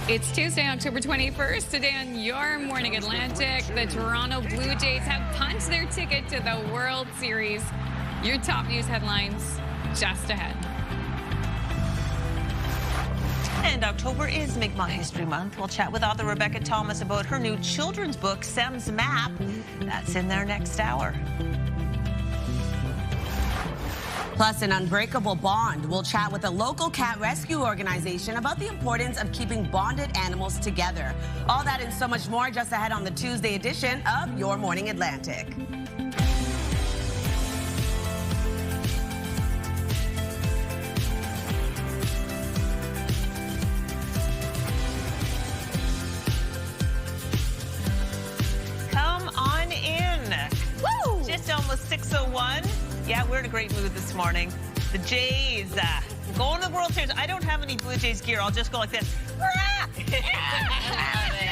It's Tuesday, October 21st. Today on your Morning Atlantic, the Toronto Blue Jays have punched their ticket to the World Series. Your top news headlines just ahead. And October is Mi'kmaq History Month. We'll chat with author Rebecca Thomas about her new children's book, Sem's Map. That's in their next hour. Plus, an unbreakable bond. We'll chat with a local cat rescue organization about the importance of keeping bonded animals together. All that and so much more just ahead on the Tuesday edition of Your Morning Atlantic. Come on in. Woo! Just almost 6:01. Yeah, we're in a great mood this morning. The Jays going to the World Series. I don't have any Blue Jays gear. I'll just go like this. You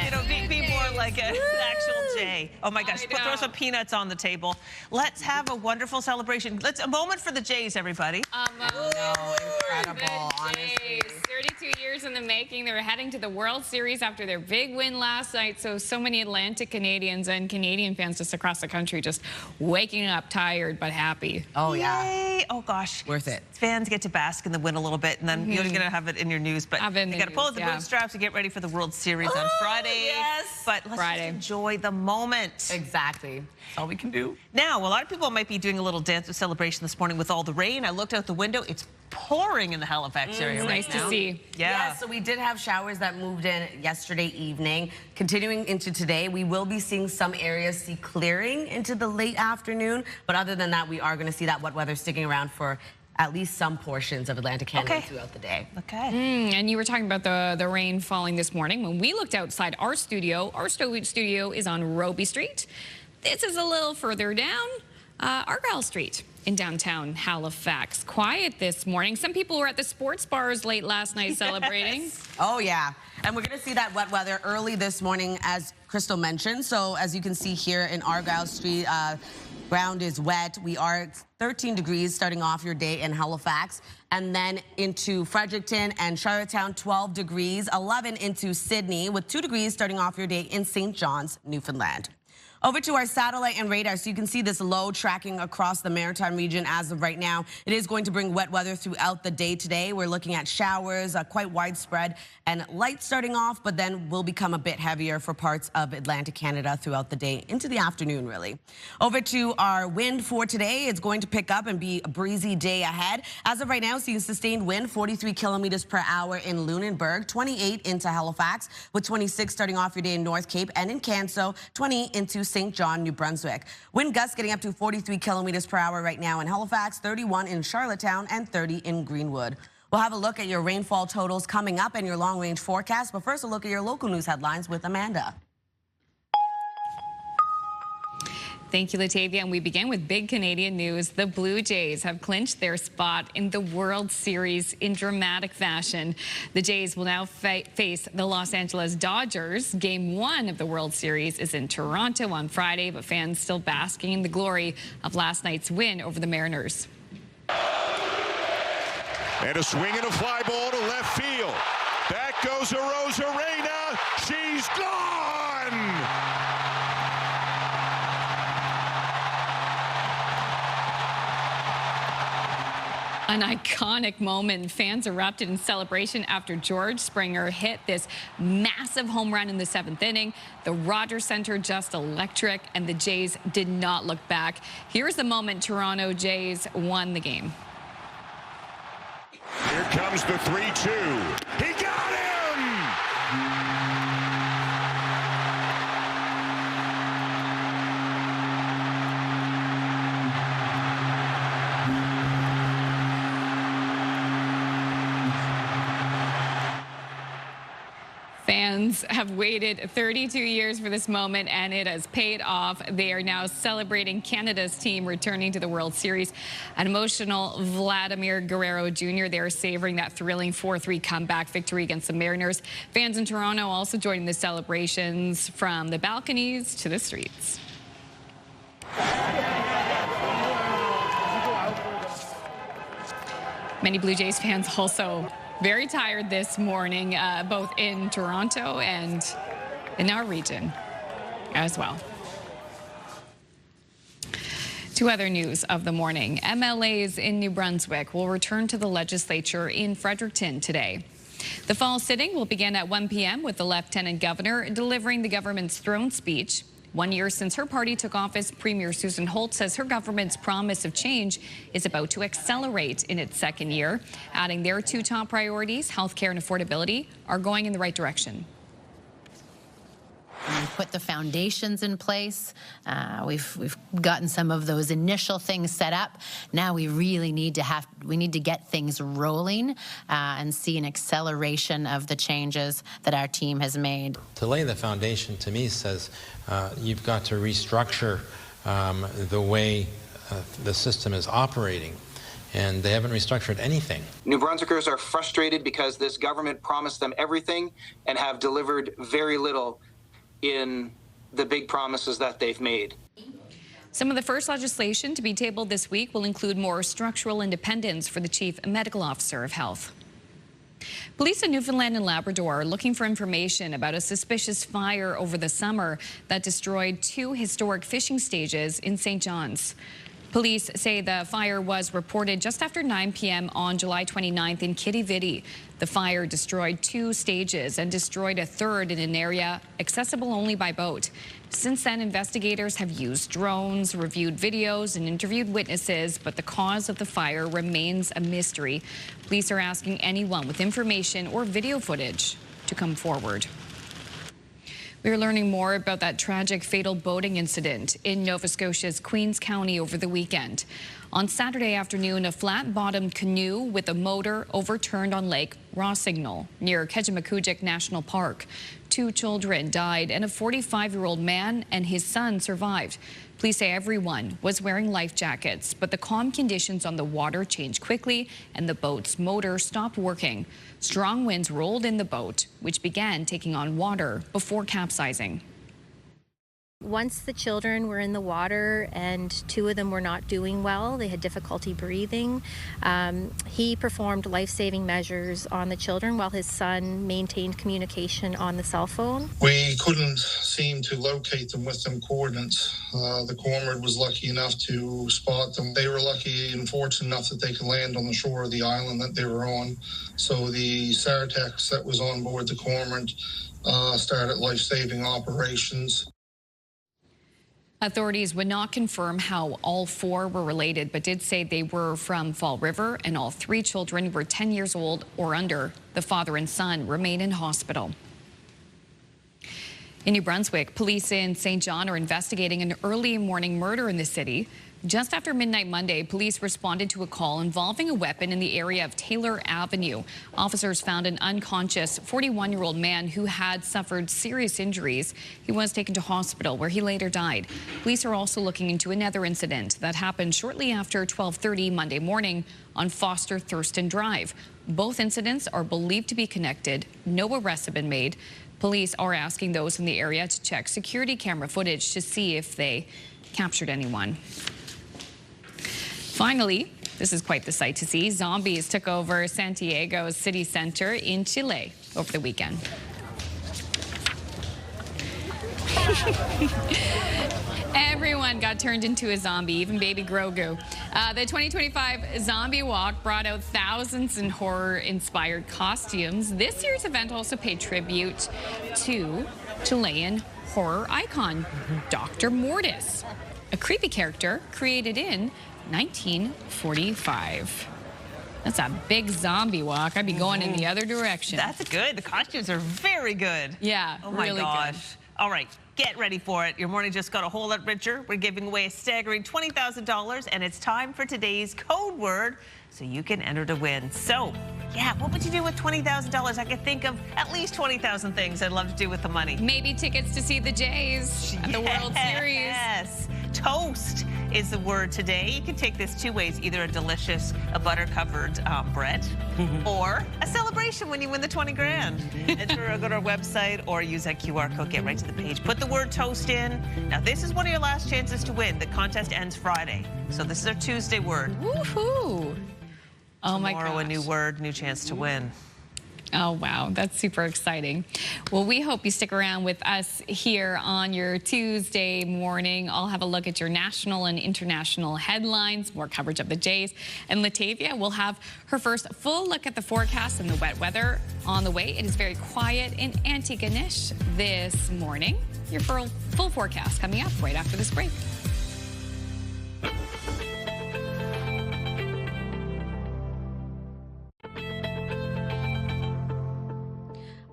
know, be more like an actual Jay. Oh my gosh, throw some peanuts on the table. Let's have a wonderful celebration. A moment for the Jays, everybody. Incredible, honestly. 32 years in the making. They're heading to the World Series after their big win last night. So many Atlantic Canadians and Canadian fans just across the country just waking up tired but happy. Oh, yeah. Yay. Oh, gosh. Worth it. Fans get to bask in the win a little bit, and then you're going to have it in your news. But you got to pull out the bootstraps and get ready for the World Series on Friday. Yes. But let's just enjoy the moment. Exactly. That's all we can do. Now, a lot of people might be doing a little dance of celebration this morning with all the rain. I looked out the window. It's pouring in the Halifax area right nice now. to see. Yeah, so we did have showers that moved in yesterday evening. Continuing into today, we will be seeing some areas see clearing into the late afternoon. But other than that, we are going to see that wet weather sticking around for at least some portions of Atlantic Canada throughout the day. Okay. And you were talking about the rain falling this morning. When we looked outside our studio is on Roby Street. This is a little further down Argyle Street in downtown Halifax. Quiet this morning. Some people were at the sports bars late last night celebrating. Oh, yeah. And we're going to see that wet weather early this morning, as Crystal mentioned. So as you can see here in Argyle Street, ground is wet. We are 13 degrees starting off your day in Halifax. And then into Fredericton and Charlottetown, 12 degrees. 11 into Sydney with 2 degrees starting off your day in St. John's, Newfoundland. Over to our satellite and radar, so you can see this low tracking across the maritime region as of right now. It is going to bring wet weather throughout the day today. We're looking at showers, quite widespread, and light starting off, but then will become a bit heavier for parts of Atlantic Canada throughout the day, into the afternoon, really. Over to our wind for today. It's going to pick up and be a breezy day ahead. As of right now, seeing sustained wind, 43 kilometers per hour in Lunenburg, 28 into Halifax, with 26 starting off your day in North Cape, and in Canso, 20 into St. John, New Brunswick. Wind gusts getting up to 43 kilometers per hour right now in Halifax, 31 in Charlottetown, and 30 in Greenwood. We'll have a look at your rainfall totals coming up and your long-range forecast, but first a look at your local news headlines with Amanda. Thank you, Latavia. And we begin with big Canadian news. The Blue Jays have clinched their spot in the World Series in dramatic fashion. The Jays will now face the Los Angeles Dodgers. Game 1 of the World Series is in Toronto on Friday, but fans still basking in the glory of last night's win over the Mariners. And a swing and a fly ball to left field. Back goes Arozarena. She's gone! An iconic moment. Fans erupted in celebration after George Springer hit this massive home run in the 7th inning. The Rogers Centre just electric, and the Jays did not look back. Here's the moment Toronto Jays won the game. Here comes the 3-2. He got him! Fans have waited 32 years for this moment, and it has paid off. They are now celebrating Canada's team returning to the World Series. An emotional Vladimir Guerrero Jr. They are savoring that thrilling 4-3 comeback victory against the Mariners. Fans in Toronto also joining the celebrations from the balconies to the streets. Many Blue Jays fans also very tired this morning, both in Toronto and in our region as well. Two other news of the morning. MLAs in New Brunswick will return to the legislature in Fredericton today. The fall sitting will begin at 1 p.m. with the Lieutenant Governor delivering the government's throne speech. 1 year since her party took office, Premier Susan Holt says her government's promise of change is about to accelerate in its second year, adding their two top priorities, healthcare and affordability, are going in the right direction. We've put the foundations in place. We've gotten some of those initial things set up. Now we really need to get things rolling and see an acceleration of the changes that our team has made. To lay the foundation, to me, says you've got to restructure the way the system is operating. And they haven't restructured anything. New Brunswickers are frustrated because this government promised them everything and have delivered very little in the big promises that they've made. Some of the first legislation to be tabled this week will include more structural independence for the Chief Medical Officer of Health. Police in Newfoundland and Labrador are looking for information about a suspicious fire over the summer that destroyed 2 historic fishing stages in St. John's. Police say the fire was reported just after 9 p.m. on July 29th in Kitty Vitty. The fire destroyed 2 stages and destroyed a third in an area accessible only by boat. Since then, investigators have used drones, reviewed videos, and interviewed witnesses, but the cause of the fire remains a mystery. Police are asking anyone with information or video footage to come forward. We are learning more about that tragic fatal boating incident in Nova Scotia's Queens County over the weekend. On Saturday afternoon, a flat-bottomed canoe with a motor overturned on Lake Rossignol near Kejimkujik National Park. 2 children died and a 45-year-old man and his son survived. Police say everyone was wearing life jackets, but the calm conditions on the water changed quickly and the boat's motor stopped working. Strong winds rolled in the boat, which began taking on water before capsizing. Once the children were in the water and 2 of them were not doing well, they had difficulty breathing, he performed life-saving measures on the children while his son maintained communication on the cell phone. We couldn't seem to locate them with them coordinates. The cormorant was lucky enough to spot them. They were lucky and fortunate enough that they could land on the shore of the island that they were on. So the Sartex that was on board the cormorant started life-saving operations. Authorities would not confirm how all 4 were related, but did say they were from Fall River, and all 3 children were 10 years old or under. The father and son remain in hospital. In New Brunswick, police in St. John are investigating an early morning murder in the city. Just after midnight Monday, police responded to a call involving a weapon in the area of Taylor Avenue. Officers found an unconscious 41-year-old man who had suffered serious injuries. He was taken to hospital where he later died. Police are also looking into another incident that happened shortly after 12:30 Monday morning on Foster Thurston Drive. Both incidents are believed to be connected. No arrests have been made. Police are asking those in the area to check security camera footage to see if they captured anyone. Finally, this is quite the sight to see. Zombies took over Santiago's city center in Chile over the weekend. Everyone got turned into a zombie, even baby Grogu. The 2025 Zombie Walk brought out thousands in horror-inspired costumes. This year's event also paid tribute to Chilean horror icon Dr. Mortis, a creepy character created in 1945. That's a big zombie walk. I'd be going in the other direction. That's good. The costumes are very good. Yeah, oh my really gosh. good. All right, get ready for it. Your morning just got a whole lot richer. We're giving away a staggering $20,000, and it's time for today's code word so you can enter to win. So, yeah, what would you do with $20,000? I could think of at least 20,000 things I'd love to do with the money. Maybe tickets to see the Jays at the World Series. Yes. Toast is the word today. You can take this 2 ways, either a delicious, butter-covered bread, or a celebration when you win the 20 grand. Enter, go to our website or use that QR code, get right to the page. Put the word toast in. Now, this is one of your last chances to win. The contest ends Friday. So this is our Tuesday word. Woohoo! Oh my gosh. Tomorrow, a new word, new chance to win. Oh, wow. That's super exciting. Well, we hope you stick around with us here on your Tuesday morning. I'll have a look at your national and international headlines, more coverage of the Jays. And Latavia will have her first full look at the forecast and the wet weather on the way. It is very quiet in Antigonish this morning. Your full forecast coming up right after this break.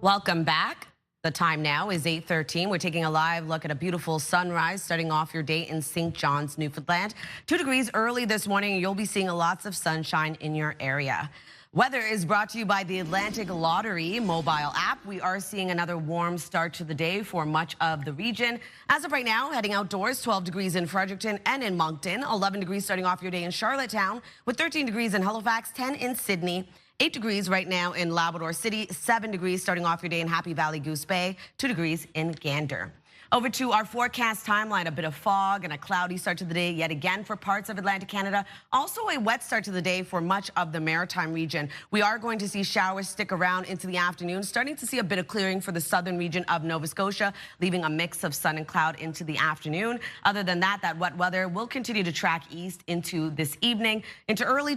Welcome back. The time now is 8:13. We're taking a live look at a beautiful sunrise starting off your day in St. John's, Newfoundland. 2 degrees early this morning. You'll be seeing lots of sunshine in your area. Weather is brought to you by the Atlantic Lottery mobile app. We are seeing another warm start to the day for much of the region. As of right now, heading outdoors, 12 degrees in Fredericton and in Moncton, 11 degrees starting off your day in Charlottetown, with 13 degrees in Halifax, 10 in Sydney, 8 degrees right now in Labrador City, 7 degrees starting off your day in Happy Valley Goose Bay, 2 degrees in Gander. Over to our forecast timeline, a bit of fog and a cloudy start to the day yet again for parts of Atlantic Canada. Also a wet start to the day for much of the Maritime region. We are going to see showers stick around into the afternoon, starting to see a bit of clearing for the southern region of Nova Scotia, leaving a mix of sun and cloud into the afternoon. Other than that, that wet weather will continue to track east into this evening. Into early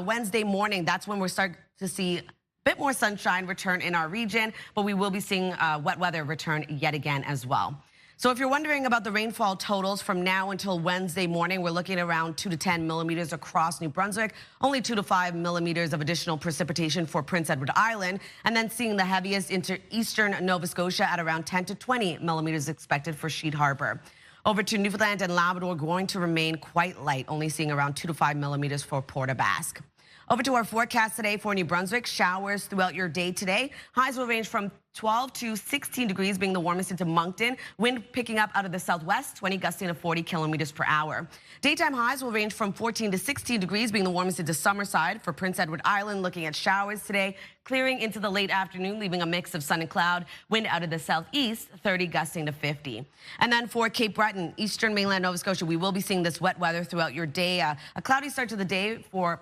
Wednesday morning, that's when we'll start to see bit more sunshine return in our region, but we will be seeing wet weather return yet again as well. So if you're wondering about the rainfall totals from now until Wednesday morning, we're looking at around 2 to 10 millimeters across New Brunswick, only 2 to 5 millimeters of additional precipitation for Prince Edward Island, and then seeing the heaviest into eastern Nova Scotia at around 10 to 20 millimeters expected for Sheet Harbour. Over to Newfoundland and Labrador, going to remain quite light, only seeing around 2 to 5 millimeters for Port aux Basques. Over to our forecast today for New Brunswick. Showers throughout your day today. Highs will range from 12 to 16 degrees, being the warmest into Moncton. Wind picking up out of the southwest, 20 gusting to 40 kilometers per hour. Daytime highs will range from 14 to 16 degrees, being the warmest into Summerside. For Prince Edward Island, looking at showers today, clearing into the late afternoon, leaving a mix of sun and cloud. Wind out of the southeast, 30 gusting to 50. And then for Cape Breton, eastern mainland Nova Scotia, we will be seeing this wet weather throughout your day. A cloudy start to the day for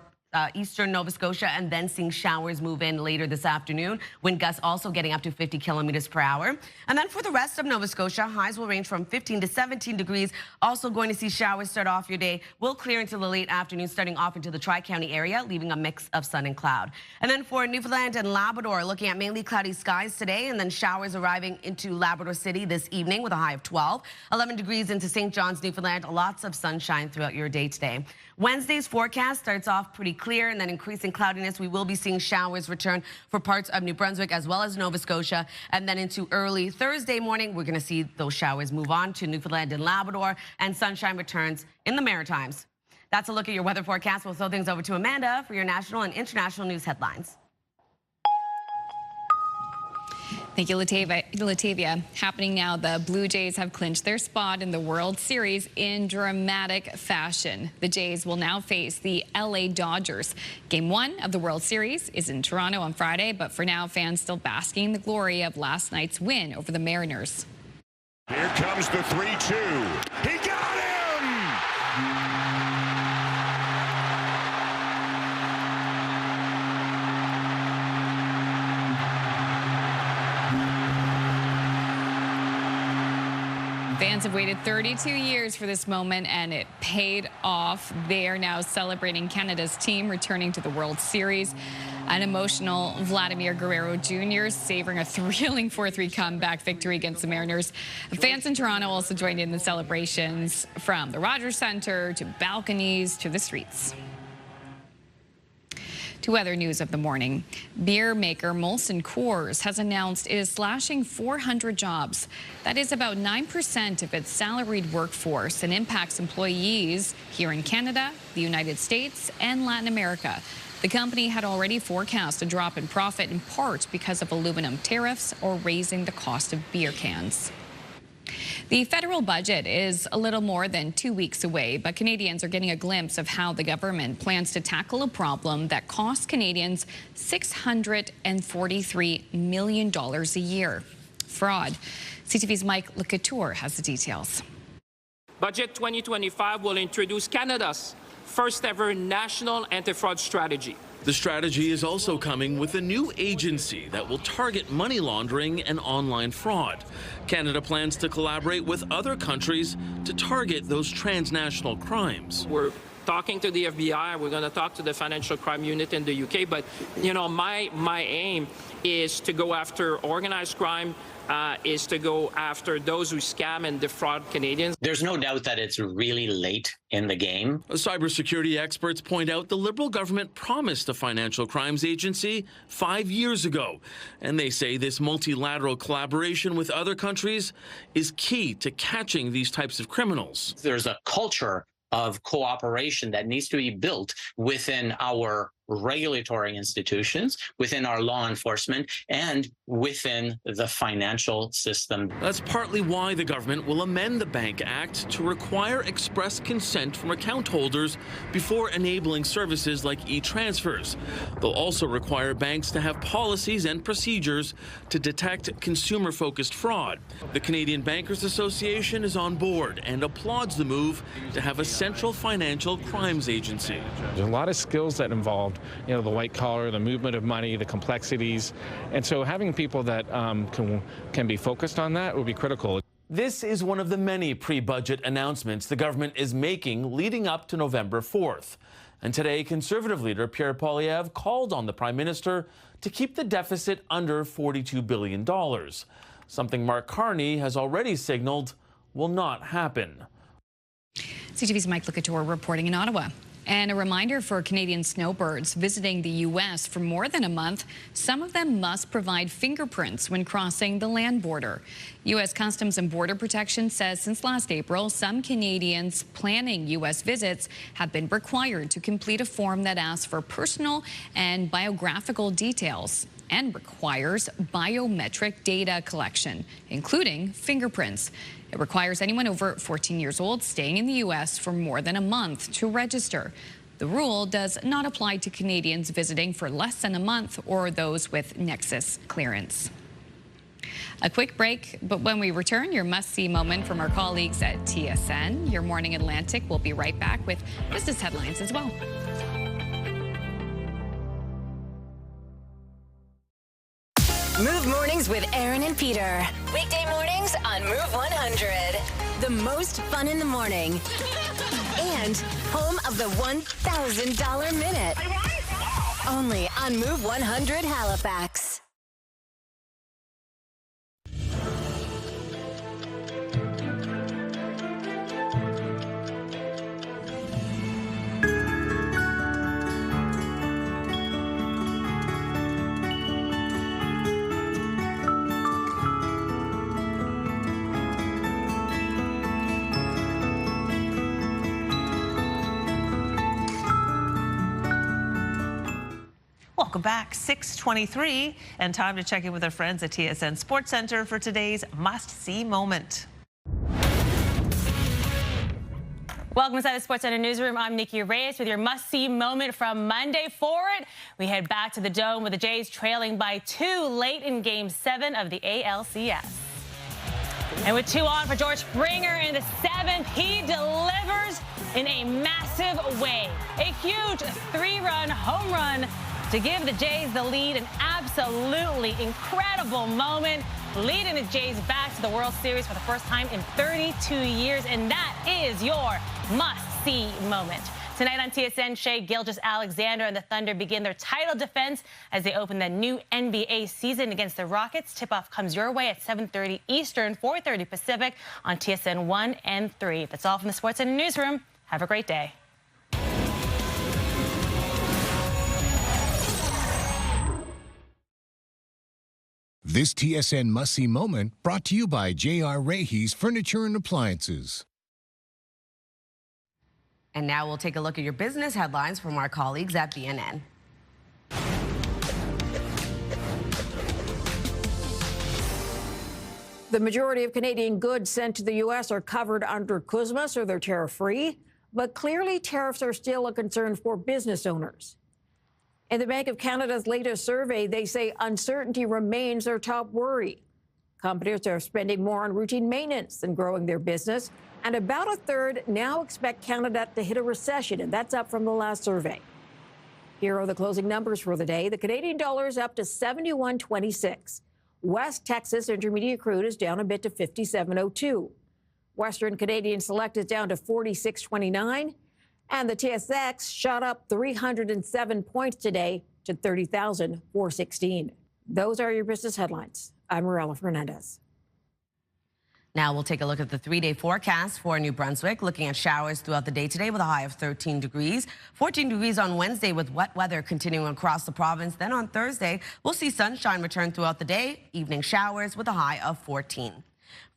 eastern Nova Scotia, and then seeing showers move in later this afternoon. Wind gusts also getting up to 50 kilometers per hour. And then for the rest of Nova Scotia, highs will range from 15 to 17 degrees. Also going to see showers start off your day. Will clear into the late afternoon, starting off into the Tri-County area, leaving a mix of sun and cloud. And then for Newfoundland and Labrador, looking at mainly cloudy skies today, and then showers arriving into Labrador City this evening with a high of 12. 11 degrees into St. John's, Newfoundland. Lots of sunshine throughout your day today. Wednesday's forecast starts off pretty clear, and then increasing cloudiness. We will be seeing showers return for parts of New Brunswick as well as Nova Scotia. And then into early Thursday morning, we're going to see those showers move on to Newfoundland and Labrador, and sunshine returns in the Maritimes. That's a look at your weather forecast. We'll throw things over to Amanda for your national and international news headlines. Thank you, Latavia. Happening now, the Blue Jays have clinched their spot in the World Series in dramatic fashion. The Jays will now face the LA Dodgers. Game 1 of the World Series is in Toronto on Friday, but for now, fans still basking in the glory of last night's win over the Mariners. Here comes the 3-2. He got him! Fans have waited 32 years for this moment, and it paid off. They are now celebrating Canada's team returning to the World Series. An emotional Vladimir Guerrero Jr. savoring a thrilling 4-3 comeback victory against the Mariners. Fans in Toronto also joined in the celebrations, from the Rogers Centre to balconies to the streets. To other news of the morning, beer maker Molson Coors has announced it is slashing 400 jobs. That is about 9% of its salaried workforce, and impacts employees here in Canada, the United States, and Latin America. The company had already forecast a drop in profit, in part because of aluminum tariffs or raising the cost of beer cans. The federal budget is a little more than 2 weeks away, but Canadians are getting a glimpse of how the government plans to tackle a problem that costs Canadians $643 million a year. Fraud. CTV's Mike LeCouture has the details. Budget 2025 will introduce Canada's first ever national anti-fraud strategy. The strategy is also coming with a new agency that will target money laundering and online fraud. Canada plans to collaborate with other countries to target those transnational crimes. We're talking to the FBI. We're going to talk to the financial crime unit in the UK. But, you know, my aim is to go after organized crime, is to go after those who scam and defraud Canadians. There's no doubt that it's really late in the game. Cybersecurity experts point out the Liberal government promised a financial crimes agency 5 years ago. And they say this multilateral collaboration with other countries is key to catching these types of criminals. There's a culture of cooperation that needs to be built within our regulatory institutions, within our law enforcement, and within the financial system. That's partly why the government will amend the Bank Act to require express consent from account holders before enabling services like e-transfers. They'll also require banks to have policies and procedures to detect consumer-focused fraud. The Canadian Bankers Association is on board and applauds the move to have a central financial crimes agency. There's a lot of skills that involved, you know, the white collar, the movement of money, the complexities. And so having people that can be focused on that would be critical. This is one of the many pre-budget announcements the government is making leading up to November 4th. And today, Conservative leader Pierre Poilievre called on the Prime Minister to keep the deficit under $42 billion, something Mark Carney has already signaled will not happen. CTV's Mike Licatore reporting in Ottawa. And a reminder for Canadian snowbirds visiting the U.S. for more than a month, some of them must provide fingerprints when crossing the land border. U.S. Customs and Border Protection says since last April, some Canadians planning U.S. visits have been required to complete a form that asks for personal and biographical details and requires biometric data collection, including fingerprints. It requires anyone over 14 years old staying in the U.S. for more than a month to register. The rule does not apply to Canadians visiting for less than a month or those with Nexus clearance. A quick break, but when we return, your must-see moment from our colleagues at TSN. Your Morning Atlantic will be right back with business headlines as well. Move Mornings with Aaron and Peter. Weekday mornings on Move 100. The most fun in the morning. And home of the $1,000 minute. Only on Move 100 Halifax. Welcome back, 6:23, and time to check in with our friends at TSN Sports Center for today's must-see moment. Welcome inside the Sports Center newsroom. I'm Nikki Reyes with your must-see moment from Monday forward. We head back to the Dome with the Jays trailing by 2 late in Game 7 of the ALCS. And with 2 on for George Springer in the 7th, he delivers in a massive way. A huge 3-run home run to give the Jays the lead. An absolutely incredible moment, leading the Jays back to the World Series for the first time in 32 years. And that is your must-see moment. Tonight on TSN, Shai Gilgeous-Alexander and the Thunder begin their title defense as they open the new NBA season against the Rockets. Tip-off comes your way at 7:30 Eastern, 4:30 Pacific on TSN 1 and 3. That's all from the Sports Center newsroom. Have a great day. This TSN must-see moment brought to you by J.R. Rahe's Furniture and Appliances. And now we'll take a look at your business headlines from our colleagues at BNN. The majority of Canadian goods sent to the U.S. are covered under CUSMA, so they're tariff-free. But clearly, tariffs are still a concern for business owners. In the Bank of Canada's latest survey, they say uncertainty remains their top worry. Companies are spending more on routine maintenance than growing their business, and about a third now expect Canada to hit a recession, and that's up from the last survey. Here are the closing numbers for the day. The Canadian dollar is up to 71.26. West Texas Intermediate crude is down a bit to 57.02. Western Canadian Select is down to 46.29. And the TSX shot up 307 points today to 30,416. Those are your business headlines. I'm Morella Fernandez. Now we'll take a look at the 3-day forecast for New Brunswick, looking at showers throughout the day today with a high of 13 degrees. 14 degrees on Wednesday with wet weather continuing across the province. Then on Thursday, we'll see sunshine return throughout the day, evening showers with a high of 14.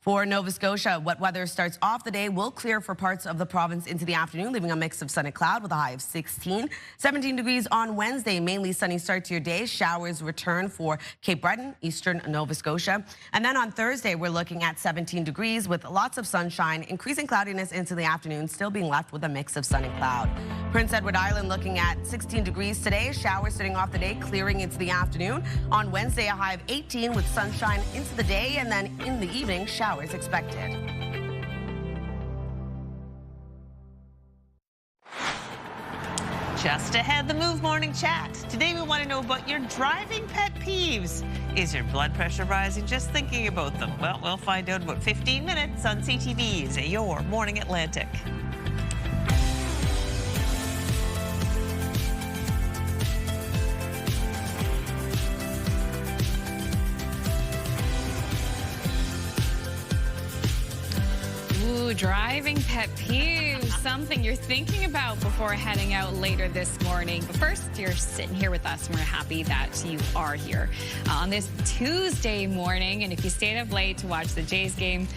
For Nova Scotia, wet weather starts off the day, will clear for parts of the province into the afternoon, leaving a mix of sun and cloud with a high of 16. 17 degrees on Wednesday, mainly sunny start to your day. Showers return for Cape Breton, eastern Nova Scotia. And then on Thursday, we're looking at 17 degrees with lots of sunshine, increasing cloudiness into the afternoon, still being left with a mix of sun and cloud. Prince Edward Island looking at 16 degrees today. Showers starting off the day, clearing into the afternoon. On Wednesday, a high of 18 with sunshine into the day, and then in the evening, showers expected. Just ahead, the Move Morning Chat. Today we want to know about your driving pet peeves. Is your blood pressure rising just thinking about them? Well, we'll find out in about 15 minutes on CTV's Your Morning Atlantic. Driving pet peeves, something you're thinking about before heading out later this morning. But first, you're sitting here with us, and we're happy that you are here on this Tuesday morning. And if you stayed up late to watch the Jays game,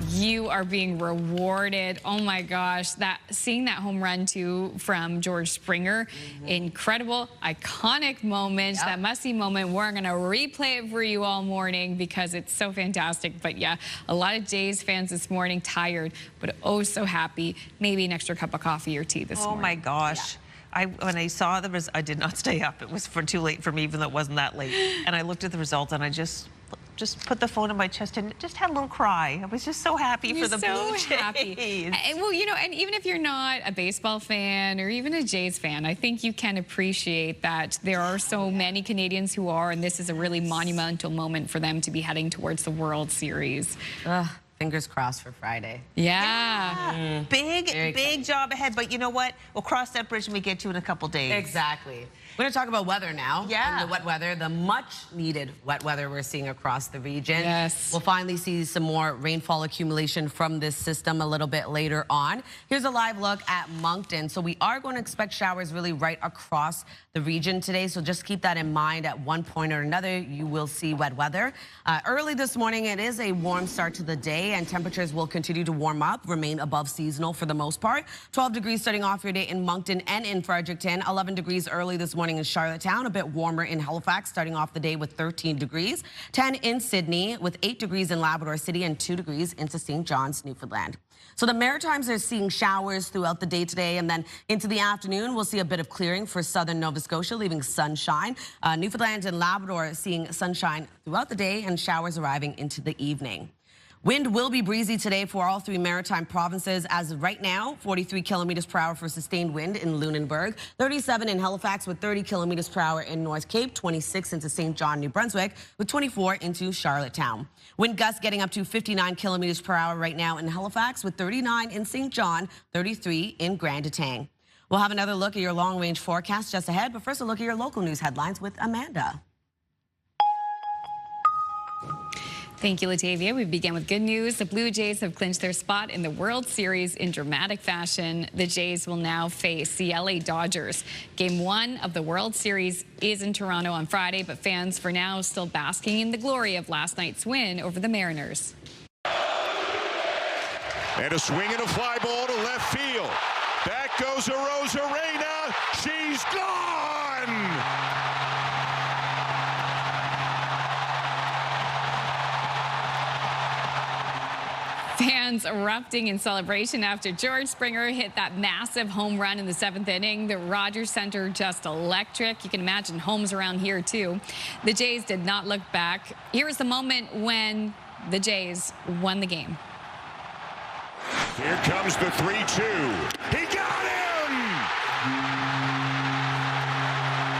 you are being rewarded. Oh my gosh, seeing that home run too from George Springer, incredible, iconic moment. That must-see moment. We're gonna replay it for you all morning because it's so fantastic. But yeah, a lot of Jays fans this morning, tired, but oh so happy. Maybe an extra cup of coffee or tea this morning. Oh my gosh. Yeah. When I saw the result, I did not stay up. It was too late for me, even though it wasn't that late. And I looked at the result and I just put the phone in my chest and just had a little cry. I was just so happy for the Blue Jays. Happy. And, well, you know, and even if you're not a baseball fan or even a Jays fan, I think you can appreciate that there are so many Canadians who are, and this is a really monumental moment for them to be heading towards the World Series. Fingers crossed for Friday. Yeah. Big job ahead. But you know what? We'll cross that bridge when we get to it in a couple days. Exactly. We're going to talk about weather now. Yeah. And the wet weather, the much-needed wet weather we're seeing across the region. Yes. We'll finally see some more rainfall accumulation from this system a little bit later on. Here's a live look at Moncton. So we are going to expect showers really right across the region today. So just keep that in mind. At one point or another, you will see wet weather. Early this morning, it is a warm start to the day, and temperatures will continue to warm up, remain above seasonal for the most part. 12 degrees starting off your day in Moncton and in Fredericton. 11 degrees early this morning in Charlottetown, a bit warmer in Halifax, starting off the day with 13 degrees. 10 in Sydney, with 8 degrees in Labrador City and 2 degrees into St. John's, Newfoundland. So the Maritimes are seeing showers throughout the day today, and then into the afternoon, we'll see a bit of clearing for southern Nova Scotia, leaving sunshine. Newfoundland and Labrador seeing sunshine throughout the day and showers arriving into the evening. Wind will be breezy today for all three maritime provinces. As of right now, 43 kilometers per hour for sustained wind in Lunenburg, 37 in Halifax with 30 kilometers per hour in North Cape, 26 into St. John, New Brunswick, with 24 into Charlottetown. Wind gusts getting up to 59 kilometers per hour right now in Halifax with 39 in St. John, 33 in Grand Etang. We'll have another look at your long-range forecast just ahead, but first a look at your local news headlines with Amanda. Thank you, Latavia. We begin with good news. The Blue Jays have clinched their spot in the World Series in dramatic fashion. The Jays will now face the LA Dodgers. Game 1 of the World Series is in Toronto on Friday, but fans for now still basking in the glory of last night's win over the Mariners. And a swing and a fly ball to left field. Back goes Arozarena. She's gone! Fans erupting in celebration after George Springer hit that massive home run in the 7th inning. The Rogers Center just electric. You can imagine homes around here too. The Jays did not look back. Here is the moment when the Jays won the game. Here comes the 3-2. He got him! 3-2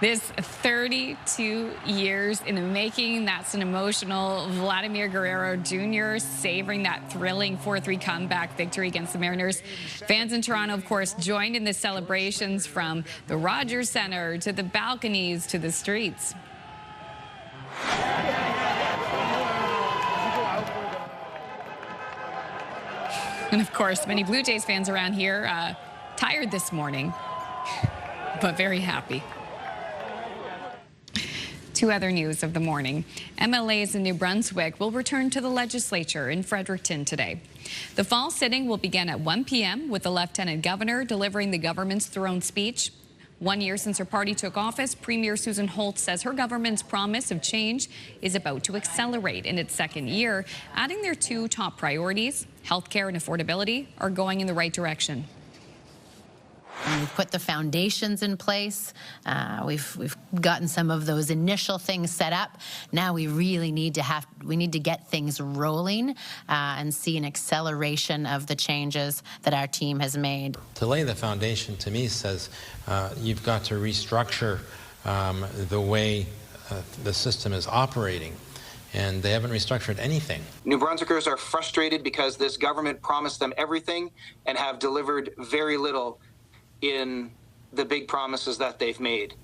This 32 years in the making. That's an emotional Vladimir Guerrero Jr. savoring that thrilling 4-3 comeback victory against the Mariners. Fans in Toronto, of course, joined in the celebrations from the Rogers Centre to the balconies to the streets. And of course, many Blue Jays fans around here tired this morning, but very happy. Two other news of the morning. MLAs in New Brunswick will return to the legislature in Fredericton today. The fall sitting will begin at 1 p.m. with the Lieutenant Governor delivering the government's throne speech. 1 year since her party took office, Premier Susan Holt says her government's promise of change is about to accelerate in its second year, adding their two top priorities, healthcare and affordability, are going in the right direction. We've put the foundations in place. We've gotten some of those initial things set up. Now we really need to get things rolling and see an acceleration of the changes that our team has made. To lay the foundation, to me, says you've got to restructure the way the system is operating. And they haven't restructured anything. New Brunswickers are frustrated because this government promised them everything and have delivered very little in the big promises that they've made.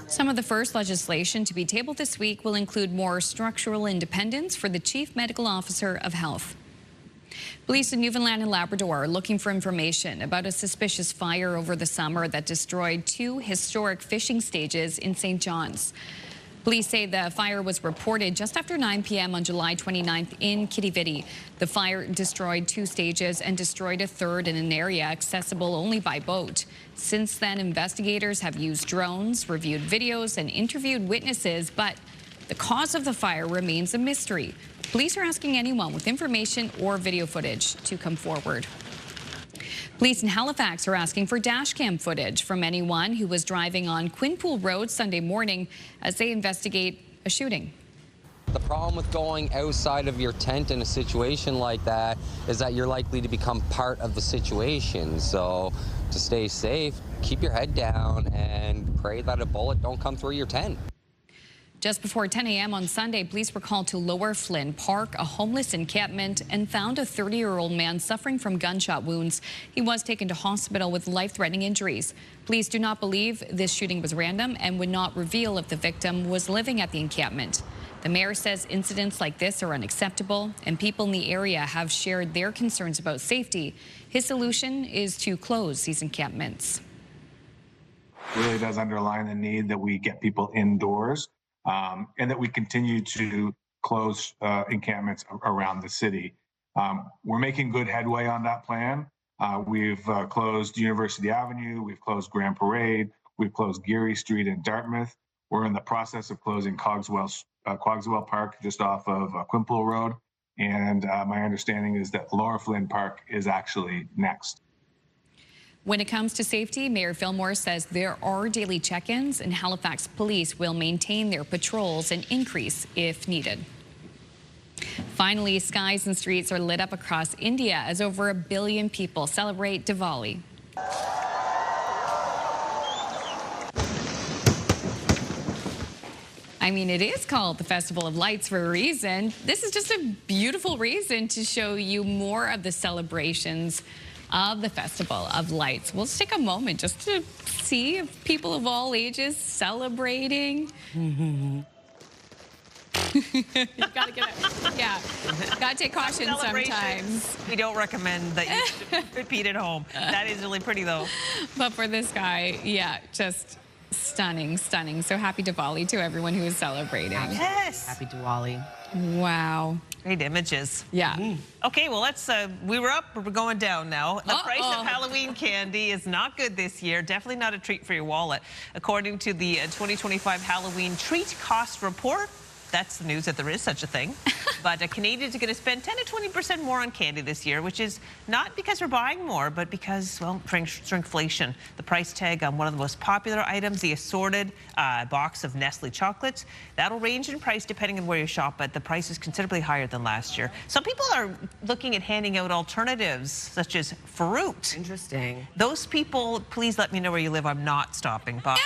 Some of the first legislation to be tabled this week will include more structural independence for the Chief Medical Officer of Health. Police in Newfoundland and Labrador are looking for information about a suspicious fire over the summer that destroyed two historic fishing stages in St. John's. Police say the fire was reported just after 9 p.m. on July 29th in Kitiviti. The fire destroyed two stages and destroyed a third in an area accessible only by boat. Since then, investigators have used drones, reviewed videos, and interviewed witnesses, but the cause of the fire remains a mystery. Police are asking anyone with information or video footage to come forward. Police in Halifax are asking for dash cam footage from anyone who was driving on Quinpool Road Sunday morning as they investigate a shooting. The problem with going outside of your tent in a situation like that is that you're likely to become part of the situation. So to stay safe, keep your head down and pray that a bullet don't come through your tent. Just before 10 a.m. on Sunday, police were called to Lower Flynn Park, a homeless encampment, and found a 30-year-old man suffering from gunshot wounds. He was taken to hospital with life-threatening injuries. Police do not believe this shooting was random and would not reveal if the victim was living at the encampment. The mayor says incidents like this are unacceptable, and people in the area have shared their concerns about safety. His solution is to close these encampments. Really does underline the need that we get people indoors. And that we continue to close encampments around the city. We're making good headway on that plan. We've closed University Avenue, we've closed Grand Parade, we've closed Geary Street in Dartmouth. We're in the process of closing Cogswell Park just off of Quinpool Road. And my understanding is that Lower Flynn Park is actually next. When it comes to safety, Mayor Fillmore says there are daily check-ins and Halifax police will maintain their patrols and increase if needed. Finally, skies and streets are lit up across India as over 1 billion people celebrate Diwali. I mean, it is called the Festival of Lights for a reason. This is just a beautiful reason to show you more of the celebrations of the Festival of Lights. We'll just take a moment just to see if people of all ages celebrating. You gotta get it. Yeah, gotta take caution sometimes. We don't recommend that you repeat at home. That is really pretty though. But for this guy, yeah, just stunning, stunning. So happy Diwali to everyone who is celebrating. Yes. Happy Diwali. Wow. Great images. Yeah. Okay, well, we were up, but we're going down now. The price of Halloween candy is not good this year. Definitely not a treat for your wallet. According to the 2025 Halloween Treat Cost Report, that's the news that there is such a thing. But Canadians are going to spend 10 to 20% more on candy this year, which is not because we're buying more, but because, well, shrinkflation. The price tag on one of the most popular items, the assorted box of Nestle chocolates, that'll range in price depending on where you shop, but the price is considerably higher than last year. Some people are looking at handing out alternatives, such as fruit. Interesting. Those people, please let me know where you live. I'm not stopping by.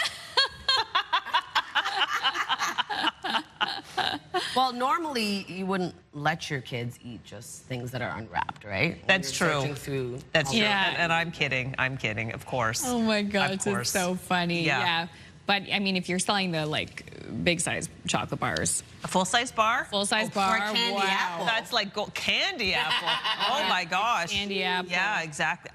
Well, normally you wouldn't let your kids eat just things that are unwrapped, right? That's true. That's true. Yeah. And I'm kidding. I'm kidding, of course. Oh my gosh, Of course. it's so funny. Yeah. But I mean, if you're selling the big size chocolate bars, A full-size bar? full-size bar, candy wow. apple. That's like candy apple. Oh my gosh. Candy apple. Yeah, exactly.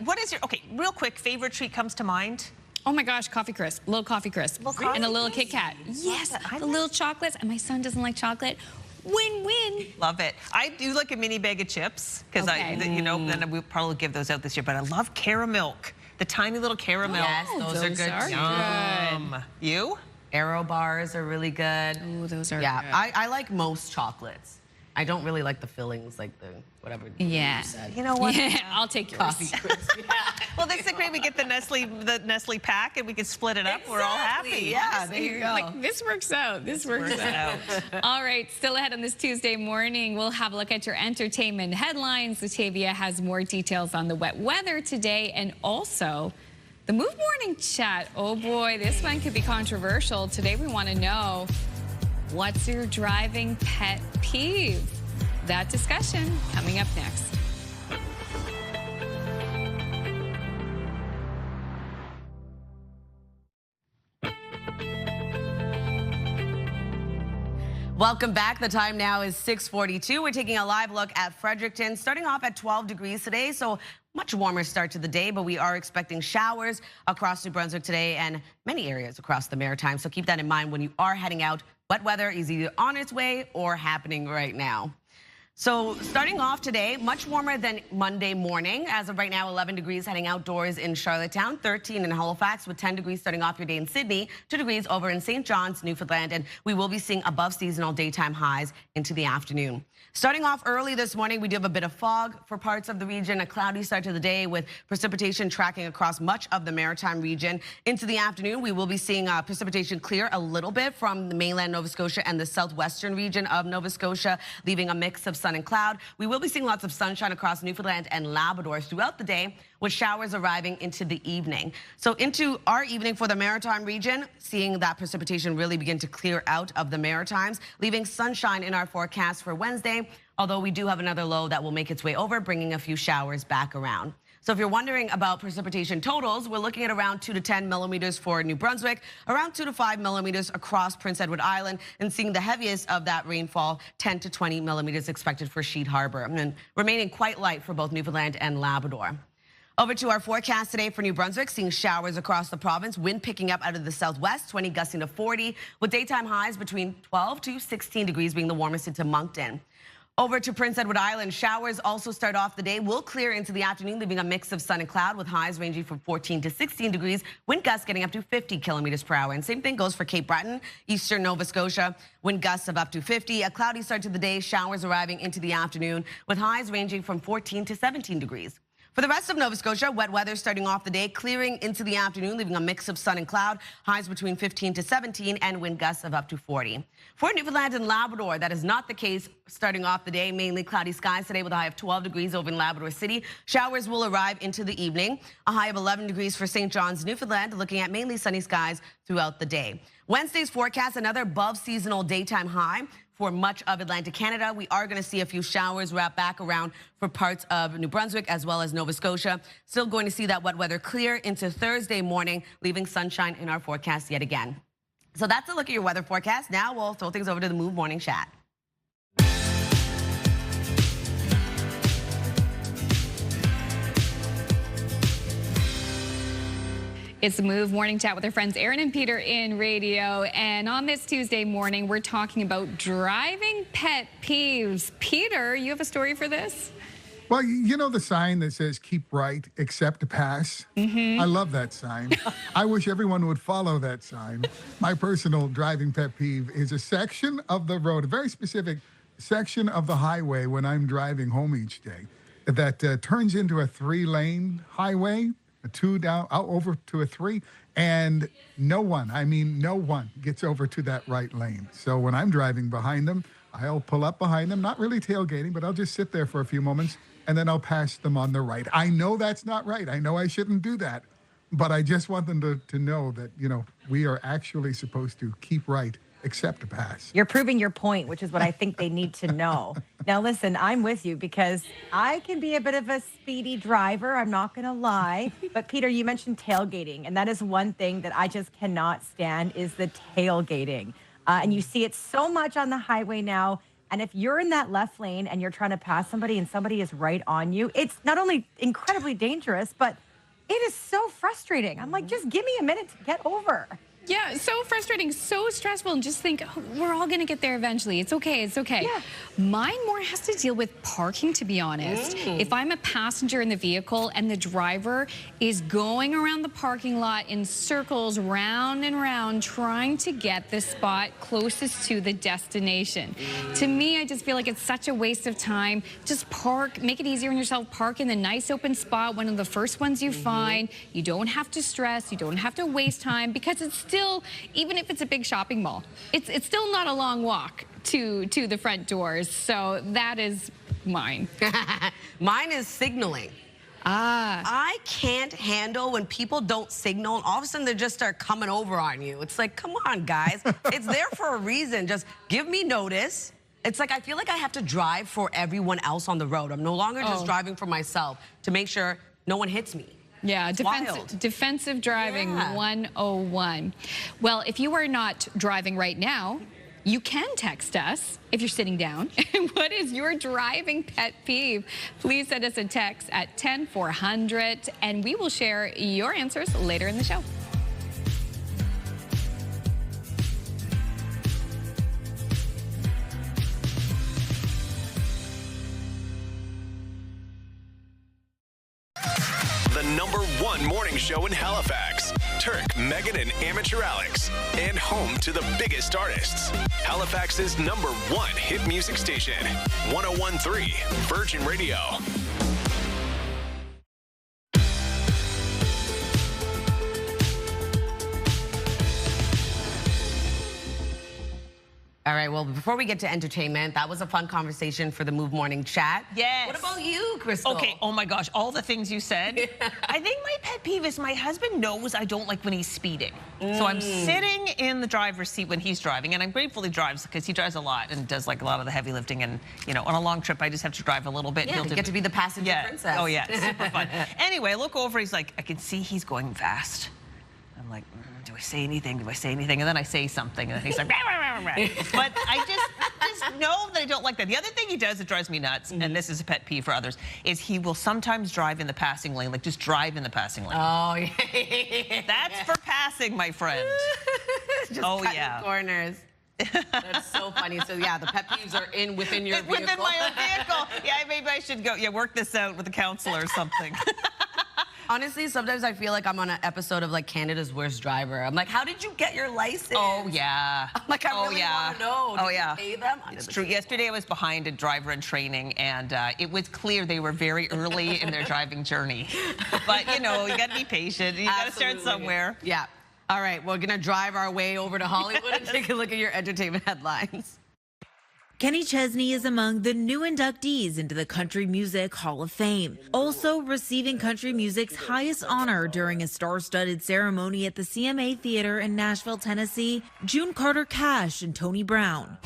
What is your, okay, real quick, favorite treat comes to mind? Oh my gosh, coffee crisp, little coffee crisp, and a little Kit Kat. Yes, the little chocolates, and my son doesn't like chocolate. Win-win. Love it. I do like a mini bag of chips because then we'll probably give those out this year. But I love caramel, the tiny little caramel. Yes, those are good too. Yum. You? Aero bars are really good. Oh, those are Yeah, good. I like most chocolates. I don't really like the fillings, like the whatever. Yeah. You said. You know what? Yeah, I'll take yours. Coffee crisp. Well, that's the great. We get the Nestle pack, and we can split it up. We're all happy. Yeah, there you go. Like, this works out. This works out. All right, still ahead on this Tuesday morning, we'll have a look at your entertainment headlines. Latavia has more details on the wet weather today, and also the Move Morning Chat. Oh boy, this one could be controversial. Today we want to know, what's your driving pet peeve? That discussion coming up next. Welcome back. The time now is 6:42. We're taking a live look at Fredericton, starting off at 12 degrees today, so much warmer start to the day, but we are expecting showers across New Brunswick today and many areas across the Maritime, so keep that in mind when you are heading out. Wet weather is either on its way or happening right now. So starting off today, much warmer than Monday morning. As of right now, 11 degrees heading outdoors in Charlottetown, 13 in Halifax, with 10 degrees starting off your day in Sydney, 2 degrees over in St. John's, Newfoundland, and we will be seeing above seasonal daytime highs into the afternoon. Starting off early this morning, we do have a bit of fog for parts of the region, a cloudy start to the day with precipitation tracking across much of the Maritime region. Into the afternoon, we will be seeing precipitation clear a little bit from the mainland Nova Scotia and the southwestern region of Nova Scotia, leaving a mix of sun and cloud. We will be seeing lots of sunshine across Newfoundland and Labrador throughout the day, with showers arriving into the evening. So into our evening for the Maritime region, seeing that precipitation really begin to clear out of the Maritimes, leaving sunshine in our forecast for Wednesday, although we do have another low that will make its way over, bringing a few showers back around. So if you're wondering about precipitation totals, we're looking at around 2 to 10 millimeters for New Brunswick, around 2 to 5 millimeters across Prince Edward Island, and seeing the heaviest of that rainfall, 10 to 20 millimeters expected for Sheet Harbor, and remaining quite light for both Newfoundland and Labrador. Over to our forecast today for New Brunswick, seeing showers across the province, wind picking up out of the southwest, 20 gusting to 40, with daytime highs between 12 to 16 degrees being the warmest into Moncton. Over to Prince Edward Island, showers also start off the day, will clear into the afternoon, leaving a mix of sun and cloud with highs ranging from 14 to 16 degrees, wind gusts getting up to 50 kilometers per hour. And same thing goes for Cape Breton, eastern Nova Scotia, wind gusts of up to 50. A cloudy start to the day, showers arriving into the afternoon with highs ranging from 14 to 17 degrees. For the rest of Nova Scotia, wet weather starting off the day, clearing into the afternoon, leaving a mix of sun and cloud, highs between 15 to 17, and wind gusts of up to 40. For Newfoundland and Labrador, that is not the case starting off the day. Mainly cloudy skies today with a high of 12 degrees over in Labrador City. Showers will arrive into the evening. A high of 11 degrees for St. John's, Newfoundland, looking at mainly sunny skies throughout the day. Wednesday's forecast, another above seasonal daytime high. For much of Atlantic Canada, we are going to see a few showers wrap back around for parts of New Brunswick as well as Nova Scotia. Still going to see that wet weather clear into Thursday morning, leaving sunshine in our forecast yet again. So that's a look at your weather forecast. Now we'll throw things over to the Move Morning Chat. It's the Move Morning Chat with our friends Aaron and Peter in radio. And on this Tuesday morning, we're talking about driving pet peeves. Peter, you have a story for this? Well, you know the sign that says keep right, except to pass? I love that sign. I wish everyone would follow that sign. My personal driving pet peeve is a section of the road, a very specific section of the highway when I'm driving home each day, that turns into a 3-lane highway. A 2 down, out over to a 3, and no one gets over to that right lane. So when I'm driving behind them, I'll pull up behind them, not really tailgating, but I'll just sit there for a few moments, and then I'll pass them on the right. I know that's not right. I know I shouldn't do that, but I just want them to know that, you know, we are actually supposed to keep right except to pass. You're proving your point, which is what I think they need to know. Now, listen, I'm with you because I can be a bit of a speedy driver. I'm not going to lie. But Peter, you mentioned tailgating, and that is one thing that I just cannot stand is the tailgating. And you see it so much on the highway now. And if you're in that left lane and you're trying to pass somebody and somebody is right on you, it's not only incredibly dangerous, but it is so frustrating. I'm like, just give me a minute to get over. Yeah, so frustrating, so stressful, and just think, oh, we're all going to get there eventually. It's okay, it's okay. Yeah. Mine more has to deal with parking, to be honest. If I'm a passenger in the vehicle and the driver is going around the parking lot in circles, round and round, trying to get the spot closest to the destination. To me, I just feel like it's such a waste of time. Just park, make it easier on yourself. Park in the nice open spot, one of the first ones you find. You don't have to stress, you don't have to waste time, because it's still, even if it's a big shopping mall, it's still not a long walk to the front doors. So that is mine. Mine is signaling. I can't handle when people don't signal and all of a sudden they just start coming over on you. It's like, come on, guys. It's there for a reason. Just give me notice. It's like I feel like I have to drive for everyone else on the road. I'm no longer just driving for myself to make sure no one hits me. Yeah, defensive driving 101. Well, if you are not driving right now, you can text us if you're sitting down. What is your driving pet peeve? Please send us a text at 10400 and we will share your answers later in the show. The #1 morning show in Halifax. Turk, Megan, and Amateur Alex. And home to the biggest artists. Halifax's #1 hit music station. 101.3 Virgin Radio. All right, well, before we get to entertainment, that was a fun conversation for the Move Morning Chat. Yes. What about you, Crystal? Okay, oh my gosh, all the things you said. I think my pet peeve is my husband knows I don't like when he's speeding. So I'm sitting in the driver's seat when he's driving, and I'm grateful he drives because he drives a lot and does like a lot of the heavy lifting. And, you know, on a long trip, I just have to drive a little bit. Yeah, you get to be the passenger princess. Oh, yeah, super fun. Anyway, I look over, he's like, I can see he's going fast. I'm like, do I say anything? Do I say anything? And then I say something, and then he's like, rah, rah, rah, rah. But I just know that I don't like that. The other thing he does that drives me nuts, and this is a pet peeve for others, is he will sometimes drive in the passing lane, like just drive in the passing lane. Oh, yeah. That's for passing, my friend. Just cutting corners. That's so funny. So yeah, the pet peeves are within your vehicle. Within my own vehicle. Yeah, maybe I should go. Yeah, work this out with a counselor or something. Honestly, sometimes I feel like I'm on an episode of like Canada's Worst Driver. I'm like, how did you get your license? Oh, yeah. I'm like, I really want to know. Did you pay them? It's true. Yesterday I was behind a driver in training, and it was clear they were very early in their driving journey. But, you know, you got to be patient. You got to start somewhere. Yeah. All right, we're going to drive our way over to Hollywood and take a look at your entertainment headlines. Kenny Chesney is among the new inductees into the Country Music Hall of Fame, also receiving country music's highest honor during a star-studded ceremony at the CMA Theater in Nashville, Tennessee, June Carter Cash and Tony Brown.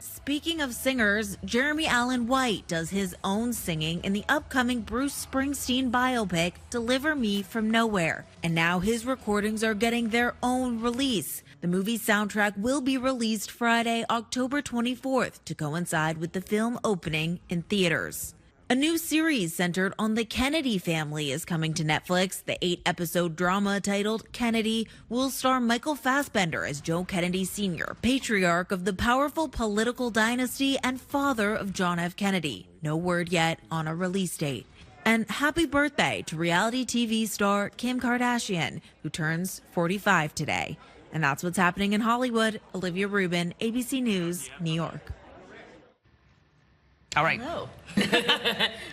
Speaking of singers, Jeremy Allen White does his own singing in the upcoming Bruce Springsteen biopic, Deliver Me From Nowhere. And now his recordings are getting their own release. The movie's soundtrack will be released Friday, October 24th, to coincide with the film opening in theaters. A new series centered on the Kennedy family is coming to Netflix. The 8-episode drama titled Kennedy will star Michael Fassbender as Joe Kennedy Sr., patriarch of the powerful political dynasty and father of John F. Kennedy. No word yet on a release date. And happy birthday to reality TV star Kim Kardashian, who turns 45 today. And that's what's happening in Hollywood. Olivia Rubin, ABC News, New York. All right.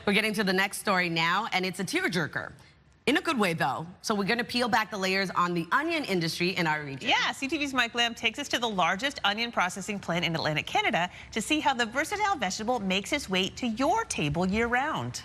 We're getting to the next story now, and it's a tearjerker. In a good way, though. So we're going to peel back the layers on the onion industry in our region. Yeah, CTV's Mike Lamb takes us to the largest onion processing plant in Atlantic Canada to see how the versatile vegetable makes its way to your table year-round.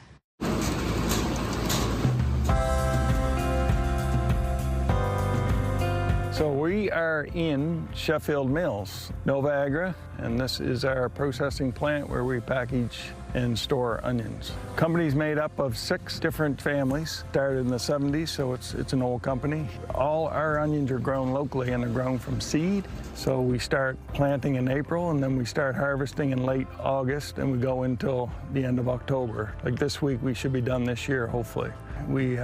So we are in Sheffield Mills, Nova Agra, and this is our processing plant where we package and store onions. Company's made up of 6 different families, started in the 70s, so it's an old company. All our onions are grown locally and are grown from seed. So we start planting in April and then we start harvesting in late August and we go until the end of October. Like this week, we should be done this year, hopefully. We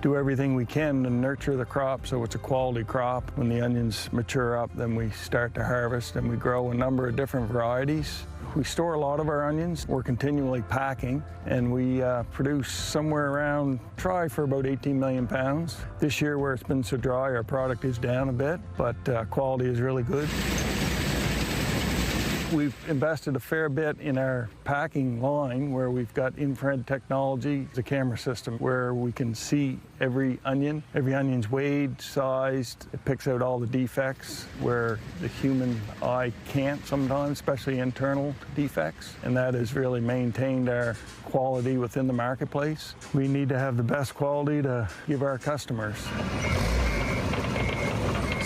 do everything we can to nurture the crop so it's a quality crop. When the onions mature up, then we start to harvest and we grow a number of different varieties. We store a lot of our onions. We're continually packing, and we produce somewhere around, try for about 18 million pounds. This year, where it's been so dry, our product is down a bit, but quality is really good. We've invested a fair bit in our packing line where we've got infrared technology, the camera system where we can see every onion. Every onion's weighed, sized. It picks out all the defects where the human eye can't sometimes, especially internal defects. And that has really maintained our quality within the marketplace. We need to have the best quality to give our customers.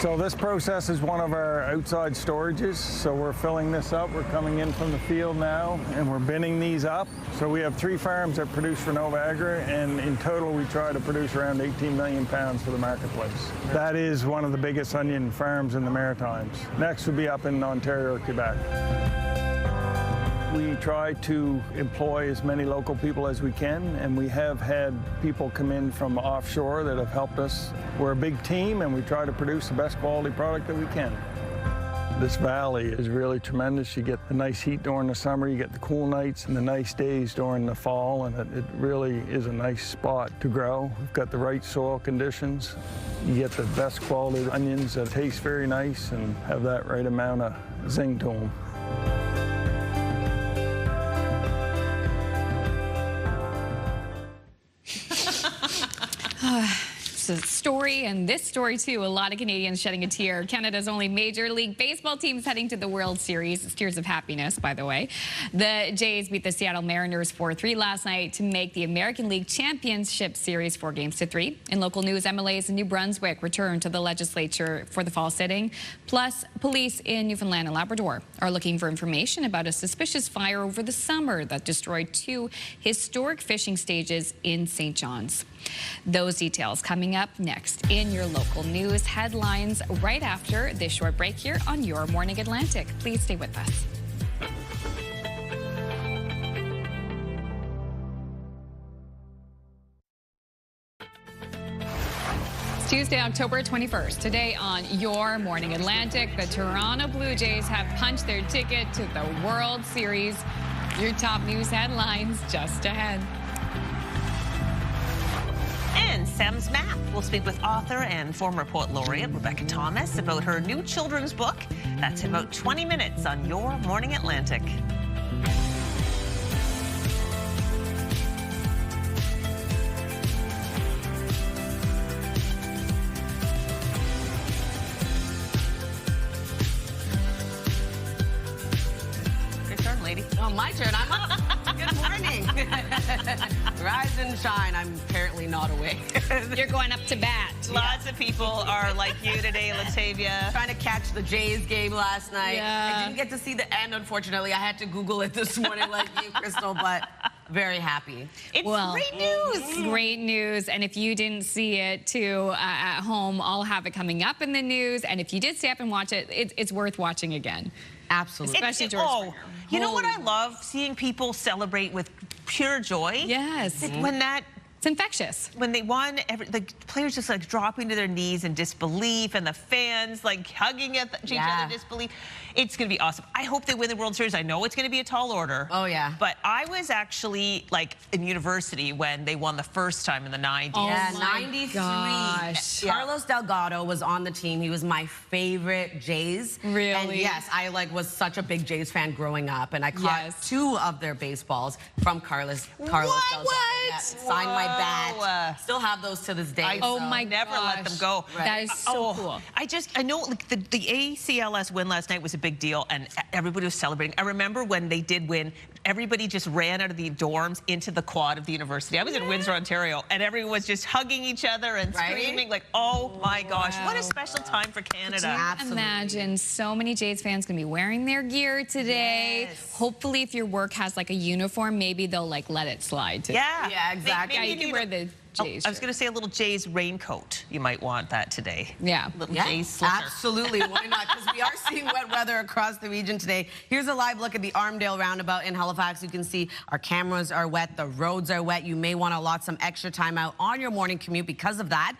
So this process is one of our outside storages. So we're filling this up. We're coming in from the field now and we're binning these up. So we have 3 farms that produce for Nova Agra, and in total we try to produce around 18 million pounds for the marketplace. That is one of the biggest onion farms in the Maritimes. Next will be up in Ontario or Quebec. We try to employ as many local people as we can, and we have had people come in from offshore that have helped us. We're a big team, and we try to produce the best quality product that we can. This valley is really tremendous. You get the nice heat during the summer, you get the cool nights and the nice days during the fall, and it really is a nice spot to grow. We've got the right soil conditions. You get the best quality onions that taste very nice and have that right amount of zing to them. It's a story, and this story too, a lot of Canadians shedding a tear. Canada's only Major League Baseball team's heading to the World Series. It's tears of happiness, by the way. The Jays beat the Seattle Mariners 4-3 last night to make the American League Championship Series 4-3. In local news, MLAs in New Brunswick returned to the legislature for the fall sitting. Plus, police in Newfoundland and Labrador are looking for information about a suspicious fire over the summer that destroyed 2 historic fishing stages in St. John's. Those details coming up next in your local news headlines right after this short break here on Your Morning Atlantic. Please stay with us. It's Tuesday, October 21st. Today on Your Morning Atlantic, the Toronto Blue Jays have punched their ticket to the World Series. Your top news headlines just ahead. And Sam's Map. We'll speak with author and former poet laureate Rebecca Thomas about her new children's book. That's in about 20 minutes on Your Morning Atlantic. Your turn, lady. Oh, my turn. I'm up. Good morning. Rise and shine. I'm apparently not awake. You're going up to bat. Lots of people are like you today, Latavia. Trying to catch the Jays game last night. Yeah. I didn't get to see the end, unfortunately. I had to Google it this morning like you, Crystal, but very happy. It's great news. Great news. And if you didn't see it, too, at home, I'll have it coming up in the news. And if you did stay up and watch it, it's worth watching again. Absolutely. Especially George Springer. You know what I love? Seeing people celebrate with pure joy. Yes. When that... It's infectious. When they won, the players just like dropping to their knees in disbelief, and the fans like hugging at each other in disbelief. It's going to be awesome. I hope they win the World Series. I know it's going to be a tall order. Oh, yeah. But I was actually like in university when they won the first time in the 90s. Oh, yeah, my 93. gosh. Carlos Delgado was on the team. He was my favorite Jays. Really? And yes, I was such a big Jays fan growing up, and I caught 2 of their baseballs from Carlos Delgado. What? Yeah, signed my that. Still have those to this day. Oh my never let them go. Right. That is so cool. I know like the ACLS win last night was a big deal and everybody was celebrating. I remember when they did win, everybody just ran out of the dorms into the quad of the university. I was in Windsor, Ontario, and everyone was just hugging each other and screaming like, oh my gosh, what a special time for Canada. Can you imagine so many Jays fans going to be wearing their gear today? Yes. Hopefully if your work has like a uniform, maybe they'll like let it slide today. Yeah, exactly. Yeah, you can wear the Jays. I was going to say a little Jays raincoat. You might want that today. Yeah. Little Jays slicker. Absolutely. Why not? Because we are seeing wet weather across the region today. Here's a live look at the Armdale roundabout in Halifax. You can see our cameras are wet. The roads are wet. You may want to allot some extra time out on your morning commute because of that.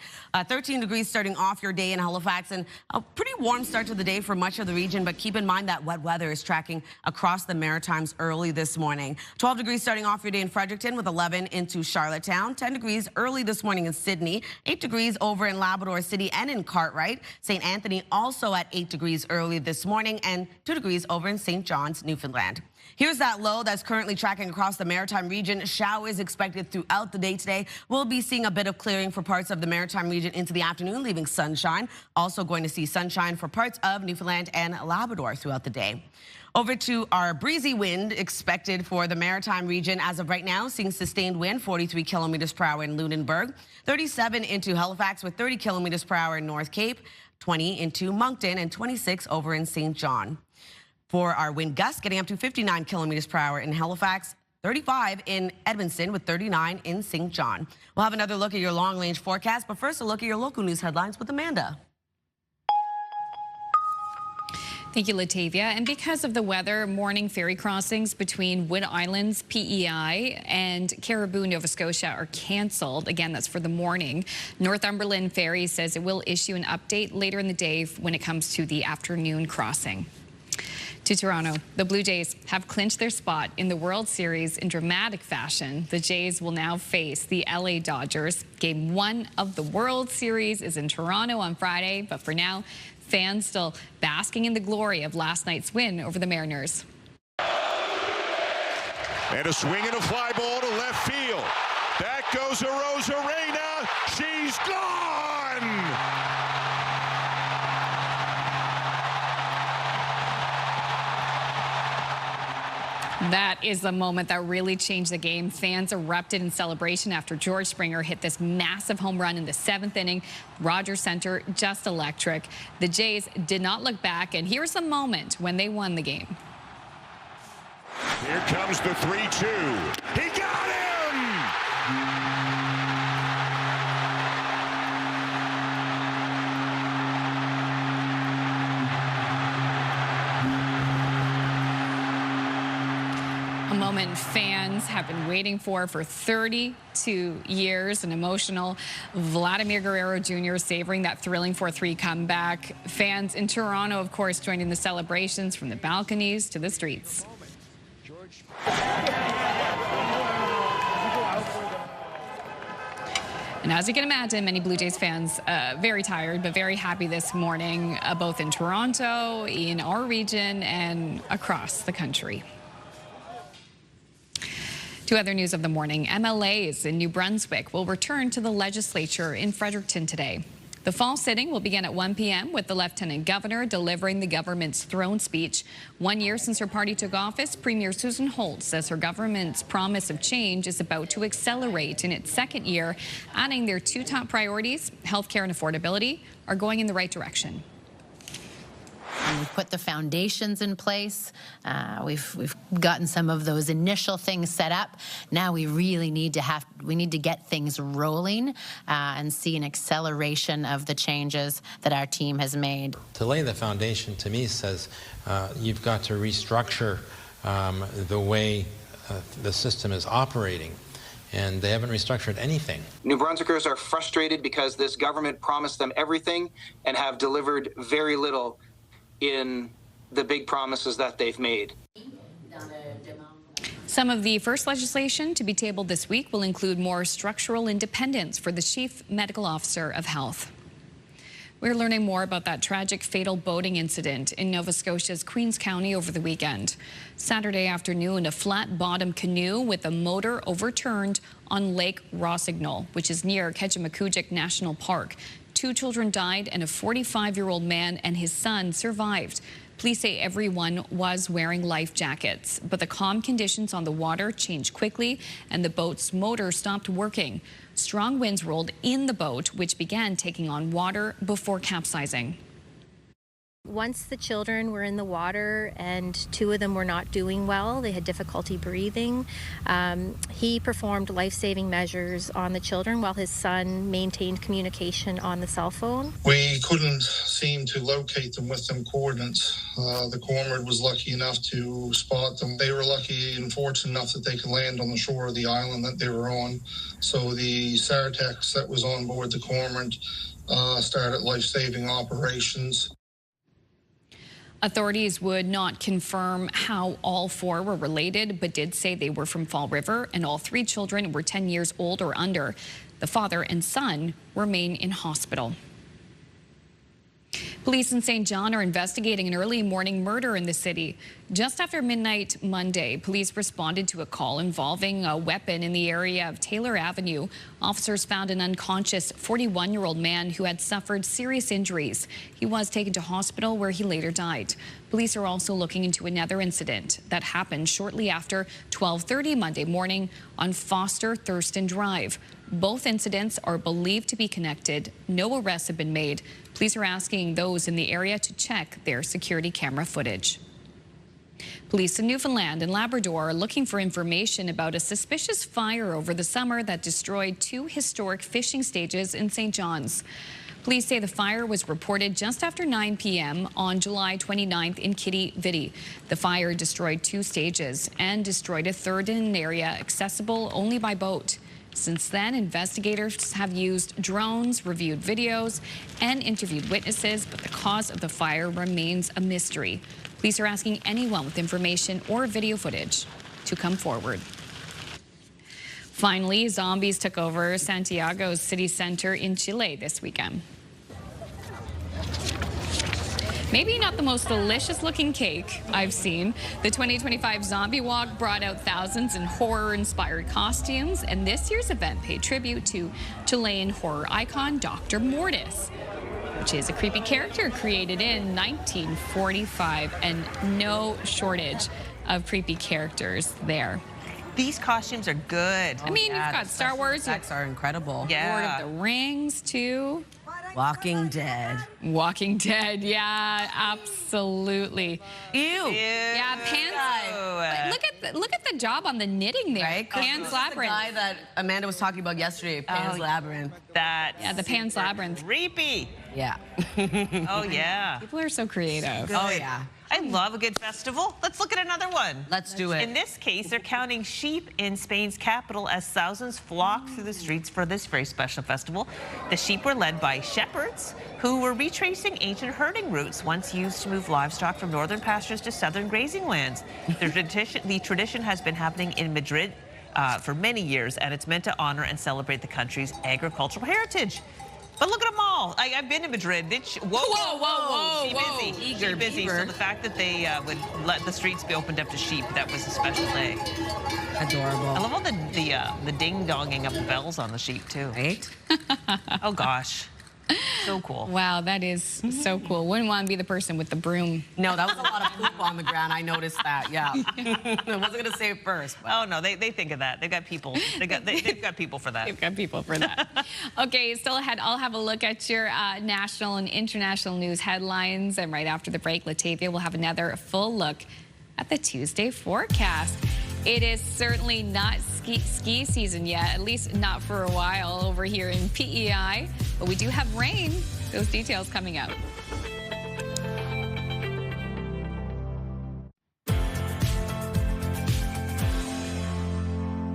13 degrees starting off your day in Halifax, and a pretty warm start to the day for much of the region, but keep in mind that wet weather is tracking across the Maritimes early this morning. 12 degrees starting off your day in Fredericton with 11 into Charlottetown. 10 degrees early this morning in Sydney. 8 degrees over in Labrador City and in Cartwright. St. Anthony also at 8 degrees early this morning and 2 degrees over in St. John's, Newfoundland. Here's that low that's currently tracking across the Maritime region. Showers expected throughout the day today. We'll be seeing a bit of clearing for parts of the Maritime region into the afternoon, leaving sunshine. Also going to see sunshine for parts of Newfoundland and Labrador throughout the day. Over to our breezy wind expected for the Maritime region. As of right now, seeing sustained wind, 43 kilometers per hour in Lunenburg, 37 into Halifax with 30 kilometers per hour in North Cape, 20 into Moncton, and 26 over in St. John. For our wind gusts, getting up to 59 kilometers per hour in Halifax, 35 in Edmonton with 39 in St. John. We'll have another look at your long-range forecast, but first a look at your local news headlines with Amanda. Thank you, Latavia. And because of the weather, morning ferry crossings between Wood Islands, PEI, and Caribou, Nova Scotia are canceled. Again, that's for the morning. Northumberland Ferry says it will issue an update later in the day when it comes to the afternoon crossing. To Toronto, the Blue Jays have clinched their spot in the World Series in dramatic fashion. The Jays will now face the LA Dodgers. Game 1 of the World Series is in Toronto on Friday, but for now, fans still basking in the glory of last night's win over the Mariners. And a swing and a fly ball to left field. Back goes Arozarena. She's gone! That is the moment that really changed the game. Fans erupted in celebration after George Springer hit this massive home run in the 7th inning. Rogers Center, just electric. The Jays did not look back, and here's the moment when they won the game. Here comes the 3-2. He got him! A moment fans have been waiting for 32 years. An emotional Vladimir Guerrero Jr. savoring that thrilling 4-3 comeback. Fans in Toronto, of course, joining the celebrations from the balconies to the streets. And as you can imagine, many Blue Jays fans very tired, but very happy this morning, both in Toronto, in our region, and across the country. To other news of the morning, MLAs in New Brunswick will return to the legislature in Fredericton today. The fall sitting will begin at 1 p.m. with the Lieutenant Governor delivering the government's throne speech. 1 year since her party took office, Premier Susan Holt says her government's promise of change is about to accelerate in its second year, adding their 2 top priorities, healthcare and affordability, are going in the right direction. We've put the foundations in place. We've gotten some of those initial things set up. Now we really need to get things rolling and see an acceleration of the changes that our team has made. To lay the foundation, to me, says you've got to restructure the way the system is operating. And they haven't restructured anything. New Brunswickers are frustrated because this government promised them everything and have delivered very little in the big promises that they've made. Some of the first legislation to be tabled this week will include more structural independence for the Chief Medical Officer of Health. We're learning more about that tragic fatal boating incident in Nova Scotia's Queens County over the weekend. Saturday afternoon, a flat-bottom canoe with a motor overturned on Lake Rossignol, which is near Ketchimakujik National Park. 2 children died and a 45-year-old man and his son survived. Police say everyone was wearing life jackets, but the calm conditions on the water changed quickly and the boat's motor stopped working. Strong winds rolled in the boat, which began taking on water before capsizing. Once the children were in the water and 2 of them were not doing well, they had difficulty breathing, he performed life-saving measures on the children while his son maintained communication on the cell phone. We couldn't seem to locate them with them coordinates. The cormorant was lucky enough to spot them. They were lucky and fortunate enough that they could land on the shore of the island that they were on. So the Sartex that was on board the cormorant started life-saving operations. Authorities would not confirm how all 4 were related, but did say they were from Fall River, and all 3 children were 10 years old or under. The father and son remain in hospital. Police in St. John are investigating an early morning murder in the city. Just after midnight Monday, police responded to a call involving a weapon in the area of Taylor Avenue. Officers found an unconscious 41-year-old man who had suffered serious injuries. He was taken to hospital where he later died. Police are also looking into another incident that happened shortly after 12:30 Monday morning on Foster Thurston Drive. Both incidents are believed to be connected. No arrests have been made. Police are asking those in the area to check their security camera footage. Police in Newfoundland and Labrador are looking for information about a suspicious fire over the summer that destroyed 2 historic fishing stages in St. John's. Police say the fire was reported just after 9 p.m. on July 29th in Kitty Vidi. The fire destroyed 2 stages and destroyed a third in an area accessible only by boat. Since then, investigators have used drones, reviewed videos, and interviewed witnesses, but the cause of the fire remains a mystery. Police are asking anyone with information or video footage to come forward. Finally, zombies took over Santiago's city center in Chile this weekend. Maybe not the most delicious looking cake I've seen. The 2025 Zombie Walk brought out thousands in horror-inspired costumes, and this year's event paid tribute to Chilean horror icon Dr. Mortis, which is a creepy character created in 1945, and no shortage of creepy characters there. These costumes are good. I mean, you've got Star Wars. Effects are incredible. Yeah. Lord of the Rings, too. Walking Dead. Walking Dead, yeah, absolutely. Ew. Yeah, look at the job on the knitting there. Right? Pan's Labyrinth. The guy that Amanda was talking about yesterday, Pan's Labyrinth. The Pan's Labyrinth. Creepy. Yeah. Oh, yeah. People are so creative. Oh, yeah. I love a good festival. Let's look at another one. Let's do it. In this case, they're counting sheep in Spain's capital as thousands flock through the streets for this very special festival. The sheep were led by shepherds who were retracing ancient herding routes once used to move livestock from northern pastures to southern grazing lands. The tradition has been happening in Madrid for many years, and it's meant to honor and celebrate the country's agricultural heritage. But look at them all. I've been to Madrid. Whoa. She busy. So the fact that they would let the streets be opened up to sheep, that was a special day. Adorable. I love all the ding-donging of the bells on the sheep, too. Right? Oh, gosh. So cool. Wow, that is so cool. Wouldn't want to be the person with the broom. No, that was a lot of poop on the ground. I noticed that, yeah. I wasn't going to say it first. But. Oh, no, they think of that. They've got people. They've got people for that. They've got people for that. Okay, still ahead, I'll have a look at your national and international news headlines. And right after the break, Latavia will have another full look at the Tuesday forecast. It is certainly not ski season yet, at least not for a while over here in PEI. But we do have rain. Those details coming up.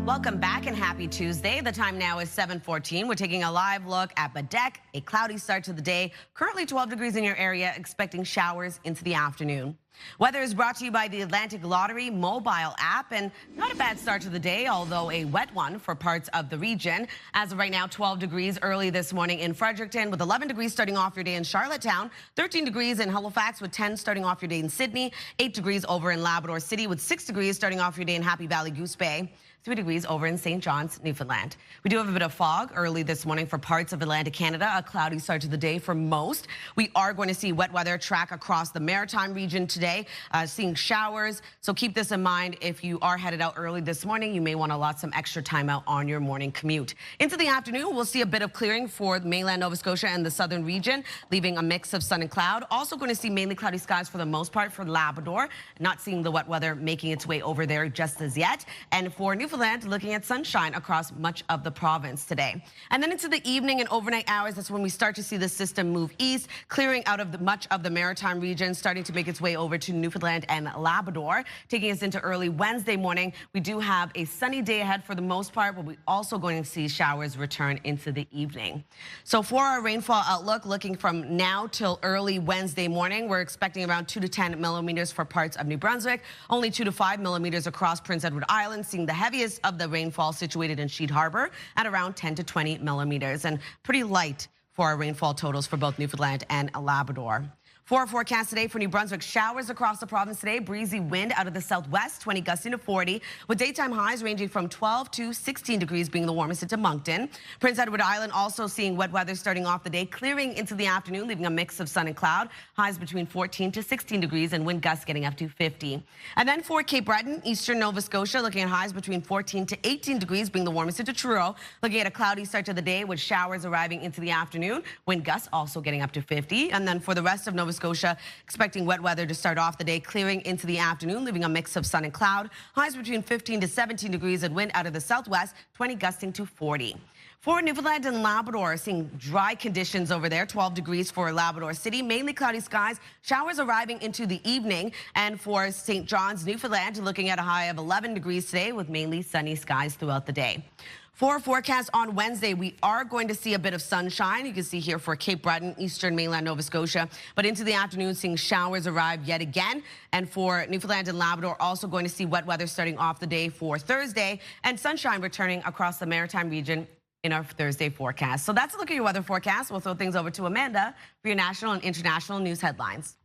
Welcome back and happy Tuesday. The time now is 7:14. We're taking a live look at Bedeque. A cloudy start to the day. Currently 12 degrees in your area, expecting showers into the afternoon. Weather is brought to you by the Atlantic Lottery mobile app, and not a bad start to the day, although a wet one for parts of the region. As of right now, 12 degrees early this morning in Fredericton, with 11 degrees starting off your day in Charlottetown, 13 degrees in Halifax with 10 starting off your day in Sydney, 8 degrees over in Labrador City with 6 degrees starting off your day in Happy Valley Goose Bay, 3 degrees over in St. John's, Newfoundland. We do have a bit of fog early this morning for parts of Atlantic Canada, a cloudy start to the day for most. We are going to see wet weather track across the maritime region today, seeing showers. So keep this in mind if you are headed out early this morning. You may want to allot some extra time out on your morning commute. Into the afternoon, we'll see a bit of clearing for mainland Nova Scotia and the southern region, leaving a mix of sun and cloud. Also going to see mainly cloudy skies for the most part for Labrador. Not seeing the wet weather making its way over there just as yet. And for Newfoundland, looking at sunshine across much of the province today. And then into the evening and overnight hours, that's when we start to see the system move east, clearing out of much of the maritime region, starting to make its way over to Newfoundland and Labrador, taking us into early Wednesday morning. We do have a sunny day ahead for the most part, but we're also going to see showers return into the evening. So for our rainfall outlook, looking from now till early Wednesday morning, we're expecting around 2 to 10 millimeters for parts of New Brunswick, only 2 to 5 millimeters across Prince Edward Island, seeing the heaviest of the rainfall situated in Sheet Harbor at around 10 to 20 millimeters, and pretty light for our rainfall totals for both Newfoundland and Labrador. For our forecast today for New Brunswick, showers across the province today, breezy wind out of the southwest, 20 gusting to 40, with daytime highs ranging from 12 to 16 degrees being the warmest into Moncton. Prince Edward Island also seeing wet weather starting off the day, clearing into the afternoon, leaving a mix of sun and cloud, highs between 14 to 16 degrees and wind gusts getting up to 50. And then for Cape Breton, eastern Nova Scotia, looking at highs between 14 to 18 degrees being the warmest into Truro, looking at a cloudy start to the day with showers arriving into the afternoon, wind gusts also getting up to 50. And then for the rest of Nova Scotia, expecting wet weather to start off the day, clearing into the afternoon, leaving a mix of sun and cloud. Highs between 15 to 17 degrees and wind out of the southwest, 20 gusting to 40. For Newfoundland and Labrador, seeing dry conditions over there, 12 degrees for Labrador City, mainly cloudy skies, showers arriving into the evening. And for St. John's, Newfoundland, looking at a high of 11 degrees today with mainly sunny skies throughout the day. For our forecast on Wednesday, we are going to see a bit of sunshine. You can see here for Cape Breton, eastern mainland Nova Scotia. But into the afternoon, seeing showers arrive yet again. And for Newfoundland and Labrador, also going to see wet weather starting off the day for Thursday, and sunshine returning across the maritime region in our Thursday forecast. So that's a look at your weather forecast. We'll throw things over to Amanda for your national and international news headlines.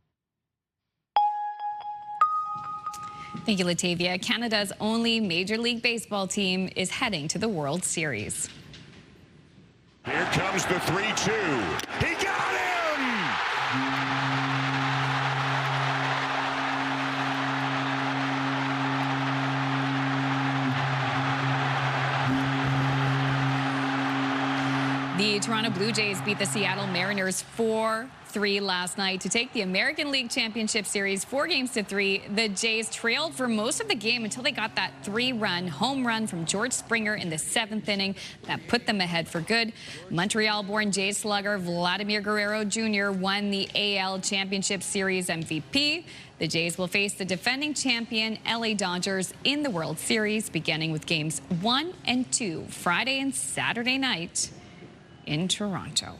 Thank you, Latavia. Canada's only Major League Baseball team is heading to the World Series. Here comes the 3-2. He got him! The Toronto Blue Jays beat the Seattle Mariners 4-3 last night to take the American League Championship Series 4-3. The Jays trailed for most of the game until they got that 3-run home run from George Springer in the 7th inning that put them ahead for good. Montreal-born Jays slugger Vladimir Guerrero Jr. won the AL Championship Series MVP. The Jays will face the defending champion LA Dodgers in the World Series, beginning with games 1 and 2 Friday and Saturday night in Toronto.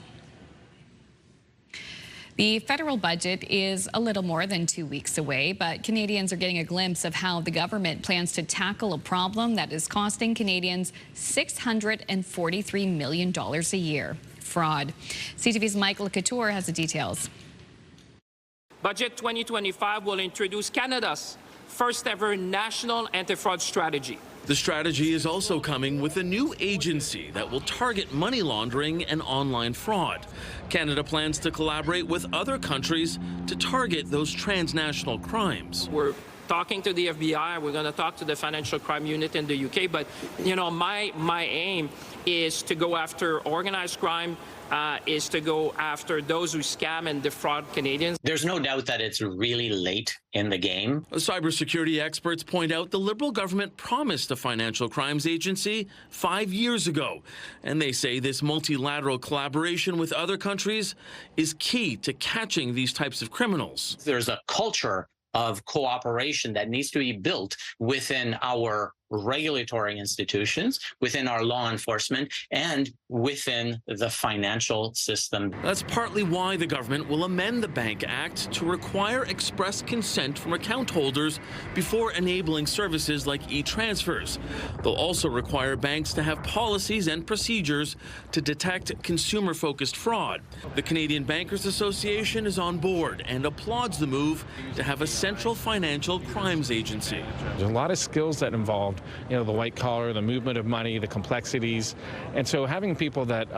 The federal budget is a little more than 2 weeks away, but Canadians are getting a glimpse of how the government plans to tackle a problem that is costing Canadians $643 million a year. Fraud. CTV's Michael Couture has the details. Budget 2025 will introduce Canada's first ever national anti-fraud strategy. The strategy is also coming with a new agency that will target money laundering and online fraud. Canada plans to collaborate with other countries to target those transnational crimes. We're talking to the FBI, we're going to talk to the financial crime unit in the UK, but my aim is to go after organized crime, is to go after those who scam and defraud Canadians. There's no doubt that it's really late in the game. Cybersecurity experts point out the Liberal government promised a financial crimes agency 5 years ago, and they say this multilateral collaboration with other countries is key to catching these types of criminals. There's a culture of cooperation that needs to be built within our regulatory institutions, within our law enforcement, and within the financial system. That's partly why the government will amend the Bank Act to require express consent from account holders before enabling services like e-transfers. They'll also require banks to have policies and procedures to detect consumer-focused fraud. The Canadian Bankers Association is on board and applauds the move to have a central financial crimes agency. There's a lot of skills that involved, the white collar, the movement of money, the complexities, and so having people that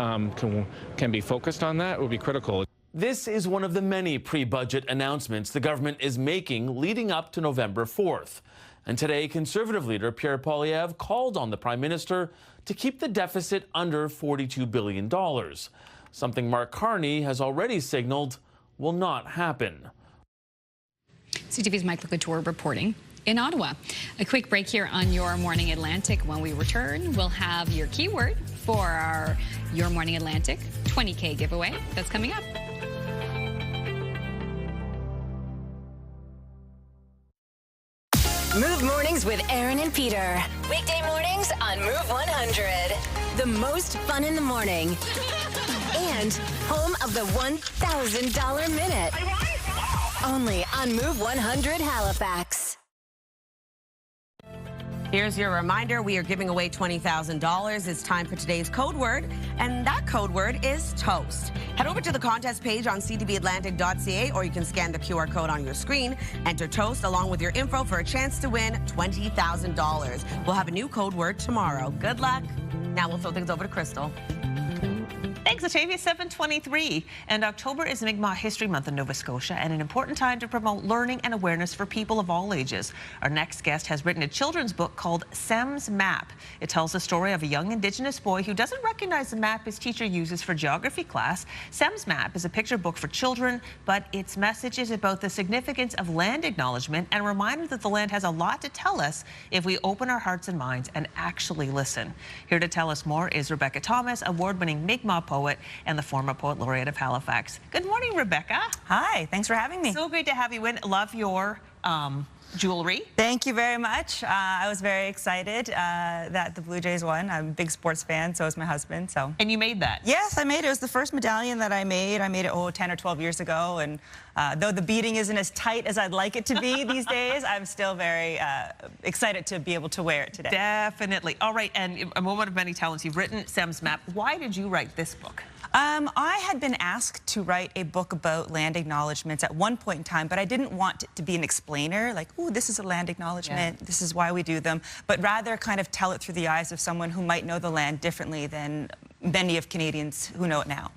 can be focused on that will be critical. This is one of the many pre-budget announcements the government is making leading up to November 4th. And today, Conservative leader Pierre Poilievre called on the Prime Minister to keep the deficit under $42 billion, something Mark Carney has already signaled will not happen. CTV's Michael Couture reporting in Ottawa. A quick break here on Your Morning Atlantic. When we return, we'll have your keyword for our Your Morning Atlantic 20K giveaway. That's coming up. Move Mornings with Aaron and Peter. Weekday mornings on Move 100. The most fun in the morning. And home of the $1,000 minute. Only on Move 100 Halifax. Here's your reminder. We are giving away $20,000. It's time for today's code word, and that code word is toast. Head over to the contest page on ctvatlantic.ca, or you can scan the QR code on your screen. Enter toast along with your info for a chance to win $20,000. We'll have a new code word tomorrow. Good luck. Now we'll throw things over to Crystal. Thanks, Atavia. 7:23. And October is Mi'kmaq History Month in Nova Scotia, and an important time to promote learning and awareness for people of all ages. Our next guest has written a children's book called Sem's Map. It tells the story of a young Indigenous boy who doesn't recognize the map his teacher uses for geography class. Sem's Map is a picture book for children, but its message is about the significance of land acknowledgement and a reminder that the land has a lot to tell us if we open our hearts and minds and actually listen. Here to tell us more is Rebecca Thomas, award-winning Mi'kmaq poet and the former Poet Laureate of Halifax. Good morning, Rebecca. Hi, thanks for having me. So great to have you in. Love your jewelry. Thank you very much. I was very excited that the Blue Jays won. I'm a big sports fan, so is my husband. And you made that? Yes, I made it. It was the first medallion that I made. I made it 10 or 12 years ago, and though the beading isn't as tight as I'd like it to be these days, I'm still very excited to be able to wear it today. Definitely. All right, and a woman of many talents. You've written Sem's Map. Why did you write this book? I had been asked to write a book about land acknowledgements at one point in time, but I didn't want it to be an explainer, like, ooh, this is a land acknowledgement, this is why we do them, but rather kind of tell it through the eyes of someone who might know the land differently than many of Canadians who know it now.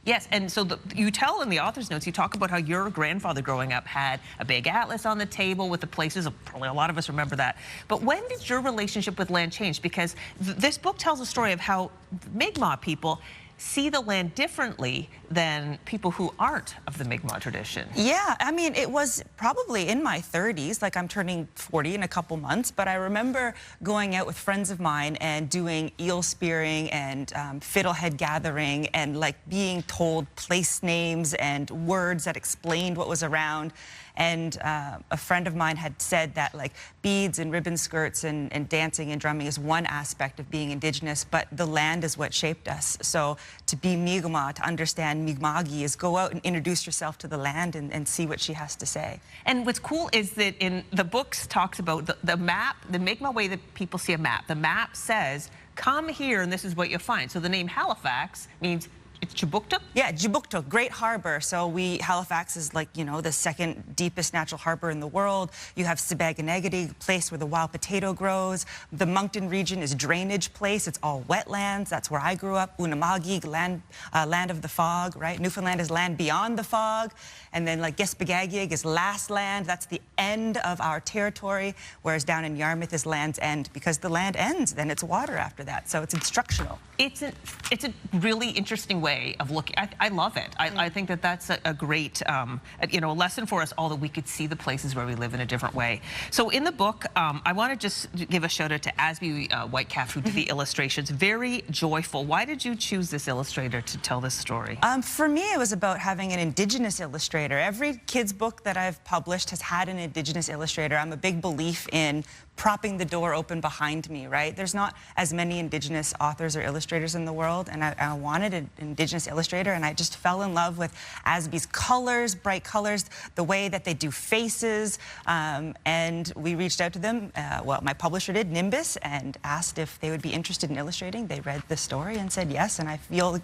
Yes, and so you tell in the author's notes, you talk about how your grandfather growing up had a big atlas on the table with the places, probably a lot of us remember that. But when did your relationship with land change? Because this book tells a story of how Mi'kmaq people see the land differently than people who aren't of the Mi'kmaq tradition. Yeah, I mean, it was probably in my 30s, like I'm turning 40 in a couple months, but I remember going out with friends of mine and doing eel spearing and fiddlehead gathering and like being told place names and words that explained what was around. And a friend of mine had said that like beads and ribbon skirts and dancing and drumming is one aspect of being Indigenous, but the land is what shaped us. So to be Mi'kmaq, to understand Mi'kmaqi, is go out and introduce yourself to the land and see what she has to say. And what's cool is that in the books talks about the map, the Mi'kmaq way that people see a map. The map says, come here and this is what you'll find. So the name Halifax means it's Jibuktuk? Yeah, Jibuktuk, great harbor. So Halifax is like, you know, the second deepest natural harbor in the world. You have Sibaganegati, a place where the wild potato grows. The Moncton region is drainage place. It's all wetlands. That's where I grew up. Unama'ki, land of the fog, right? Newfoundland is land beyond the fog. And then like Gespagagig is last land. That's the end of our territory. Whereas down in Yarmouth is land's end. Because the land ends, then it's water after that. So it's instructional. It's a really interesting way way of looking. I love it. I think that that's a great, a lesson for us all, that we could see the places where we live in a different way. So in the book, I want to just give a shout out to Asby Whitecalf, who did the illustrations. Very joyful. Why did you choose this illustrator to tell this story? For me, it was about having an Indigenous illustrator. Every kid's book that I've published has had an Indigenous illustrator. I'm a big belief in propping the door open behind me, right? There's not as many Indigenous authors or illustrators in the world, and I wanted an Indigenous illustrator, and I just fell in love with Asby's colors, bright colors, the way that they do faces, and we reached out to them, well, my publisher did, Nimbus, and asked if they would be interested in illustrating. They read the story and said yes, and I feel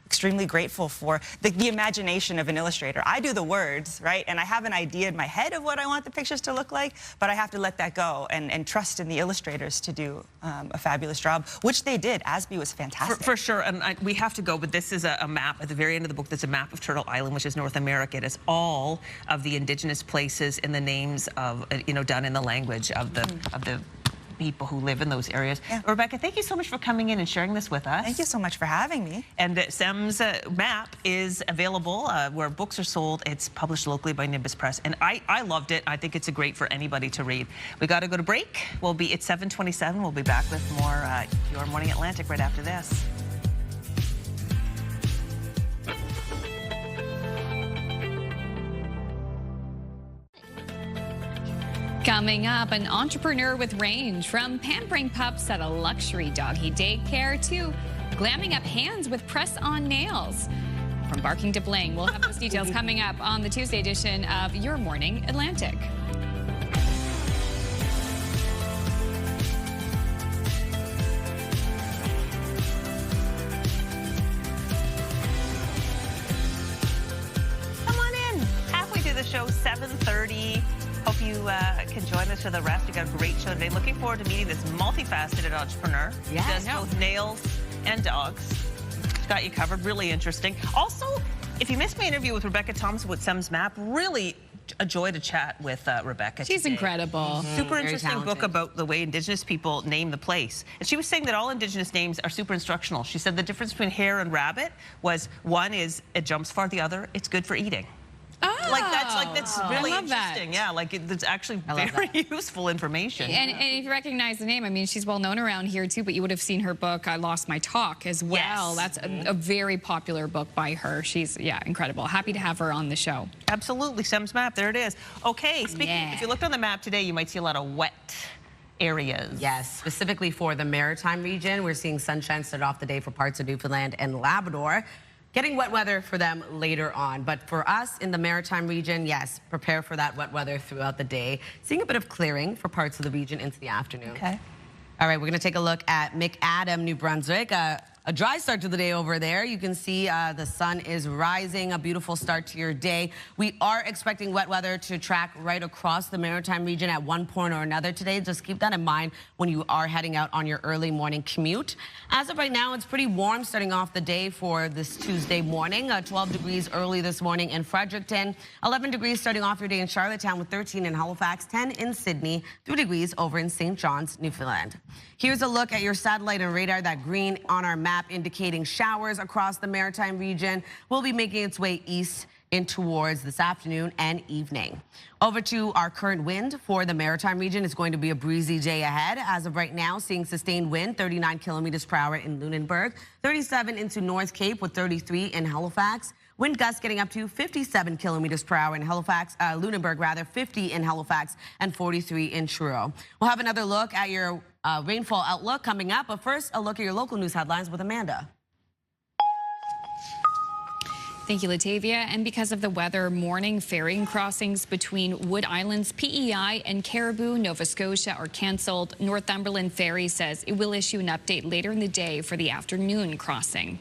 extremely grateful for the imagination of an illustrator. I do the words, right? And I have an idea in my head of what I want the pictures to look like, but I have to let that go and trust in the illustrators to do a fabulous job, which they did. Asby was fantastic. For sure, and we have to go, but this is a map at the very end of the book. There's a map of Turtle Island, which is North America. It is all of the Indigenous places and the names of, done in the language of the people who live in those areas. Yeah. Rebecca, thank you so much for coming in and sharing this with us. Thank you so much for having me. And Sem's map is available where books are sold. It's published locally by Nimbus Press, and I loved it. I think it's great for anybody to read. We got to go to break. It's 7:27. We'll be back with more Your Morning Atlantic right after this. Coming up, an entrepreneur with range, from pampering pups at a luxury doggy daycare to glamming up hands with press-on nails. From barking to bling, we'll have those details coming up on the Tuesday edition of Your Morning Atlantic. Come on in. Halfway through the show, 7:30. Hope you can join us for the rest. We've got a great show today. Looking forward to meeting this multifaceted entrepreneur. Yes. He does both nails and dogs. He's got you covered. Really interesting. Also, if you missed my interview with Rebecca Thompson with Sem's Map, really a joy to chat with Rebecca. She's today. incredible. Super interesting book about the way Indigenous people name the place. And she was saying that all Indigenous names are super instructional. She said the difference between hare and rabbit was one is it jumps for, the other it's good for eating. Oh, That's really I love interesting. That. Yeah, it's actually very useful information. And if you recognize the name, I mean, she's well known around here too, but you would have seen her book, I Lost My Talk, as well. Yes. That's a very popular book by her. She's, incredible. Happy to have her on the show. Absolutely. Sem's Map, there it is. Okay, if you looked on the map today, you might see a lot of wet areas. Yes, specifically for the Maritime region. We're seeing sunshine start off the day for parts of Newfoundland and Labrador. Getting wet weather for them later on. But for us in the Maritime region, yes, prepare for that wet weather throughout the day. Seeing a bit of clearing for parts of the region into the afternoon. Okay. All right, we're going to take a look at McAdam, New Brunswick. A dry start to the day over there. You can see the sun is rising, a beautiful start to your day. We are expecting wet weather to track right across the Maritime region at one point or another today. Just keep that in mind when you are heading out on your early morning commute. As of right now, it's pretty warm starting off the day for this Tuesday morning. 12 degrees early this morning in Fredericton, 11 degrees starting off your day in Charlottetown with 13 in Halifax, 10 in Sydney, 3 degrees over in St. John's, Newfoundland. Here's a look at your satellite and radar. That green on our map indicating showers across the Maritime region will be making its way east in towards this afternoon and evening. Over to our current wind for the Maritime region. It's going to be a breezy day ahead. As of right now, seeing sustained wind, 39 kilometers per hour in Lunenburg, 37 into North Cape with 33 in Halifax. Wind gusts getting up to 57 kilometers per hour in Halifax, Lunenburg rather, 50 in Halifax and 43 in Truro. We'll have another look at your rainfall outlook coming up, but first a look at your local news headlines with Amanda. Thank you, Latavia. And because of the weather, morning ferrying crossings between Wood Islands, PEI, and Caribou, Nova Scotia are canceled. Northumberland Ferry says it will issue an update later in the day for the afternoon crossing.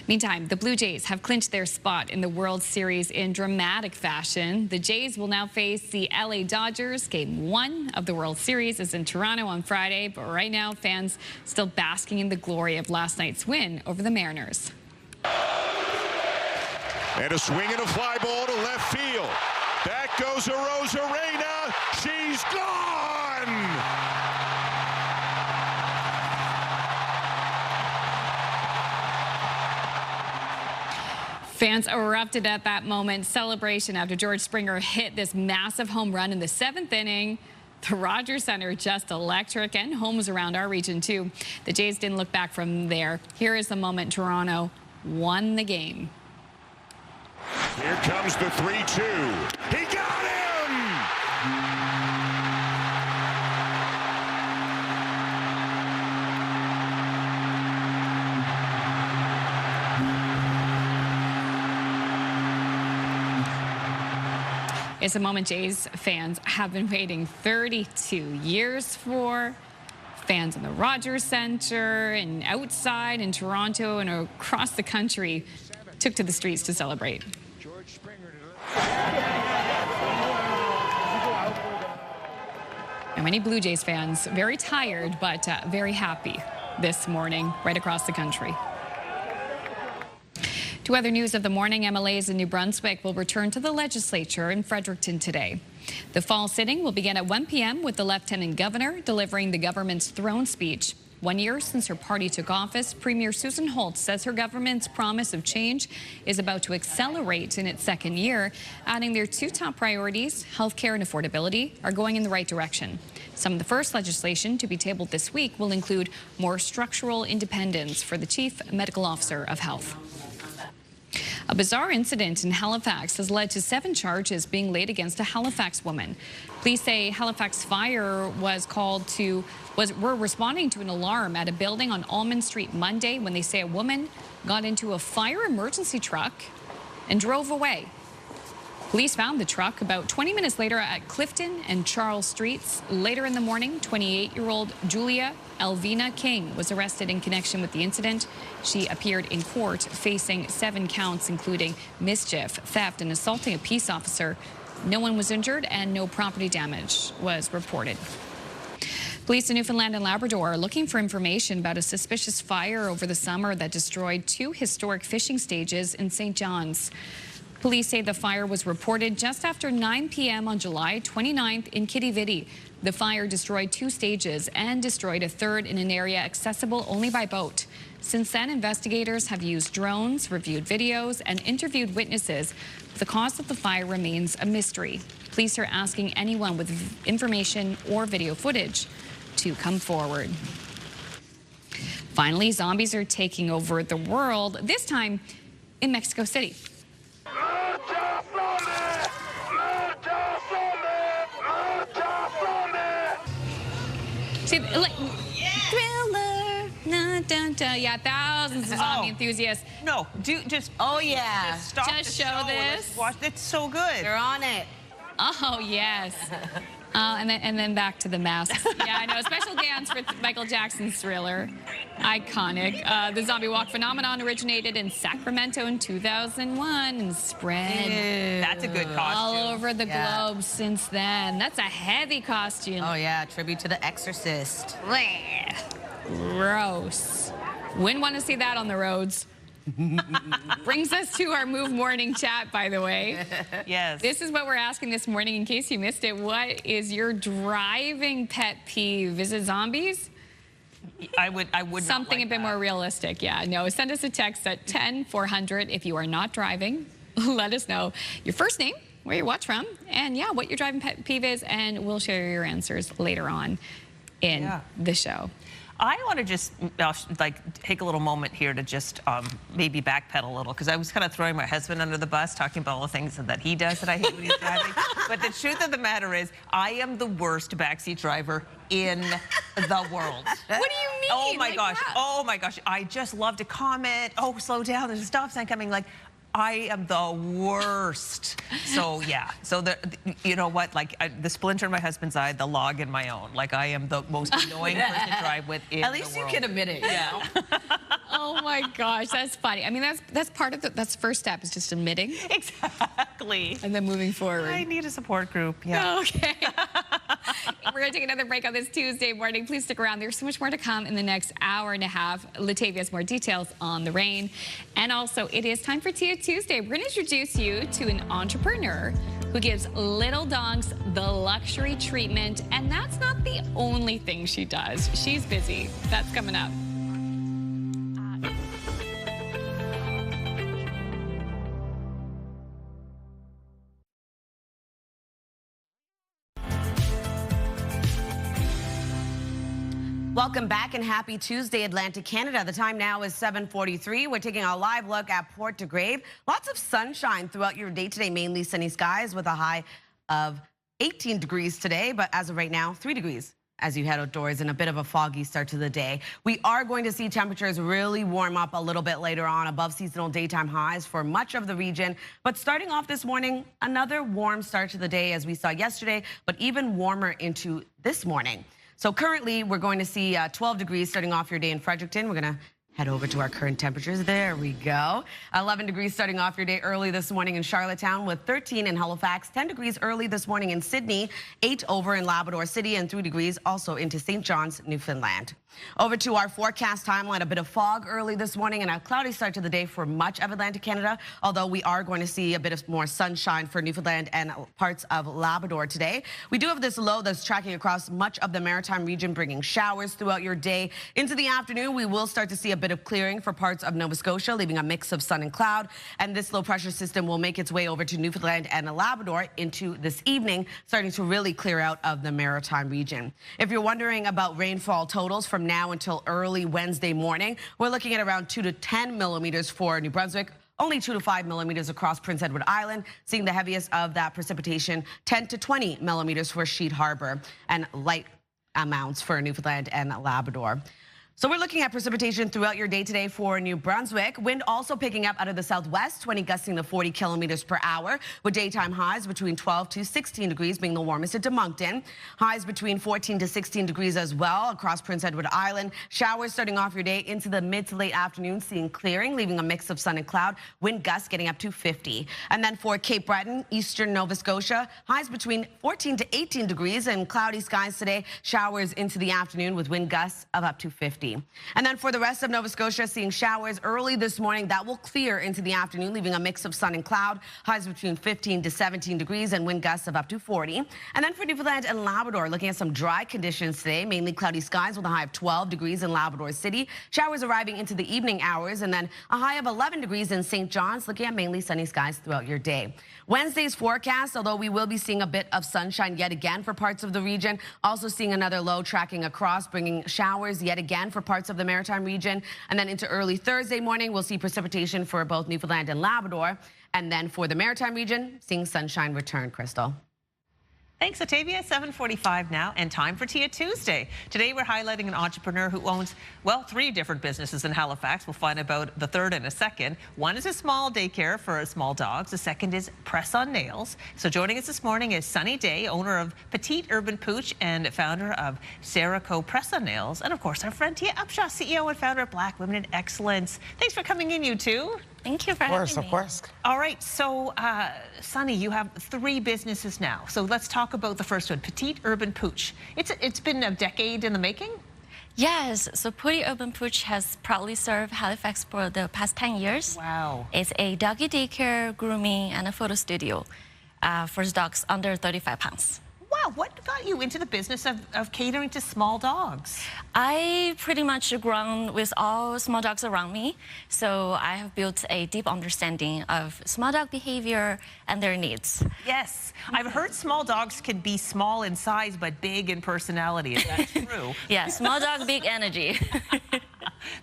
Meantime, the Blue Jays have clinched their spot in the World Series in dramatic fashion. The Jays will now face the LA Dodgers. Game 1 of the World Series is in Toronto on Friday, but right now fans still basking in the glory of last night's win over the Mariners. And a swing and a fly ball to left field. Back goes Arozarena. She's gone! Fans erupted at that moment. Celebration after George Springer hit this massive home run in the 7th inning. The Rogers Center just electric, and homes around our region too. The Jays didn't look back from there. Here is the moment Toronto won the game. Here comes the 3-2. He got him! It's a moment Jays fans have been waiting 32 years for. Fans in the Rogers Center and outside in Toronto and across the country took to the streets to celebrate. And many Blue Jays fans very tired but very happy this morning right across the country. To other news of the morning, MLAs in New Brunswick will return to the legislature in Fredericton today. The fall sitting will begin at 1 p.m. with the Lieutenant Governor delivering the government's throne speech. 1 year since her party took office, Premier Susan Holtz says her government's promise of change is about to accelerate in its second year, adding their two top priorities, healthcare and affordability, are going in the right direction. Some of the first legislation to be tabled this week will include more structural independence for the Chief Medical Officer of Health. A bizarre incident in Halifax has led to 7 charges being laid against a Halifax woman. Police say Halifax Fire were responding to an alarm at a building on Almond Street Monday when they say a woman got into a fire emergency truck and drove away. Police found the truck about 20 minutes later at Clifton and Charles Streets. Later in the morning, 28-year-old Julia Elvina King was arrested in connection with the incident. She appeared in court facing 7 counts, including mischief, theft, and assaulting a peace officer. No one was injured and no property damage was reported. Police in Newfoundland and Labrador are looking for information about a suspicious fire over the summer that destroyed 2 historic fishing stages in St. John's. Police say the fire was reported just after 9 p.m. on July 29th in Kitty Vitty. The fire destroyed 2 stages and destroyed a third in an area accessible only by boat. Since then, investigators have used drones, reviewed videos, and interviewed witnesses. The cause of the fire remains a mystery. Police are asking anyone with information or video footage to come forward. Finally, zombies are taking over the world, this time in Mexico City. See, like, Thriller, dun, dun, dun. Yeah, thousands of zombie enthusiasts. No, oh yeah. Just stop just the show show this. Watch, it's so good. They're on it. Oh, yes. And then back to the masks. Yeah, I know. Special dance for Michael Jackson's Thriller. Iconic. The zombie walk phenomenon originated in Sacramento in 2001 and spread That's a good costume. all over the globe since then. That's a heavy costume. Oh yeah, tribute to The Exorcist. Gross. Wouldn't want to see that on the roads. Brings us to our Move Morning Chat, by the way. Yes. This is what we're asking this morning in case you missed it. What is your driving pet peeve? Is it zombies? I would Something a bit more realistic. Yeah, no. Send us a text at 10400 if you are not driving. Let us know your first name, where you watch from, and yeah, what your driving pet peeve is, and we'll share your answers later on in the show. I want to just take a little moment here to just maybe backpedal a little, because I was kind of throwing my husband under the bus, talking about all the things that he does that I hate when he's driving. But the truth of the matter is, I am the worst backseat driver in the world. What do you mean? Oh my gosh! Oh my gosh! I just love to comment. Oh, slow down! There's a stop sign coming. Like, I am the worst. So yeah. So you know what? Like the splinter in my husband's eye, the log in my own. Like, I am the most annoying person to drive with in the world. At least you can admit it. Yeah. Oh my gosh, that's funny. I mean, that's part of that's the first step, is just admitting. Exactly. And then moving forward. I need a support group. Yeah. Okay. We're going to take another break on this Tuesday morning. Please stick around. There's so much more to come in the next hour and a half. Latavia has more details on the rain. And also, it is time for Tia Tuesday. We're going to introduce you to an entrepreneur who gives little dogs the luxury treatment. And that's not the only thing she does. She's busy. That's coming up. Welcome back and happy Tuesday, Atlantic Canada. The time now is 7:43. We're taking a live look at Port de Grave. Lots of sunshine throughout your day today, mainly sunny skies with a high of 18 degrees today, but as of right now, 3 degrees as you head outdoors and a bit of a foggy start to the day. We are going to see temperatures really warm up a little bit later on, above seasonal daytime highs for much of the region. But starting off this morning, another warm start to the day as we saw yesterday, but even warmer into this morning. So currently we're going to see 12 degrees starting off your day in Fredericton. We're going to head over to our current temperatures. There we go. 11 degrees starting off your day early this morning in Charlottetown, with 13 in Halifax, 10 degrees early this morning in Sydney, 8 over in Labrador City, and 3 degrees also into St. John's, Newfoundland. Over to our forecast timeline, a bit of fog early this morning and a cloudy start to the day for much of Atlantic Canada, although we are going to see a bit of more sunshine for Newfoundland and parts of Labrador today. We do have this low that's tracking across much of the maritime region, bringing showers throughout your day. Into the afternoon, we will start to see a bit of clearing for parts of Nova Scotia, leaving a mix of sun and cloud, and this low pressure system will make its way over to Newfoundland and Labrador into this evening, starting to really clear out of the maritime region. If you're wondering about rainfall totals from now until early Wednesday morning, we're looking at around 2 to 10 millimeters for New Brunswick, only 2 to 5 millimeters across Prince Edward Island, seeing the heaviest of that precipitation, 10 to 20 millimeters for Sheet Harbor, and light amounts for Newfoundland and Labrador. So we're looking at precipitation throughout your day today for New Brunswick. Wind also picking up out of the southwest, 20 gusting to 40 kilometers per hour, with daytime highs between 12 to 16 degrees being the warmest into Moncton. Highs between 14 to 16 degrees as well across Prince Edward Island. Showers starting off your day into the mid to late afternoon, seeing clearing, leaving a mix of sun and cloud. Wind gusts getting up to 50. And then for Cape Breton, eastern Nova Scotia, highs between 14 to 18 degrees and cloudy skies today. Showers into the afternoon with wind gusts of up to 50. And then for the rest of Nova Scotia, seeing showers early this morning. That will clear into the afternoon, leaving a mix of sun and cloud. Highs between 15 to 17 degrees and wind gusts of up to 40. And then for Newfoundland and Labrador, looking at some dry conditions today, mainly cloudy skies with a high of 12 degrees in Labrador City. Showers arriving into the evening hours, and then a high of 11 degrees in St. John's, looking at mainly sunny skies throughout your day. Wednesday's forecast, although we will be seeing a bit of sunshine yet again for parts of the region, also seeing another low tracking across, bringing showers yet again for parts of the maritime region. And then into early Thursday morning, we'll see precipitation for both Newfoundland and Labrador. And then for the maritime region, seeing sunshine return, Crystal. Thanks, Octavia. 7:45 now, and time for Tia Tuesday. Today, we're highlighting an entrepreneur who owns, well, 3 different businesses in Halifax. We'll find about the third in a second. One is a small daycare for small dogs. The second is Press on Nails. So joining us this morning is Sunny Day, owner of Petite Urban Pooch and founder of Sarah Co. Press on Nails. And of course, our friend Tia Upshaw, CEO and founder of Black Women in Excellence. Thanks for coming in, you two. Thank you for having me. Of course. All right, so Sunny, you have 3 businesses now. So let's talk about the first one, Petite Urban Pooch. It's been a decade in the making? Yes, so Petite Urban Pooch has proudly served Halifax for the past 10 years. Wow. It's a doggy daycare, grooming, and a photo studio for dogs under 35 pounds. Wow, what got you into the business of catering to small dogs? I pretty much grown with all small dogs around me, so I have built a deep understanding of small dog behavior and their needs. Yes, I've heard small dogs can be small in size but big in personality. Is that true? Yeah, small dog, big energy.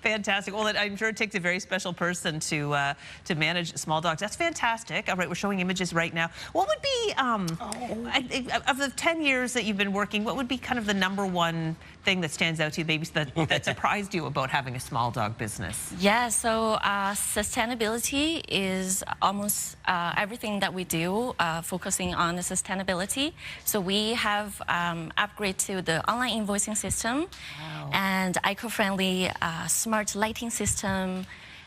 Fantastic. Well, I'm sure it takes a very special person to manage small dogs. That's fantastic. All right, we're showing images right now. What would be, of the 10 years that you've been working, what would be kind of the #1 thing that stands out to you, maybe that surprised you about having a small dog business? Yeah, so sustainability is almost everything that we do, focusing on the sustainability. So we have upgrade to the online invoicing system and eco-friendly smart lighting system.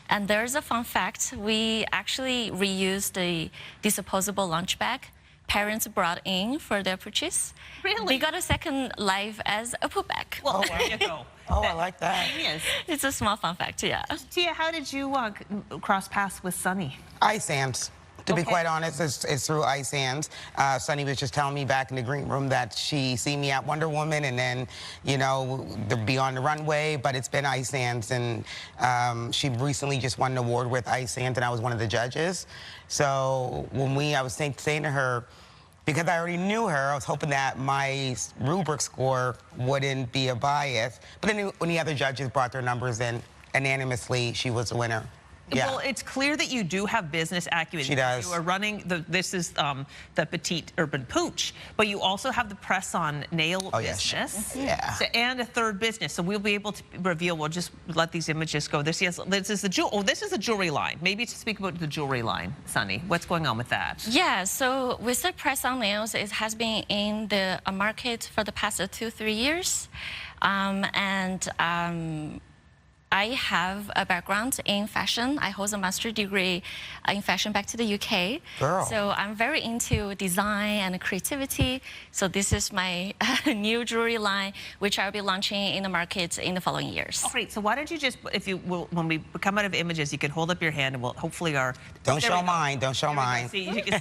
And there's a fun fact. We actually reused the disposable lunch bag parents brought in for their purchase. Really? We got a second life as a poop bag. Well, there you go. Oh, I like that. Yes. It's a small fun fact, yeah. Tia, how did you cross paths with Sunny? Ice Hands. To be quite honest, it's through Ice Hands. Sunny was just telling me back in the green room that she seen me at Wonder Woman and then, you know, be on the runway, but it's been Ice Hands. And she recently just won an award with Ice Hands, and I was one of the judges. So when I was saying to her, because I already knew her, I was hoping that my rubric score wouldn't be a bias. But then when the other judges brought their numbers in, unanimously, she was the winner. Yeah. Well, it's clear that you do have business acumen. She does. You are running this is the Petite Urban Pooch, but you also have the press-on nail business. Yeah. So, and a third business. So we'll be able to reveal. We'll just let these images go. This is the jewelry line. Maybe to speak about the jewelry line, Sunny. What's going on with that? Yeah. So with the press-on nails, it has been in the market for the past 2-3 years, I have a background in fashion. I hold a master's degree in fashion back to the UK. Girl. So I'm very into design and creativity. So this is my new jewelry line, which I'll be launching in the market in the following years. Oh, great. So why don't you just, when we come out of images, you can hold up your hand and we'll hopefully Don't show mine. Don't show mine. See, you can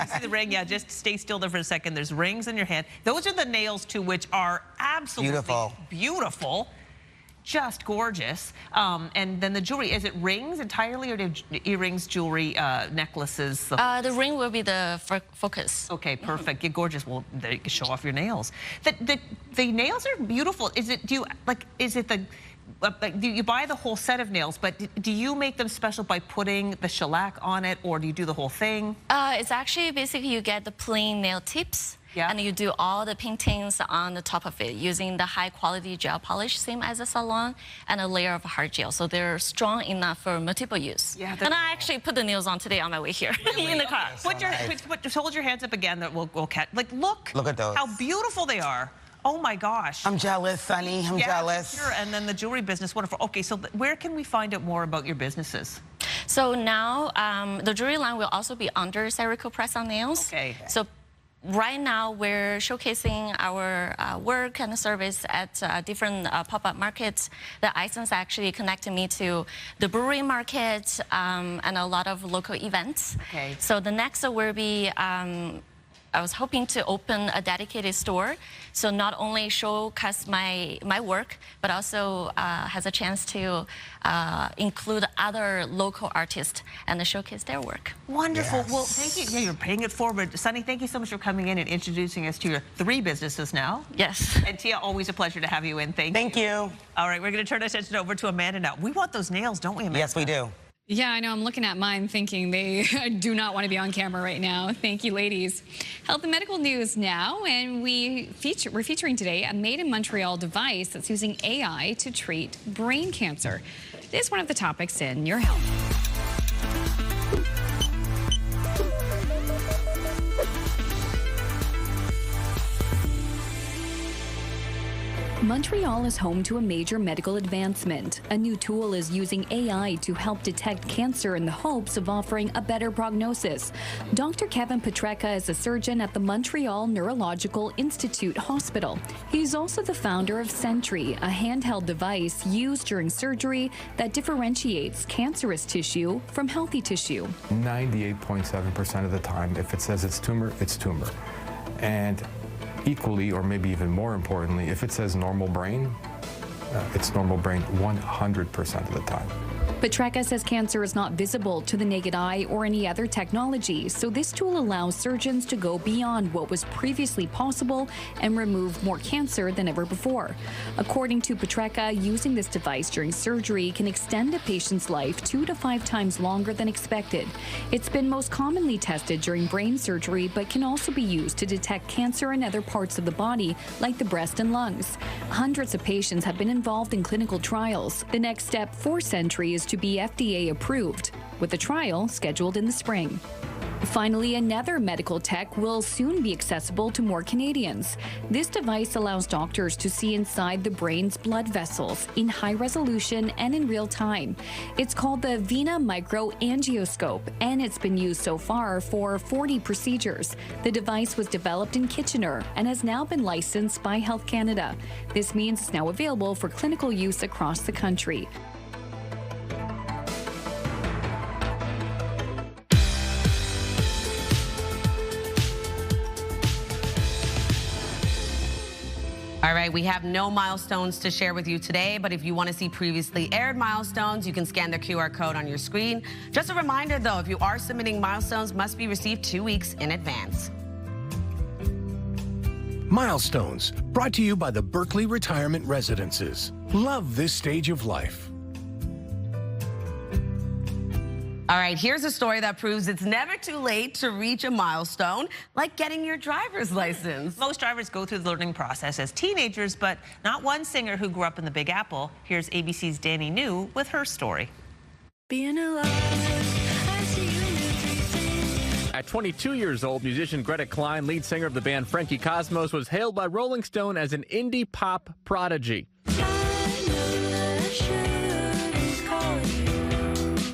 see the ring. Yeah, just stay still there for a second. There's rings in your hand. Those are the nails, too, which are absolutely beautiful. Just gorgeous. And then the jewelry, is it rings entirely, or earrings, jewelry, necklaces? The ring will be the focus. Okay, perfect. You're gorgeous. Well, there you can show off your nails. The nails are beautiful. Do you buy the whole set of nails, but do you make them special by putting the shellac on it, or do you do the whole thing? It's actually basically you get the plain nail tips. Yeah. And you do all the paintings on the top of it using the high quality gel polish, same as a salon, and a layer of hard gel. So they're strong enough for multiple use. Yeah, and I actually put the nails on today on my way here in the car. Hold your hands up again. That we'll catch. Like, look at those. How beautiful they are. Oh my gosh. I'm jealous, Sunny. I'm jealous. Sure. And then the jewelry business, wonderful. Okay, so where can we find out more about your businesses? So now the jewelry line will also be under Serico press-on nails. Okay. So right now, we're showcasing our work and service at different pop-up markets. The license actually connected me to the brewery market and a lot of local events. Okay. So the next will be, I was hoping to open a dedicated store, so not only showcase my work, but also has a chance to include other local artists and showcase their work. Wonderful. Yes. Well, thank you. Yeah, you're paying it forward. Sunny, thank you so much for coming in and introducing us to your 3 businesses now. Yes. And Tia, always a pleasure to have you in. Thank you. All right, we're going to turn our attention over to Amanda now. We want those nails, don't we, Amanda? Yes, we do. Yeah, I know. I'm looking at mine thinking they do not want to be on camera right now. Thank you, ladies. Health and medical news now, and we're featuring today a made-in-Montreal device that's using AI to treat brain cancer. This is one of the topics in Your Health. Montreal is home to a major medical advancement. A new tool is using AI to help detect cancer in the hopes of offering a better prognosis. Dr. Kevin Petreka is a surgeon at the Montreal Neurological Institute Hospital. He's also the founder of Sentry, a handheld device used during surgery that differentiates cancerous tissue from healthy tissue. 98.7% of the time, if it says it's tumor, it's tumor. And equally, or maybe even more importantly, if it says normal brain, it's normal brain 100% of the time. Petreka says cancer is not visible to the naked eye or any other technology, so this tool allows surgeons to go beyond what was previously possible and remove more cancer than ever before. According to Petreka, using this device during surgery can extend a patient's life 2 to 5 times longer than expected. It's been most commonly tested during brain surgery, but can also be used to detect cancer in other parts of the body, like the breast and lungs. Hundreds of patients have been involved in clinical trials. The next step for Sentry is to be FDA approved, with a trial scheduled in the spring. Finally, another medical tech will soon be accessible to more Canadians. This device allows doctors to see inside the brain's blood vessels in high resolution and in real time. It's called the Vena Microangioscope, and it's been used so far for 40 procedures. The device was developed in Kitchener and has now been licensed by Health Canada. This means it's now available for clinical use across the country. All right, we have no milestones to share with you today, but if you want to see previously aired milestones, you can scan the QR code on your screen. Just a reminder, though, if you are submitting milestones, must be received 2 weeks in advance. Milestones, brought to you by the Berkeley Retirement Residences. Love this stage of life. All right, here's a story that proves it's never too late to reach a milestone, like getting your driver's license. Most drivers go through the learning process as teenagers, but not one singer who grew up in the Big Apple. Here's ABC's Danny New with her story. Being alive, I see you in everything. At 22 years old, musician Greta Klein, lead singer of the band Frankie Cosmos, was hailed by Rolling Stone as an indie pop prodigy.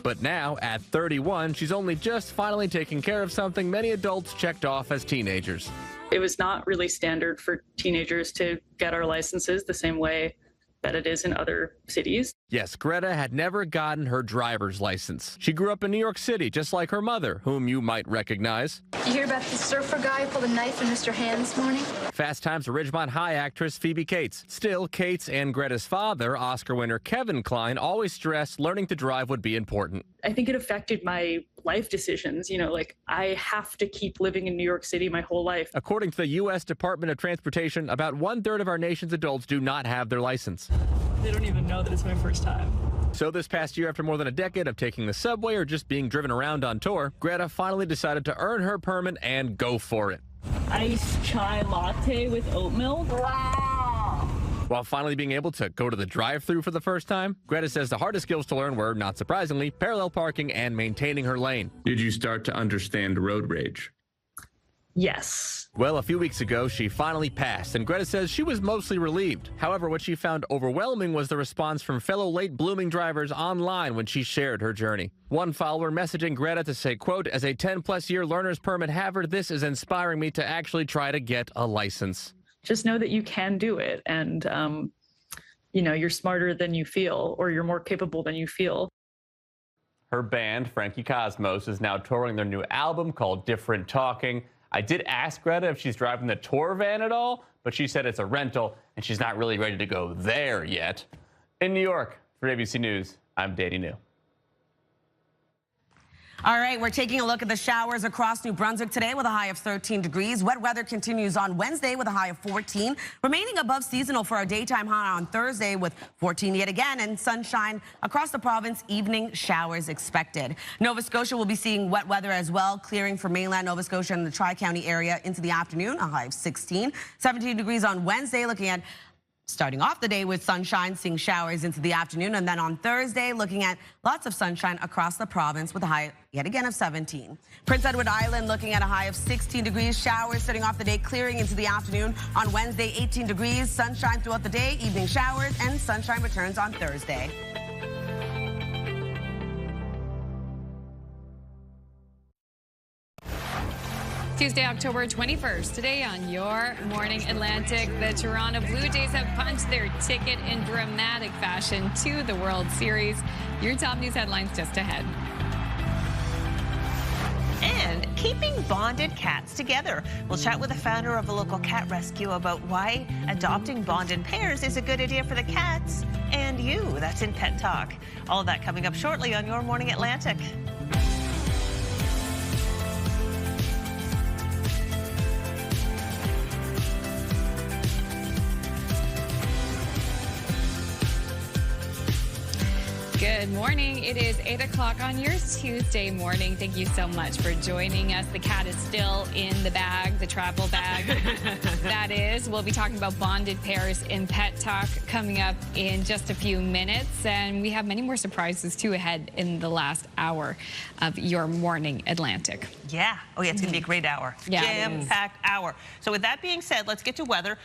But now, at 31, she's only just finally taking care of something many adults checked off as teenagers. It was not really standard for teenagers to get our licenses the same way that it is in other cities. Yes, Greta had never gotten her driver's license. She grew up in New York City, just like her mother, whom you might recognize. You hear about the surfer guy who pulled a knife in Mr. Hand this morning? Fast Times at Ridgemont High actress Phoebe Cates. Still, Cates and Greta's father, Oscar winner Kevin Klein, always stressed learning to drive would be important. I think it affected my life decisions. You know, like I have to keep living in New York City my whole life. According to the U.S. Department of Transportation, about 1/3 of our nation's adults do not have their license. They don't even know that it's my first time. So this past year, after more than a decade of taking the subway or just being driven around on tour, Greta finally decided to earn her permit and go for it. Iced chai latte with oat milk. Wow. While finally being able to go to the drive-thru for the first time, Greta says the hardest skills to learn were, not surprisingly, parallel parking and maintaining her lane. Did you start to understand road rage? Yes. Well, a few weeks ago, she finally passed, and Greta says she was mostly relieved. However, what she found overwhelming was the response from fellow late-blooming drivers online when she shared her journey. One follower messaging Greta to say, quote, "As a 10-plus year learner's permit haver, this is inspiring me to actually try to get a license." Just know that you can do it, and, you know, you're smarter than you feel, or you're more capable than you feel. Her band, Frankie Cosmos, is now touring their new album called Different Talking. I did ask Greta if she's driving the tour van at all, but she said it's a rental, and she's not really ready to go there yet. In New York, for ABC News, I'm Danny New. All right, we're taking a look at the showers across New Brunswick today with a high of 13 degrees. Wet weather continues on Wednesday with a high of 14, remaining above seasonal for our daytime high on Thursday with 14 yet again, and sunshine across the province, evening showers expected. Nova Scotia will be seeing wet weather as well, clearing for mainland Nova Scotia and the Tri-County area into the afternoon, a high of 16. 17 degrees on Wednesday, looking at starting off the day with sunshine, seeing showers into the afternoon. And then on Thursday, looking at lots of sunshine across the province with a high, yet again, of 17. Prince Edward Island looking at a high of 16 degrees. Showers starting off the day, clearing into the afternoon. On Wednesday, 18 degrees. Sunshine throughout the day, evening showers, and sunshine returns on Thursday. Tuesday, October 21st. Today on your Morning Atlantic, the Toronto Blue Jays have punched their ticket in dramatic fashion to the World Series. Your top news headlines just ahead. And keeping bonded cats together. We'll chat with the founder of a local cat rescue about why adopting bonded pairs is a good idea for the cats and you. That's in Pet Talk. All of that coming up shortly on your Morning Atlantic. Good morning. It is 8 o'clock on your Tuesday morning. Thank you so much for joining us. The cat is still in the bag, the travel bag. That is. We'll be talking about bonded pairs in Pet Talk coming up in just a few minutes. And we have many more surprises, too, ahead in the last hour of your Morning Atlantic. Yeah. Oh, yeah, it's going to be a great hour. Yeah, jam-packed hour. So with that being said, let's get to weather.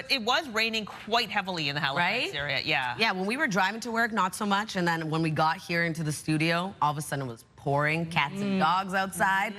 It was raining quite heavily in the Halifax area. Yeah. Yeah, when we were driving to work, not so much. And then when we got here into the studio, all of a sudden it was pouring, cats and dogs outside.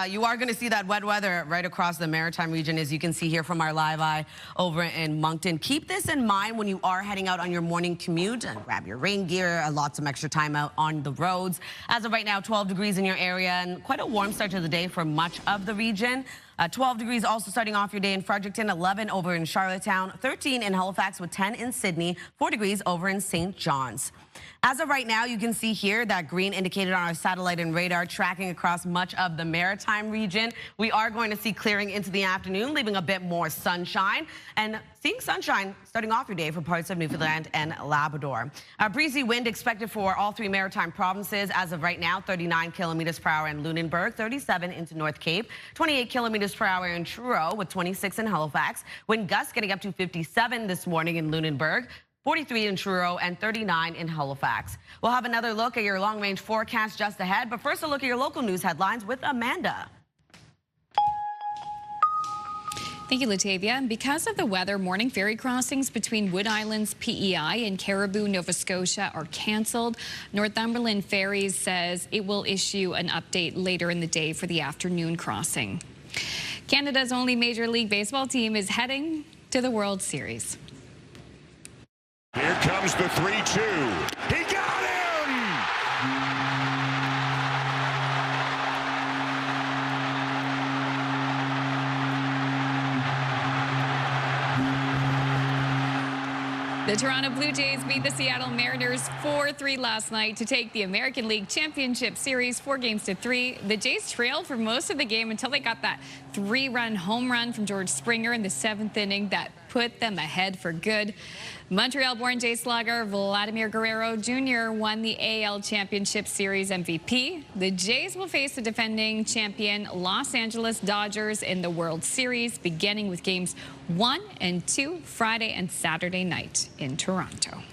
You are going to see that wet weather right across the Maritime region, as you can see here from our live eye over in Moncton. Keep this in mind when you are heading out on your morning commute, and grab your rain gear, lots of extra time out on the roads. As of right now, 12 degrees in your area and quite a warm start to the day for much of the region. 12 degrees also starting off your day in Fredericton, 11 over in Charlottetown, 13 in Halifax with 10 in Sydney, 4 degrees over in St. John's. As of right now, you can see here that green indicated on our satellite and radar tracking across much of the maritime region. We are going to see clearing into the afternoon, leaving a bit more sunshine and seeing sunshine starting off your day for parts of Newfoundland and Labrador. A breezy wind expected for all 3 maritime provinces. As of right now, 39 kilometers per hour in Lunenburg, 37 into North Cape, 28 kilometers per hour in Truro with 26 in Halifax. Wind gusts getting up to 57 this morning in Lunenburg, 43 in Truro, and 39 in Halifax. We'll have another look at your long-range forecast just ahead, but first a look at your local news headlines with Amanda. Thank you, Latavia. Because of the weather, morning ferry crossings between Wood Island's PEI and Caribou, Nova Scotia are canceled. Northumberland Ferries says it will issue an update later in the day for the afternoon crossing. Canada's only Major League Baseball team is heading to the World Series. Here comes the 3-2. He got him! The Toronto Blue Jays beat the Seattle Mariners 4-3 last night to take the American League Championship Series 4-3. The Jays trailed for most of the game until they got that 3-run home run from George Springer in the 7th inning that put them ahead for good. Montreal-born Jay slugger Vladimir Guerrero Jr. won the AL Championship Series MVP. The Jays will face the defending champion Los Angeles Dodgers in the World Series, beginning with games 1 and 2 Friday and Saturday night in Toronto.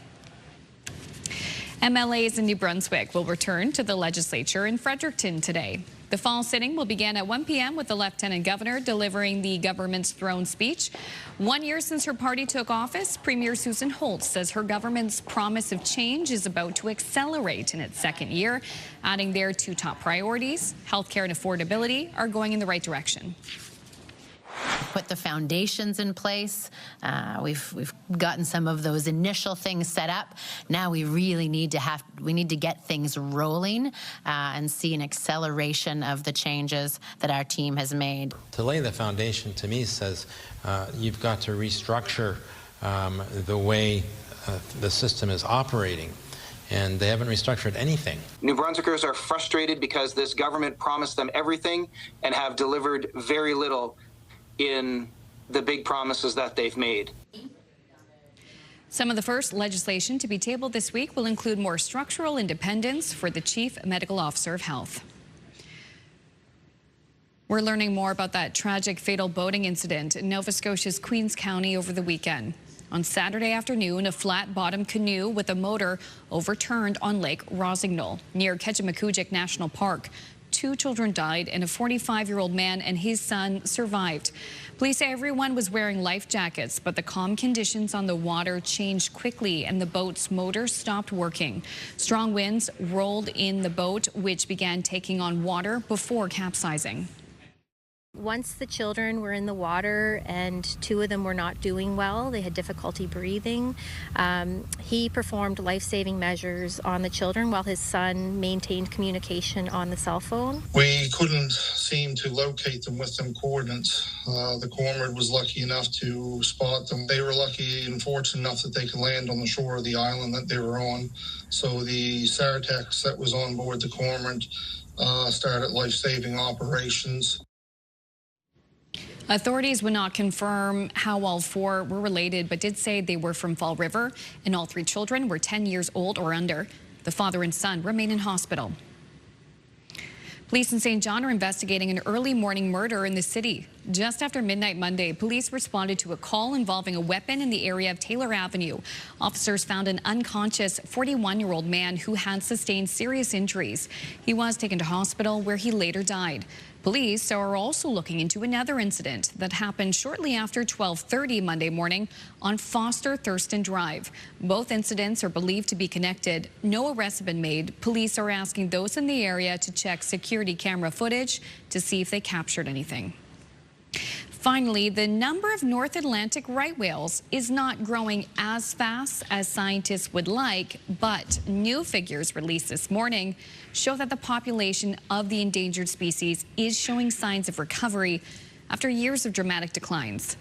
MLAs in New Brunswick will return to the legislature in Fredericton today. The fall sitting will begin at 1 p.m. with the Lieutenant Governor delivering the government's throne speech. 1 year since her party took office, Premier Susan Holtz says her government's promise of change is about to accelerate in its second year, adding their 2 top priorities, healthcare and affordability, are going in the right direction. Put the foundations in place. We've gotten some of those initial things set up. Now we really need to get things rolling and see an acceleration of the changes that our team has made. To lay the foundation, to me, says you've got to restructure the way the system is operating. And they haven't restructured anything. New Brunswickers are frustrated because this government promised them everything and have delivered very little in the big promises that they've made. Some of the first legislation to be tabled this week will include more structural independence for the Chief Medical Officer of Health. We're learning more about that tragic fatal boating incident in Nova Scotia's Queens County over the weekend. On Saturday afternoon, a flat-bottomed canoe with a motor overturned on Lake Rosignol near Ketchimakujik National Park. 2 children died and a 45-year-old man and his son survived. Police say everyone was wearing life jackets, but the calm conditions on the water changed quickly and the boat's motor stopped working. Strong winds rolled in the boat, which began taking on water before capsizing. Once the children were in the water and 2 of them were not doing well, they had difficulty breathing, he performed life-saving measures on the children while his son maintained communication on the cell phone. We couldn't seem to locate them with them coordinates. The cormorant was lucky enough to spot them. They were lucky and fortunate enough that they could land on the shore of the island that they were on. So the Saratex that was on board the cormorant started life-saving operations. Authorities would not confirm how all 4 were related, but did say they were from Fall River, and all 3 children were 10 years old or under. The father and son remain in hospital. Police in St. John are investigating an early morning murder in the city. Just after midnight Monday, police responded to a call involving a weapon in the area of Taylor Avenue. Officers found an unconscious 41-year-old man who had sustained serious injuries. He was taken to hospital where he later died. Police are also looking into another incident that happened shortly after 12:30 Monday morning on Foster Thurston Drive. Both incidents are believed to be connected. No arrests have been made. Police are asking those in the area to check security camera footage to see if they captured anything. Finally, the number of North Atlantic right whales is not growing as fast as scientists would like, but new figures released this morning show that the population of the endangered species is showing signs of recovery. after years of dramatic declines.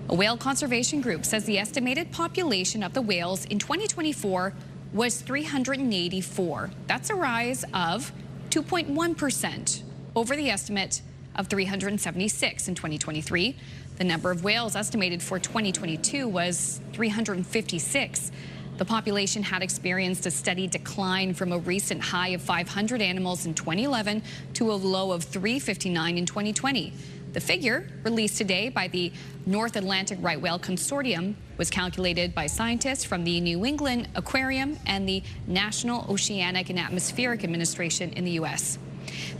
A whale conservation group says the estimated population of the whales in 2024 was 384. That's a rise of 2.1% over the estimate of 376 in 2023. The number of whales estimated for 2022 was 356. The population had experienced a steady decline from a recent high of 500 animals in 2011 to a low of 359 in 2020. The figure, released today by the North Atlantic Right Whale Consortium, was calculated by scientists from the New England Aquarium and the National Oceanic and Atmospheric Administration in the U.S.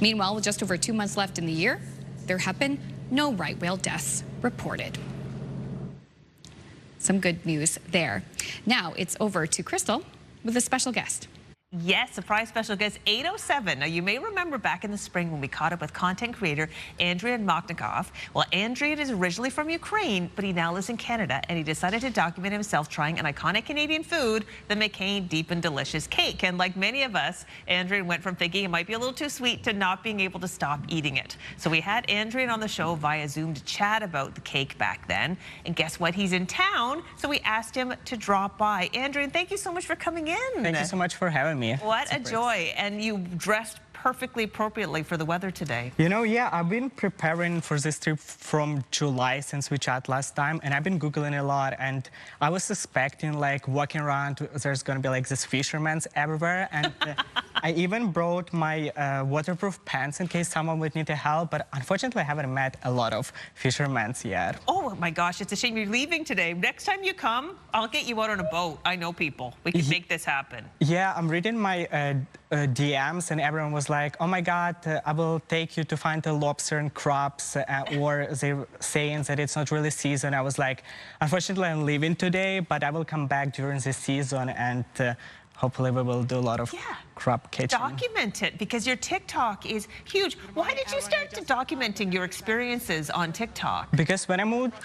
Meanwhile, with just over 2 months left in the year, there have been no right whale deaths reported. Some good news there. Now it's over to Crystal with a special guest. Yes, surprise special guest 807. Now, you may remember back in the spring when we caught up with content creator Andrian Makhnakov. Well, Andrian is originally from Ukraine, but he now lives in Canada, and he decided to document himself trying an iconic Canadian food, the McCain Deep and Delicious Cake. And like many of us, Andrian went from thinking it might be a little too sweet to not being able to stop eating it. So we had Andrian on the show via Zoom to chat about the cake back then. And guess what? He's in town, so we asked him to drop by. Andrian, thank you so much for coming in. Thank you so much for having me. What a joy. And you dressed perfectly appropriately for the weather today. You know, yeah, I've been preparing for this trip from July since we chat last time, and I've been Googling a lot, and I was expecting, like, walking around, there's going to be, like, this fishermen's everywhere, and I even brought my waterproof pants in case someone would need help, but unfortunately I haven't met a lot of fishermen's yet. Oh my gosh, it's a shame you're leaving today. Next time you come, I'll get you out on a boat. I know people. We can make this happen. Yeah, I'm reading my DMs, and everyone was like, oh my God, I will take you to find the lobster and crabs, or they're saying that it's not really season. I was like, unfortunately I'm leaving today, but I will come back during the season, and hopefully we will do a lot of crab catching. Document it, because your TikTok is huge. Why did you start documenting your experiences on TikTok? Because when I moved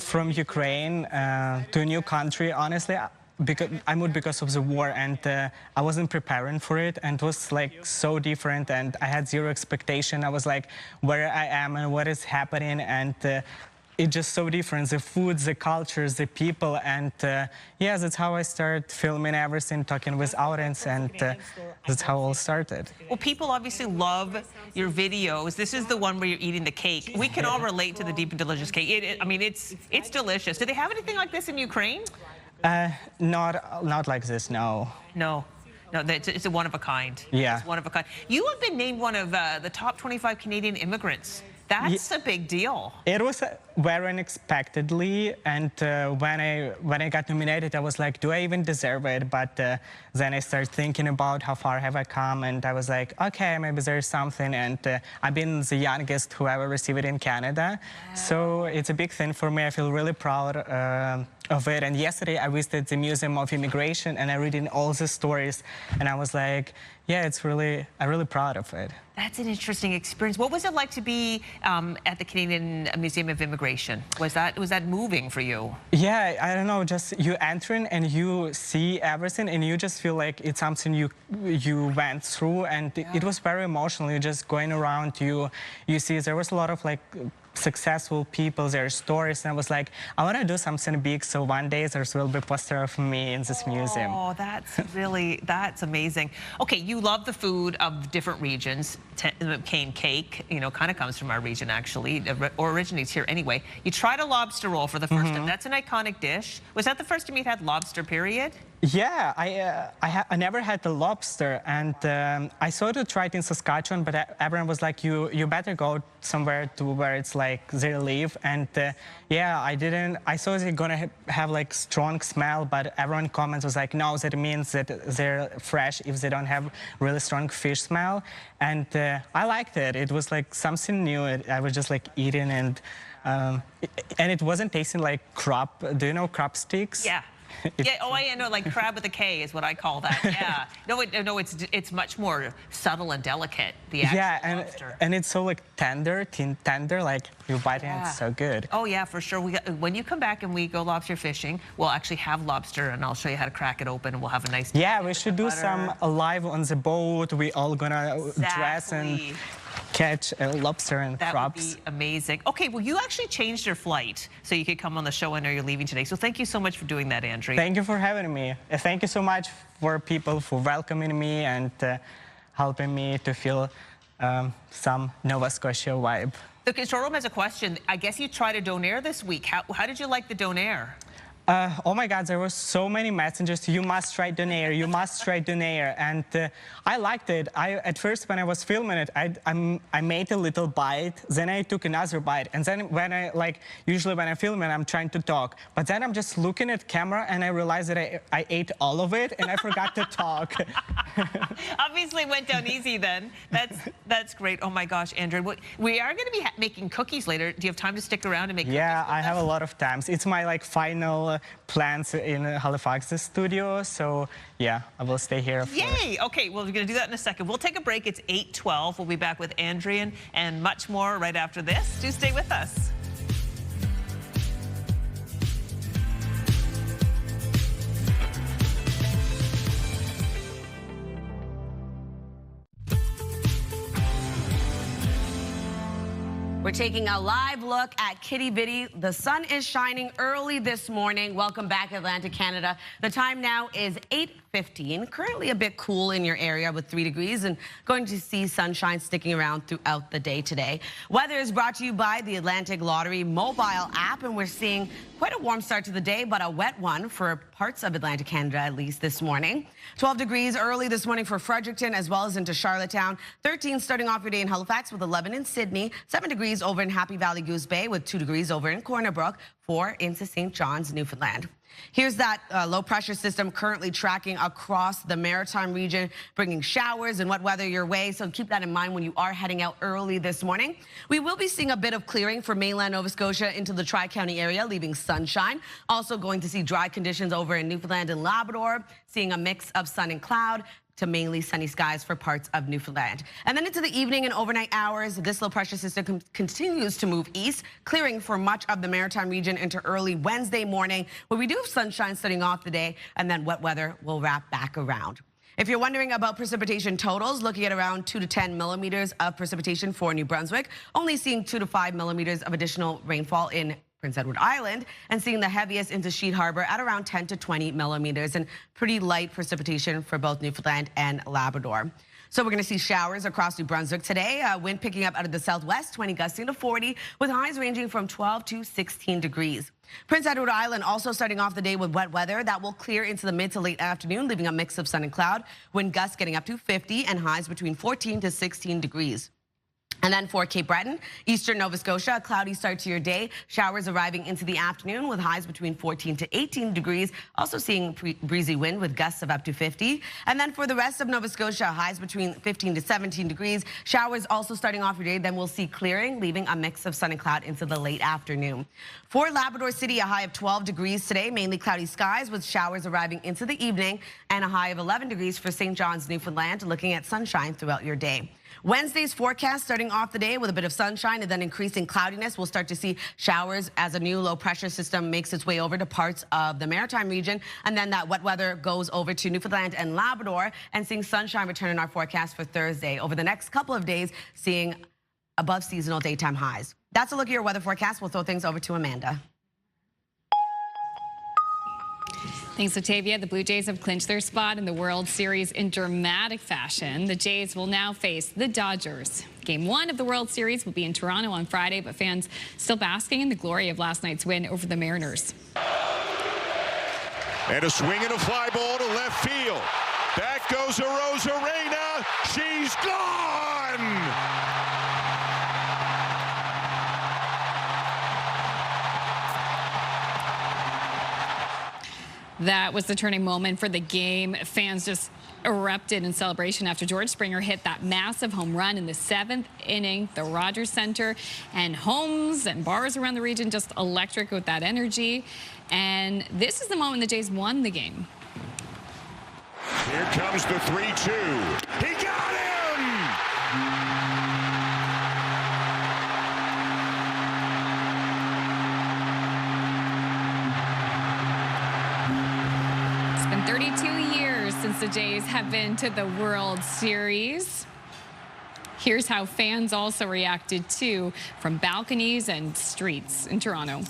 from Ukraine to a new country, honestly, because I moved because of the war, and I wasn't preparing for it, and it was like so different, and I had zero expectation. I was like, where I am and what is happening, and it's just so different, the food, the cultures, the people, and yeah, that's how I started filming everything, talking with audience, and that's how it all started. Well, people obviously love your videos. This is the one where you're eating the cake. We can all relate to the Deep and Delicious Cake. I mean, it's delicious. Do they have anything like this in Ukraine? Not like this, no. No, it's a one of a kind. Yeah. It's one of a kind. You have been named one of the top 25 Canadian immigrants. That's a big deal. It was very unexpectedly, and when I got nominated, I was like, do I even deserve it? But then I started thinking about how far have I come, and I was like, okay, maybe there's something, and I've been the youngest who ever received it in Canada. Wow. So it's a big thing for me. I feel really proud of it. And yesterday I visited the Museum of Immigration, and I read in all the stories, and I was like, yeah, I'm really proud of it. That's an interesting experience. What was it like to be at the Canadian Museum of Immigration? Was that moving for you? Yeah, I don't know, just you entering and you see everything, and you just feel like it's something you went through, and it was very emotional. You're just going around, you see there was a lot of like successful people, their stories, and I was like, I want to do something big, so one day there will be a poster of me in this museum. Oh, that's amazing. Okay, you love the food of different regions. McCain cake, you know, kind of comes from our region, actually, or originates here anyway. You tried a lobster roll for the first time. That's an iconic dish. Was that the first time you'd had lobster, period? Yeah, I never had the lobster, and I sort of tried in Saskatchewan, but everyone was like, you better go somewhere to where it's like they live, and yeah, I didn't. I thought they're gonna have like strong smell, but everyone comments was like, no, that means that they're fresh if they don't have really strong fish smell, and I liked it. It was like something new. I was just like eating, and it wasn't tasting like crab. Do you know crab sticks? Yeah. Yeah, oh, I know, like crab with a K is what I call that. Yeah. No, it's much more subtle and delicate. The actual lobster. And it's so like tender, like you bite it, and it's so good. Oh yeah, for sure. When you come back and we go lobster fishing, we'll actually have lobster, and I'll show you how to crack it open, and we'll have a nice. Yeah, we should do some live on the boat. We all gonna dress and. catch a lobster and crabs. That would be amazing. Okay, well, you actually changed your flight so you could come on the show. I know you're leaving today, so thank you so much for doing that, Andrea. Thank you for having me. Thank you so much for people for welcoming me and helping me to feel some Nova Scotia vibe. The control room has a question. I guess you tried a donair this week. How did you like the donair? Oh my God, there were so many messages. You must try donair. You must try donair. And I liked it. At first, when I was filming it, I made a little bite. Then I took another bite. And then when usually when I film it, I'm trying to talk. But then I'm just looking at camera and I realized that I ate all of it and I forgot to talk. Obviously went down easy then. That's great. Oh my gosh, Andrew. We are going to be making cookies later. Do you have time to stick around and make cookies? Yeah, I have a lot of times. It's my final plans in Halifax's studio. So yeah, I will stay here. Yay! Okay, well, we're going to do that in a second. We'll take a break. It's 8:12. We'll be back with Andrian and much more right after this. Do stay with us. We're taking a live look at Kitty Bitty. The sun is shining early this morning. Welcome back, Atlantic Canada. The time now is 8:15. Currently a bit cool in your area with 3 degrees and going to see sunshine sticking around throughout the day today. Weather is brought to you by the Atlantic Lottery mobile app, and we're seeing quite a warm start to the day, but a wet one for parts of Atlantic Canada, at least this morning. 12 degrees early this morning for Fredericton as well as into Charlottetown. 13 starting off your day in Halifax with 11 in Sydney. 7 degrees over in Happy Valley Goose Bay with 2 degrees over in Corner Brook. 4 into St. John's, Newfoundland. Here's that low pressure system currently tracking across the maritime region, bringing showers and wet weather your way. So keep that in mind when you are heading out early this morning. We will be seeing a bit of clearing for mainland Nova Scotia into the Tri-County area, leaving sunshine. Also going to see dry conditions over in Newfoundland and Labrador, seeing a mix of sun and cloud to mainly sunny skies for parts of Newfoundland. And then into the evening and overnight hours, this low pressure system continues to move east, clearing for much of the maritime region into early Wednesday morning, where we do have sunshine starting off the day, and then wet weather will wrap back around. If you're wondering about precipitation totals, looking at around 2 to 10 millimeters of precipitation for New Brunswick, only seeing 2 to 5 millimeters of additional rainfall in Prince Edward Island, and seeing the heaviest into Sheet Harbor at around 10 to 20 millimeters, and pretty light precipitation for both Newfoundland and Labrador. So we're going to see showers across New Brunswick today. Wind picking up out of the southwest, 20 gusting to 40, with highs ranging from 12 to 16 degrees. Prince Edward Island also starting off the day with wet weather that will clear into the mid to late afternoon, leaving a mix of sun and cloud. Wind gusts getting up to 50 and highs between 14 to 16 degrees. And then for Cape Breton, eastern Nova Scotia, a cloudy start to your day. Showers arriving into the afternoon with highs between 14 to 18 degrees. Also seeing breezy wind with gusts of up to 50. And then for the rest of Nova Scotia, highs between 15 to 17 degrees. Showers also starting off your day. Then we'll see clearing, leaving a mix of sun and cloud into the late afternoon. For Labrador City, a high of 12 degrees today, mainly cloudy skies with showers arriving into the evening, and a high of 11 degrees for St. John's, Newfoundland, looking at sunshine throughout your day. Wednesday's forecast starting off the day with a bit of sunshine and then increasing cloudiness. We'll start to see showers as a new low pressure system makes its way over to parts of the maritime region. And then that wet weather goes over to Newfoundland and Labrador, and seeing sunshine return in our forecast for Thursday. Over the next couple of days, seeing above seasonal daytime highs. That's a look at your weather forecast. We'll throw things over to Amanda. Thanks, Octavia. The Blue Jays have clinched their spot in the World Series in dramatic fashion. The Jays will now face the Dodgers. Game 1 of the World Series will be in Toronto on Friday, but fans still basking in the glory of last night's win over the Mariners. And a swing and a fly ball to left field. Back goes Arozarena. She's gone! That was the turning moment for the game. Fans just erupted in celebration after George Springer hit that massive home run in the 7th inning. The Rogers Center and homes and bars around the region just electric with that energy. And this is the moment the Jays won the game. Here comes the 3-2. He got him! It's been 32 years since the Jays have been to the World Series. Here's how fans also reacted too, from balconies and streets in Toronto.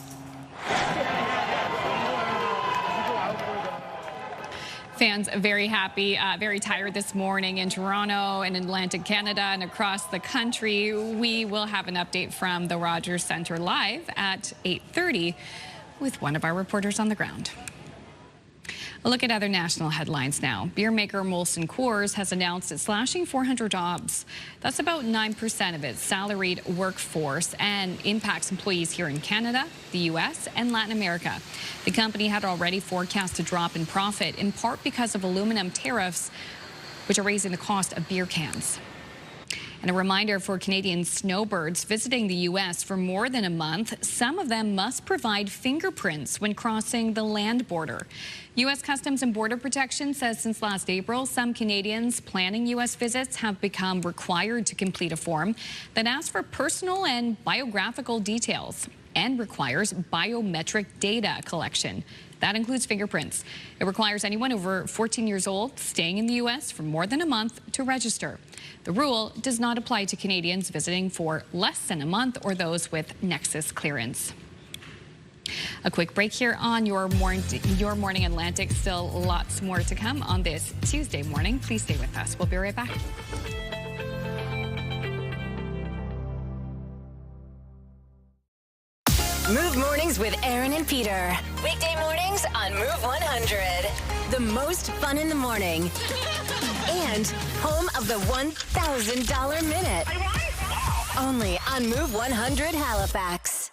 Fans very happy, very tired this morning in Toronto and in Atlantic Canada and across the country. We will have an update from the Rogers Centre live at 8:30 with one of our reporters on the ground. A look at other national headlines now. Beer maker Molson Coors has announced it's slashing 400 jobs. That's about 9% of its salaried workforce and impacts employees here in Canada, the U.S., and Latin America. The company had already forecast a drop in profit, in part because of aluminum tariffs, which are raising the cost of beer cans. And a reminder for Canadian snowbirds visiting the U.S. for more than a month, some of them must provide fingerprints when crossing the land border. U.S. Customs and Border Protection says since last April, some Canadians planning U.S. visits have become required to complete a form that asks for personal and biographical details and requires biometric data collection. That includes fingerprints. It requires anyone over 14 years old staying in the U.S. for more than a month to register. The rule does not apply to Canadians visiting for less than a month or those with Nexus clearance. A quick break here on Your Morning Atlantic. Still lots more to come on this Tuesday morning. Please stay with us. We'll be right back. Move Mornings with Aaron and Peter. Weekday mornings on Move 100. The most fun in the morning. And home of the $1,000 minute. Only on Move 100 Halifax.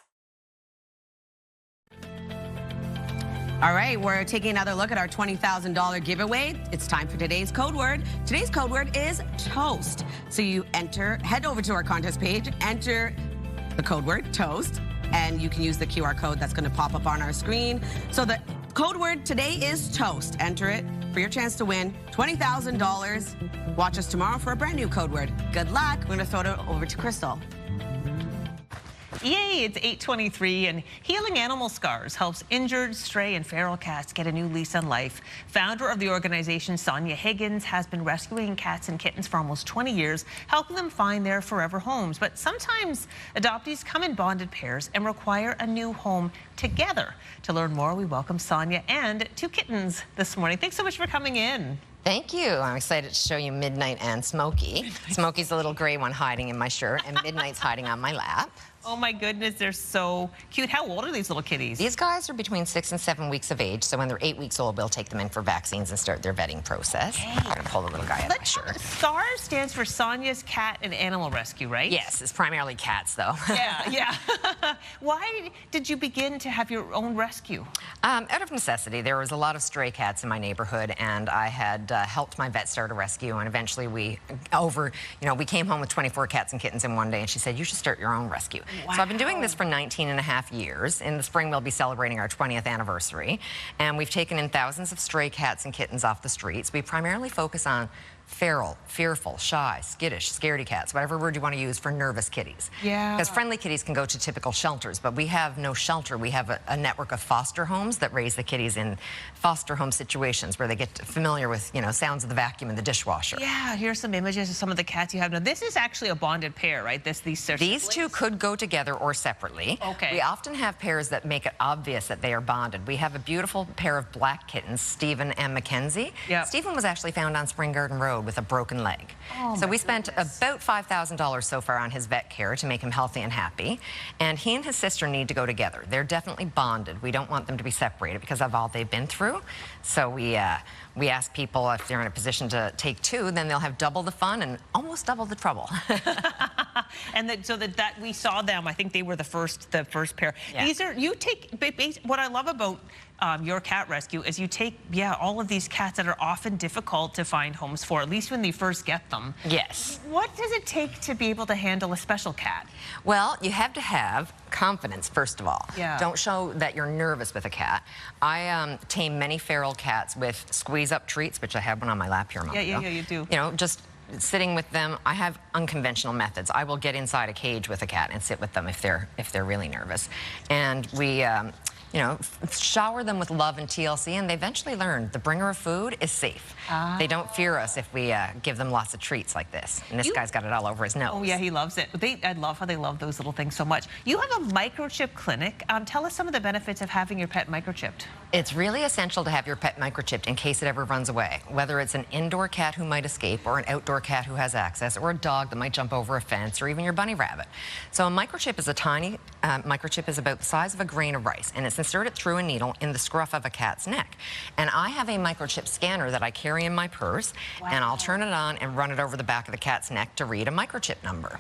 All right, we're taking another look at our $20,000 giveaway. It's time for today's code word. Today's code word is toast. So you head over to our contest page, enter the code word toast, and you can use the QR code that's going to pop up on our screen. So the code word today is toast. Enter it for your chance to win $20,000. Watch us tomorrow for a brand new code word. Good luck. We're going to throw it over to Crystal. Yay, it's 8:23, and Healing Animal Scars helps injured, stray, and feral cats get a new lease on life. Founder of the organization, Sonia Higgins, has been rescuing cats and kittens for almost 20 years, helping them find their forever homes. But sometimes adoptees come in bonded pairs and require a new home together. To learn more, we welcome Sonia and two kittens this morning. Thanks so much for coming in. Thank you. I'm excited to show you Midnight and Smokey. Smokey's the little gray one hiding in my shirt, and Midnight's hiding on my lap. Oh my goodness, they're so cute. How old are these little kitties? These guys are between 6 and 7 weeks of age, so when they're 8 weeks old, we'll take them in for vaccines and start their vetting process. Okay. I'm gonna pull the little guy out of my shirt. SCARS stands for Sonia's Cat and Animal Rescue, right? Yes, it's primarily cats, though. Yeah. Why did you begin to have your own rescue? Out of necessity. There was a lot of stray cats in my neighborhood, and I had helped my vet start a rescue, and eventually we came home with 24 cats and kittens in one day, and she said, you should start your own rescue. Wow. So I've been doing this for 19 and a half years. In the spring, we'll be celebrating our 20th anniversary, and we've taken in thousands of stray cats and kittens off the streets. We primarily focus on feral, fearful, shy, skittish, scaredy cats, whatever word you want to use for nervous kitties. Yeah. Because friendly kitties can go to typical shelters, but we have no shelter. We have a network of foster homes that raise the kitties in foster home situations where they get familiar with, sounds of the vacuum and the dishwasher. Yeah, here's some images of some of the cats you have. Now, this is actually a bonded pair, right? These two could go together or separately. Okay. We often have pairs that make it obvious that they are bonded. We have a beautiful pair of black kittens, Stephen and Mackenzie. Yep. Stephen was actually found on Spring Garden Road with a broken leg. Oh, so we spent about $5,000 so far on his vet care to make him healthy and happy. And he and his sister need to go together. They're definitely bonded. We don't want them to be separated because of all they've been through. So we ask people if they're in a position to take two, then they'll have double the fun and almost double the trouble. And that we saw them. I think they were the first pair. Yeah. What I love about your cat rescue is you take all of these cats that are often difficult to find homes for, at least when you first get them. Yes. What does it take to be able to handle a special cat? Well, you have to have confidence, first of all. Yeah. Don't show that you're nervous with a cat. I tame many feral cats with squeeze-up treats, which I have one on my lap here a moment ago. Yeah, you do. Just sitting with them. I have unconventional methods. I will get inside a cage with a cat and sit with them if they're really nervous. And we you know, shower them with love and TLC, and they eventually learn the bringer of food is safe. They don't fear us if we give them lots of treats like this. And this guy's got it all over his nose. Oh yeah, he loves it. I love how they love those little things so much. You have a microchip clinic. Tell us some of the benefits of having your pet microchipped. It's really essential to have your pet microchipped in case it ever runs away, whether it's an indoor cat who might escape, or an outdoor cat who has access, or a dog that might jump over a fence, or even your bunny rabbit. So a microchip is a tiny microchip is about the size of a grain of rice, and it's inserted through a needle in the scruff of a cat's neck. And I have a microchip scanner that I carry in my purse, and I'll turn it on and run it over the back of the cat's neck to read a microchip number.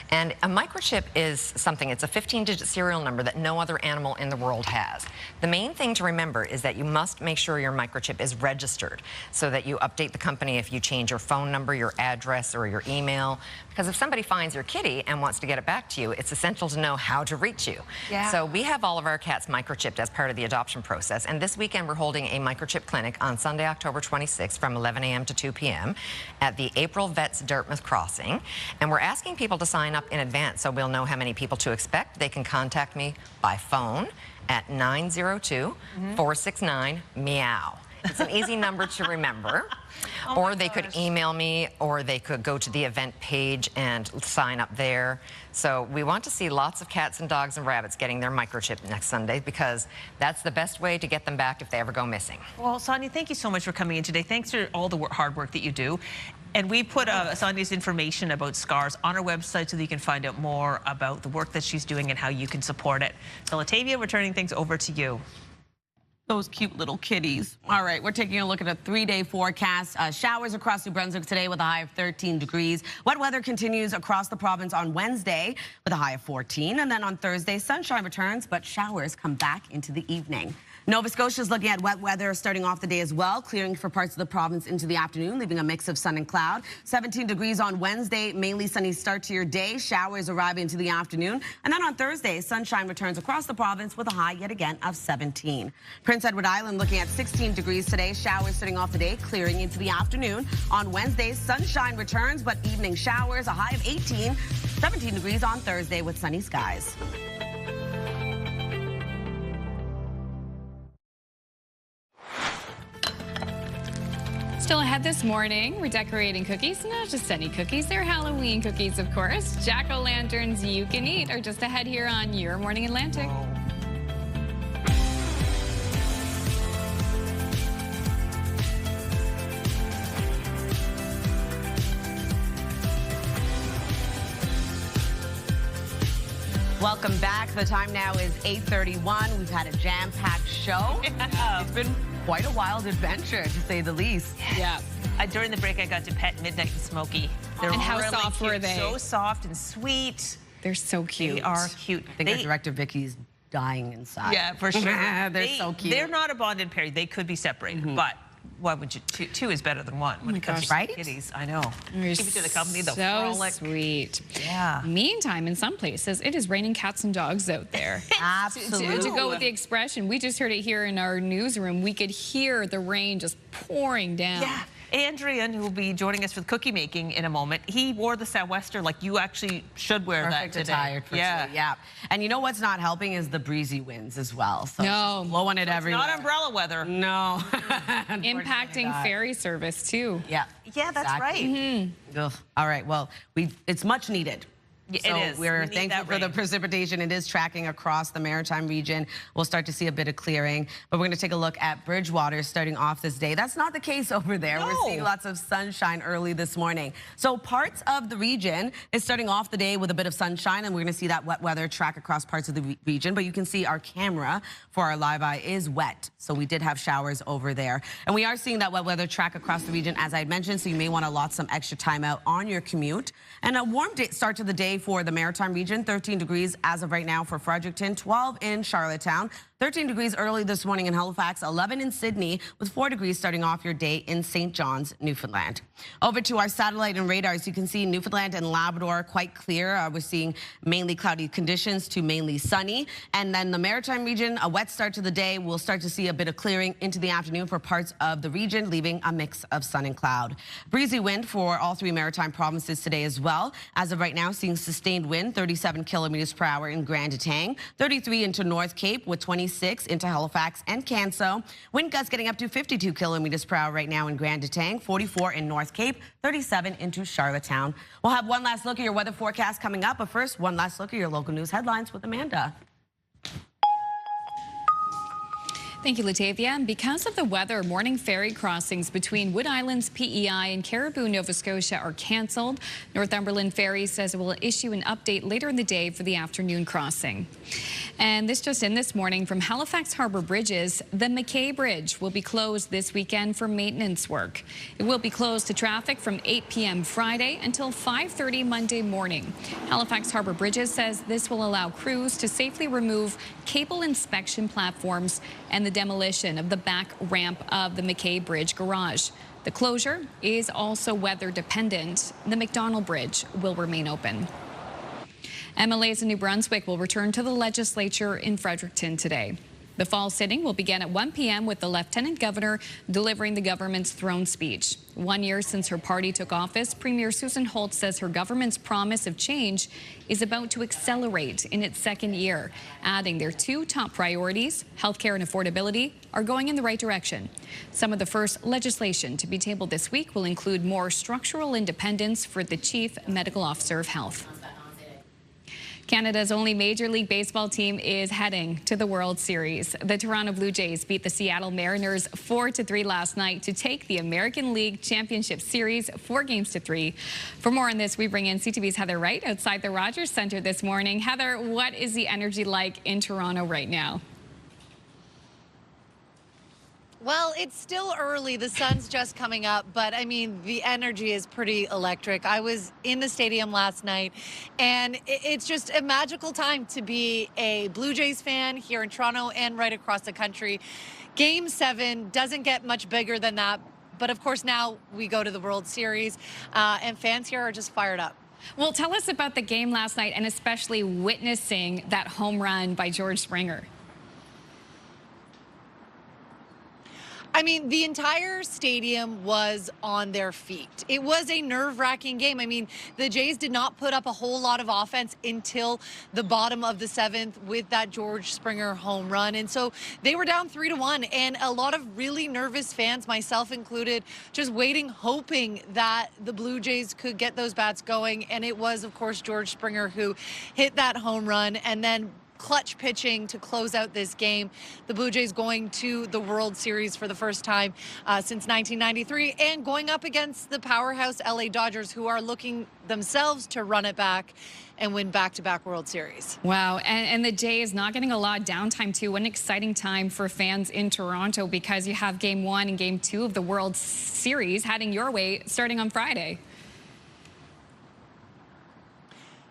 And a microchip is something, it's a 15-digit serial number that no other animal in the world has. The main thing to remember is that you must make sure your microchip is registered so that you update the company if you change your phone number, your address, or your email. Because if somebody finds your kitty and wants to get it back to you, it's essential to know how to reach you. Yeah. So we have all of our cats microchipped as part of the adoption process. And this weekend, we're holding a microchip clinic on Sunday, October 26th from 11 a.m. to 2 p.m. at the April Vets Dartmouth Crossing. And we're asking people to sign up in advance so we'll know how many people to expect. They can contact me by phone at 902-469-MEOW. It's an easy number to remember. Or they could email me, or they could go to the event page and sign up there. So we want to see lots of cats and dogs and rabbits getting their microchip next Sunday, because that's the best way to get them back if they ever go missing. Well, Sonia, thank you so much for coming in today. Thanks for all the hard work that you do. And we put Sonia's information about SCARS on our website so that you can find out more about the work that she's doing and how you can support it. So, Latavia, we're turning things over to you. Those cute little kitties. All right, we're taking a look at a 3-day forecast. Showers across New Brunswick today with a high of 13 degrees. Wet weather continues across the province on Wednesday with a high of 14. And then on Thursday, sunshine returns, but showers come back into the evening. Nova Scotia is looking at wet weather starting off the day as well, clearing for parts of the province into the afternoon, leaving a mix of sun and cloud. 17 degrees on Wednesday, mainly sunny start to your day. Showers arrive into the afternoon. And then on Thursday, sunshine returns across the province with a high yet again of 17. Prince Edward Island looking at 16 degrees today. Showers starting off the day, clearing into the afternoon. On Wednesday, sunshine returns, but evening showers, a high of 18. 17 degrees on Thursday with sunny skies. Still ahead this morning, we're decorating cookies. Not just any cookies, they're Halloween cookies, of course. Jack-o'-lanterns you can eat are just ahead here on Your Morning Atlantic. Welcome back. The time now is 8:31. We've had a jam-packed show. Yeah. It's been quite a wild adventure, to say the least. Yeah. During the break, I got to pet Midnight and Smokey. And how really soft cute. were they? So soft and sweet. They're so cute. They are cute. I think our director, Vicky's dying inside. Yeah, for sure. They're so cute. They're not a bonded pair. They could be separated, but why would you? Two is better than one when it comes to kitties. I know. You're Keep it to the company. They'll so frolic. sweet. Yeah. Meantime, in some places, it is raining cats and dogs out there. Absolutely. To go with the expression, we just heard it here in our newsroom. We could hear the rain just pouring down. Yeah. Andrian, who will be joining us for the cookie making in a moment, he wore the sou'wester like you actually should wear Perfect that today. attire for today, yeah. And you know what's not helping is the breezy winds as well. So No. blowing it everywhere. Not umbrella weather. No. Impacting ferry service, too. Yeah. Yeah, that's right. Ugh. All right, well, it's much needed. Yeah, it is. We're We need thankful that for the rain. precipitation. It is tracking across the maritime region. We'll start to see a bit of clearing, but we're going to take a look at Bridgewater starting off this day. That's not the case over there. No. We're seeing lots of sunshine early this morning. So parts of the region is starting off the day with a bit of sunshine, and we're going to see that wet weather track across parts of the region. But you can see our camera for our live eye is wet. So we did have showers over there. And we are seeing that wet weather track across the region, as I mentioned, so you may want to allot some extra time out on your commute. And a warm start to the day for the maritime region, 13 degrees as of right now for Fredericton, 12 in Charlottetown, 13 degrees early this morning in Halifax, 11 in Sydney, with 4 degrees starting off your day in St. John's, Newfoundland. Over to our satellite and radars, you can see Newfoundland and Labrador quite clear. We're seeing mainly cloudy conditions to mainly sunny. And then the maritime region, a wet start to the day. We'll start to see a bit of clearing into the afternoon for parts of the region, leaving a mix of sun and cloud. Breezy wind for all 3 maritime provinces today as well. As of right now, seeing sustained wind, 37 kilometers per hour in Grand Etang, 33 into North Cape with 26 46 into Halifax and Canso. Wind gusts getting up to 52 kilometers per hour right now in Grand Detang, 44 in North Cape, 37 into Charlottetown. We'll have one last look at your weather forecast coming up, but first, one last look at your local news headlines with Amanda. Thank you, Latavia. Because of the weather, morning ferry crossings between Wood Islands, PEI, and Caribou, Nova Scotia are canceled. Northumberland Ferry says it will issue an update later in the day for the afternoon crossing. And this just in this morning from Halifax Harbour Bridges, the McKay Bridge will be closed this weekend for maintenance work. It will be closed to traffic from 8 p.m. Friday until 5:30 Monday morning. Halifax Harbour Bridges says this will allow crews to safely remove cable inspection platforms and the demolition of the back ramp of the McKay Bridge garage. The closure is also weather dependent. The McDonald Bridge will remain open. MLAs in New Brunswick will return to the legislature in Fredericton today. The fall sitting will begin at 1 p.m. with the Lieutenant Governor delivering the government's throne speech. 1 year since her party took office, Premier Susan Holt says her government's promise of change is about to accelerate in its second year, adding their two top priorities, healthcare and affordability, are going in the right direction. Some of the first legislation to be tabled this week will include more structural independence for the Chief Medical Officer of Health. Canada's only Major League Baseball team is heading to the World Series. The Toronto Blue Jays beat the Seattle Mariners 4-3 last night to take the American League Championship Series 4-3. For more on this, we bring in CTV's Heather Wright outside the Rogers Centre this morning. Heather, what is the energy like in Toronto right now? Well, it's still early. The sun's just coming up, but I mean, the energy is pretty electric. I was in the stadium last night, and it's just a magical time to be a Blue Jays fan here in Toronto and right across the country. Game 7 doesn't get much bigger than that, but of course now we go to the World Series, and fans here are just fired up. Well, tell us about the game last night and especially witnessing that home run by George Springer. I mean, the entire stadium was on their feet. It was a nerve-wracking game. I mean, the Jays did not put up a whole lot of offense until the bottom of the 7th with that George Springer home run. And so they were down 3-1, and a lot of really nervous fans, myself included, just waiting, hoping that the Blue Jays could get those bats going. And it was, of course, George Springer who hit that home run and then clutch pitching to close out this game. The Blue Jays going to the World Series for the first time since 1993 and going up against the powerhouse LA Dodgers, who are looking themselves to run it back and win back-to-back World Series. Wow, and the Jays not getting a lot of downtime too. What an exciting time for fans in Toronto because you have Game 1 and Game 2 of the World Series heading your way starting on Friday.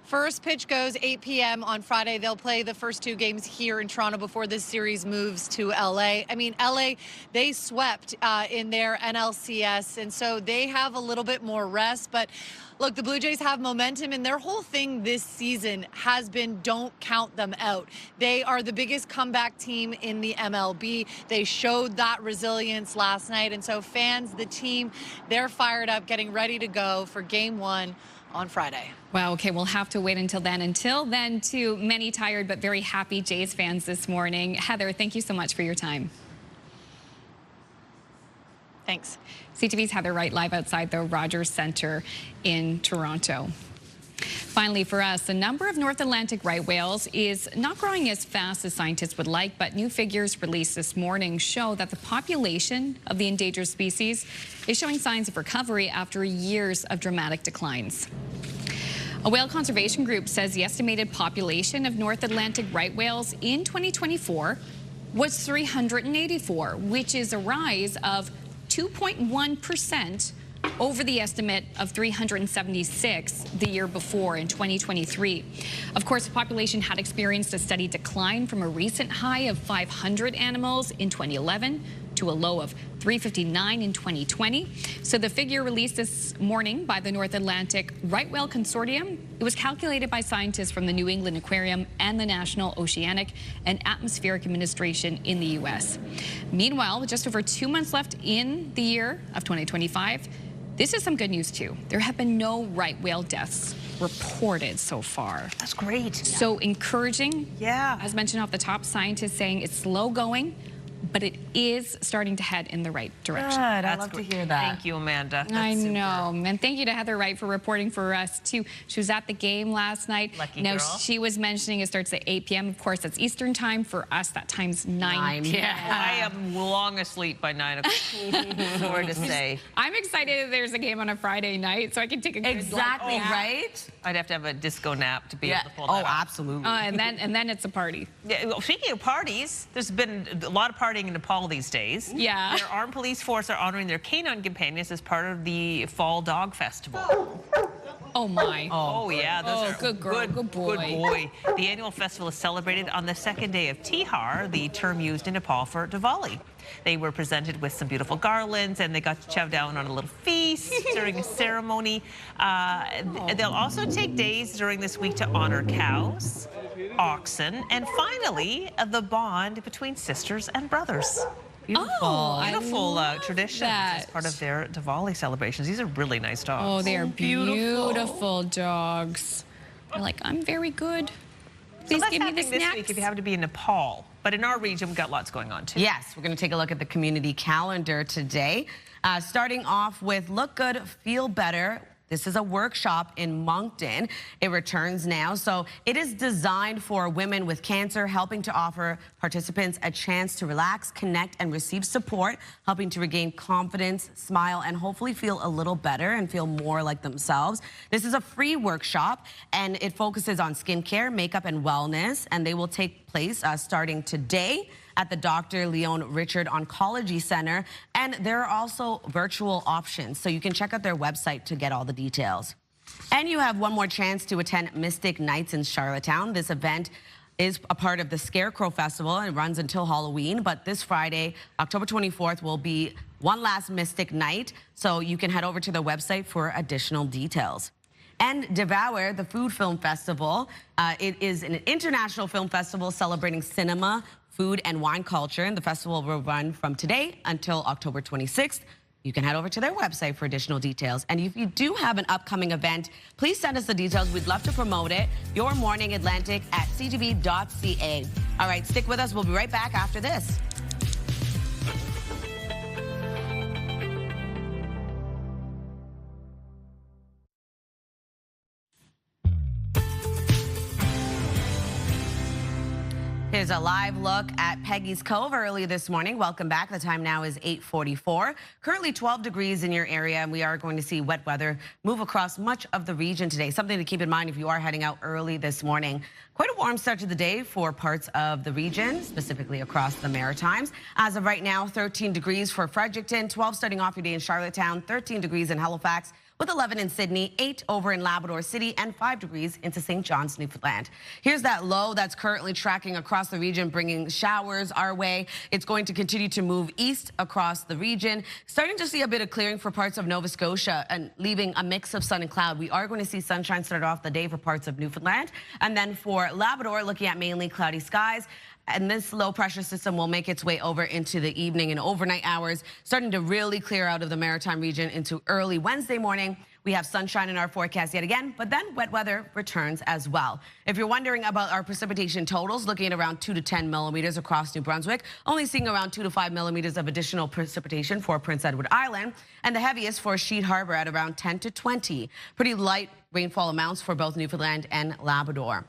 First pitch goes 8 p.m. on Friday. They'll play the first 2 games here in Toronto before this series moves to LA. I mean, LA, they swept in their NLCS, and so they have a little bit more rest. But look, the Blue Jays have momentum, and their whole thing this season has been don't count them out. They are the biggest comeback team in the MLB. They showed that resilience last night, and so fans, the team, they're fired up, getting ready to go for Game 1 on Friday. Wow, okay, we'll have to wait until then. Until then, to many tired but very happy Jays fans this morning. Heather, thank you so much for your time. Thanks. CTV's Heather Wright live outside the Rogers Centre in Toronto. Finally, for us, the number of North Atlantic right whales is not growing as fast as scientists would like, but new figures released this morning show that the population of the endangered species is showing signs of recovery after years of dramatic declines. A whale conservation group says the estimated population of North Atlantic right whales in 2024 was 384, which is a rise of 2.1% over the estimate of 376 the year before in 2023. Of course, the population had experienced a steady decline from a recent high of 500 animals in 2011 to a low of 359 in 2020. So the figure released this morning by the North Atlantic Right Whale Consortium, it was calculated by scientists from the New England Aquarium and the National Oceanic and Atmospheric Administration in the U.S. Meanwhile, with just over 2 months left in the year of 2025, This is some good news too. There have been no right whale deaths reported so far. That's great. So encouraging. Yeah. As mentioned off the top, scientists saying it's slow going, but it is starting to head in the right direction. Good. I love to hear that. Thank you, Amanda. I know. And thank you to Heather Wright for reporting for us, too. She was at the game last night. Lucky now, girl. she was mentioning it starts at 8 p.m. Of course, that's Eastern time. For us, that time's 9 p.m. I am long asleep by 9 o'clock. Sorry to say. I'm excited that there's a game on a Friday night, so I can take a good Exactly, nap. right? I'd have to have a disco nap to be able to pull Oh, that off. absolutely. And then it's a party. Yeah, well, speaking of parties, there's been a lot of partying in Nepal these days. Yeah. Their armed police force are honoring their canine companions as part of the Fall Dog Festival. Oh my. Oh yeah, those are good girl, good boy. Good boy. The annual festival is celebrated on the second day of Tihar, the term used in Nepal for Diwali. They were presented with some beautiful garlands, and they got to chow down on a little feast during a ceremony. They'll also take days during this week to honor cows, oxen, and finally, the bond between sisters and brothers. Beautiful, beautiful tradition as part of their Diwali celebrations. These are really nice dogs. Oh, they are beautiful dogs. They're like, I'm very good. Please give me the this snacks. week if you happen to be in Nepal. But in our region, we've got lots going on, too. Yes, we're going to take a look at the community calendar today. Starting off with Look Good, Feel Better. This is a workshop in Moncton. It returns now. So it is designed for women with cancer, helping to offer participants a chance to relax, connect, and receive support, helping to regain confidence, smile, and hopefully feel a little better and feel more like themselves. This is a free workshop, and it focuses on skincare, makeup, and wellness, and they will take place starting today at the Dr. Leon Richard Oncology Center. And there are also virtual options, so you can check out their website to get all the details. And you have one more chance to attend Mystic Nights in Charlottetown. This event is a part of the Scarecrow Festival and it runs until Halloween. But this Friday, October 24th, will be one last Mystic Night. So you can head over to their website for additional details. And Devour, the Food Film Festival. It is an international film festival celebrating cinema, food, and wine culture. And the festival will run from today until October 26th. You can head over to their website for additional details. And if you do have an upcoming event, please send us the details. We'd love to promote it. Your Morning Atlantic at ctv.ca. All right, stick with us. We'll be right back after this. Here's a live look at Peggy's Cove early this morning. Welcome back. The time now is 8:44. Currently 12 degrees in your area, and we are going to see wet weather move across much of the region today. Something to keep in mind if you are heading out early this morning. Quite a warm start to the day for parts of the region, specifically across the Maritimes. As of right now, 13 degrees for Fredericton, 12 starting off your day in Charlottetown, 13 degrees in Halifax, with 11 in Sydney, 8 over in Labrador City, and 5 degrees into St. John's, Newfoundland. Here's that low that's currently tracking across the region, bringing showers our way. It's going to continue to move east across the region, starting to see a bit of clearing for parts of Nova Scotia and leaving a mix of sun and cloud. We are going to see sunshine start off the day for parts of Newfoundland. And then for Labrador, looking at mainly cloudy skies. And this low pressure system will make its way over into the evening and overnight hours, starting to really clear out of the Maritime region into early Wednesday morning. We have sunshine in our forecast yet again, but then wet weather returns as well. If you're wondering about our precipitation totals, looking at around 2 to 10 millimeters across New Brunswick, only seeing around 2 to 5 millimeters of additional precipitation for Prince Edward Island, and the heaviest for Sheet Harbor at around 10 to 20. Pretty light rainfall amounts for both Newfoundland and Labrador.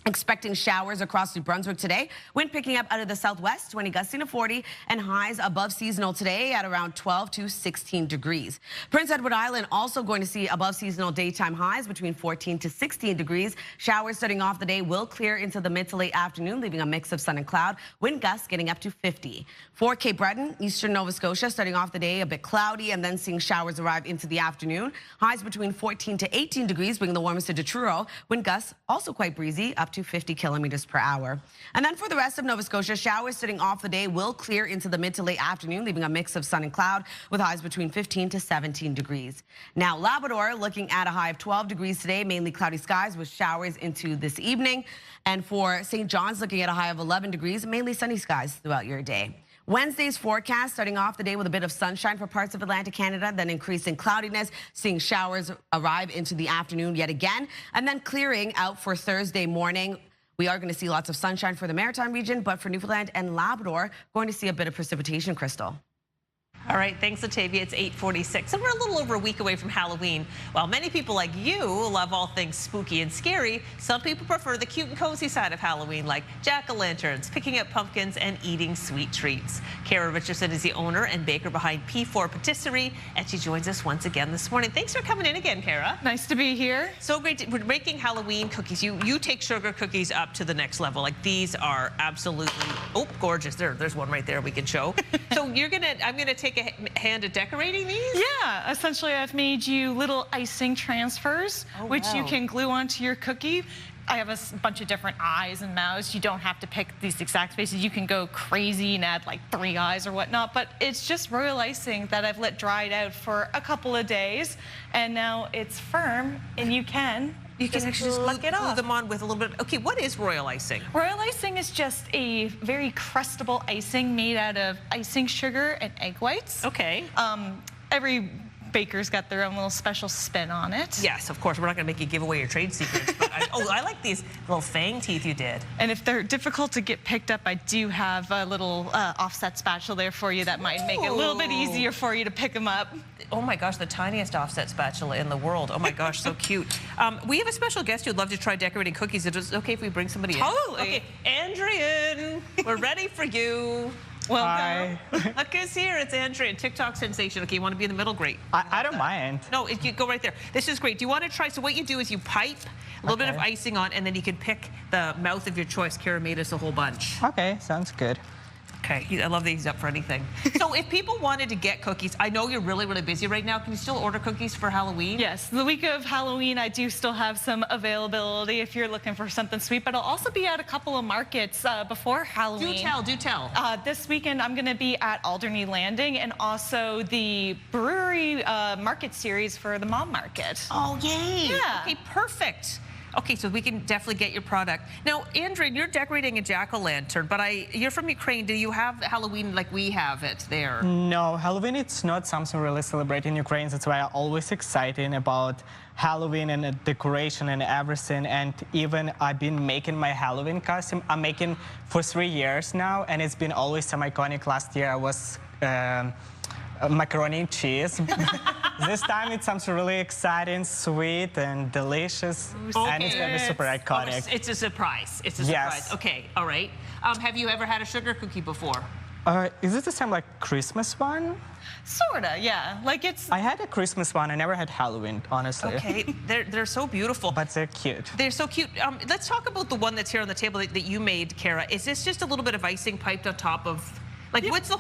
Expecting showers across New Brunswick today. Wind picking up out of the southwest, 20 gusting to 40, and highs above seasonal today at around 12 to 16 degrees. Prince Edward Island also going to see above seasonal daytime highs between 14 to 16 degrees. Showers starting off the day will clear into the mid to late afternoon, leaving a mix of sun and cloud. Wind gusts getting up to 50. For Cape Breton, eastern Nova Scotia, starting off the day a bit cloudy and then seeing showers arrive into the afternoon. Highs between 14 to 18 degrees, bringing the warmest to Truro. Wind gusts also quite breezy, up to 50 kilometers per hour. And then for the rest of Nova Scotia, showers starting off the day will clear into the mid to late afternoon, leaving a mix of sun and cloud with highs between 15 to 17 degrees. Now Labrador looking at a high of 12 degrees today, mainly cloudy skies with showers into this evening. And for St. John's looking at a high of 11 degrees, mainly sunny skies throughout your day. Wednesday's forecast starting off the day with a bit of sunshine for parts of Atlantic Canada, then increasing cloudiness, seeing showers arrive into the afternoon yet again, and then clearing out for Thursday morning. We are going to see lots of sunshine for the Maritime region, but for Newfoundland and Labrador, going to see a bit of precipitation, Crystal. All right, thanks, Latavia. It's 8:46, and we're a little over a week away from Halloween. While many people like you love all things spooky and scary, some people prefer the cute and cozy side of Halloween, like jack-o'-lanterns, picking up pumpkins, and eating sweet treats. Kara Richardson is the owner and baker behind P4 Patisserie, and she joins us once again this morning. Thanks for coming in again, Kara. Nice to be here. So great. We're making Halloween cookies. You take sugar cookies up to the next level. Like, these are absolutely, gorgeous. There's one right there we can show. So I'm gonna take a hand at decorating these? Yeah, essentially I've made you little icing transfers, which you can glue onto your cookie. I have a bunch of different eyes and mouths. You don't have to pick these exact spaces. You can go crazy and add like 3 eyes or whatnot, but it's just royal icing that I've let dry out for a couple of days, and now it's firm, and you can actually just glue them on with a little bit. Okay, what is royal icing? Royal icing is just a very crustable icing made out of icing sugar and egg whites. Okay. Every baker's got their own little special spin on it. Yes, of course. We're not going to make you give away your trade secrets. But I like these little fang teeth you did. And if they're difficult to get picked up, I do have a little offset spatula there for you that might make it a little bit easier for you to pick them up. Oh my gosh, the tiniest offset spatula in the world. Oh my gosh, so cute. We have a special guest who'd love to try decorating cookies. Is it okay if we bring somebody in? Totally. Okay, Andrian, we're ready for you. Hi. Look who's here. It's Andrea, TikTok sensation. Okay, you want to be in the middle? Great. I don't mind. No, you go right there. This is great. Do you want to try? So what you do is you pipe a little bit of icing on, and then you can pick the mouth of your choice. Kara made us a whole bunch. Okay, sounds good. Okay, I love that he's up for anything. So if people wanted to get cookies, I know you're really, really busy right now. Can you still order cookies for Halloween? Yes, the week of Halloween, I do still have some availability if you're looking for something sweet, but I'll also be at a couple of markets before Halloween. Do tell. This weekend, I'm going to be at Alderney Landing and also the brewery market series for the Mom Market. Oh, yay. Yeah. Okay, perfect. Okay, so we can definitely get your product. Now, Andrea, you're decorating a jack-o'-lantern, but you're from Ukraine. Do you have Halloween like we have it there? No, Halloween, it's not something really celebrated in Ukraine. That's why I'm always excited about Halloween and the decoration and everything. And even I've been making my Halloween costume. I'm making for 3 years now, and it's been always some iconic. Last year I was macaroni and cheese. This time it's something really exciting, sweet, and delicious, and it's going to be super iconic. It's a surprise. It's a surprise. Yes. Okay, all right. Have you ever had a sugar cookie before? Is it the same like Christmas one? Sorta, yeah. Like it's. I had a Christmas one. I never had Halloween, honestly. Okay, they're so beautiful. But they're cute. They're so cute. Let's talk about the one that's here on the table that you made, Kara. Is this just a little bit of icing piped on top of? Like, what's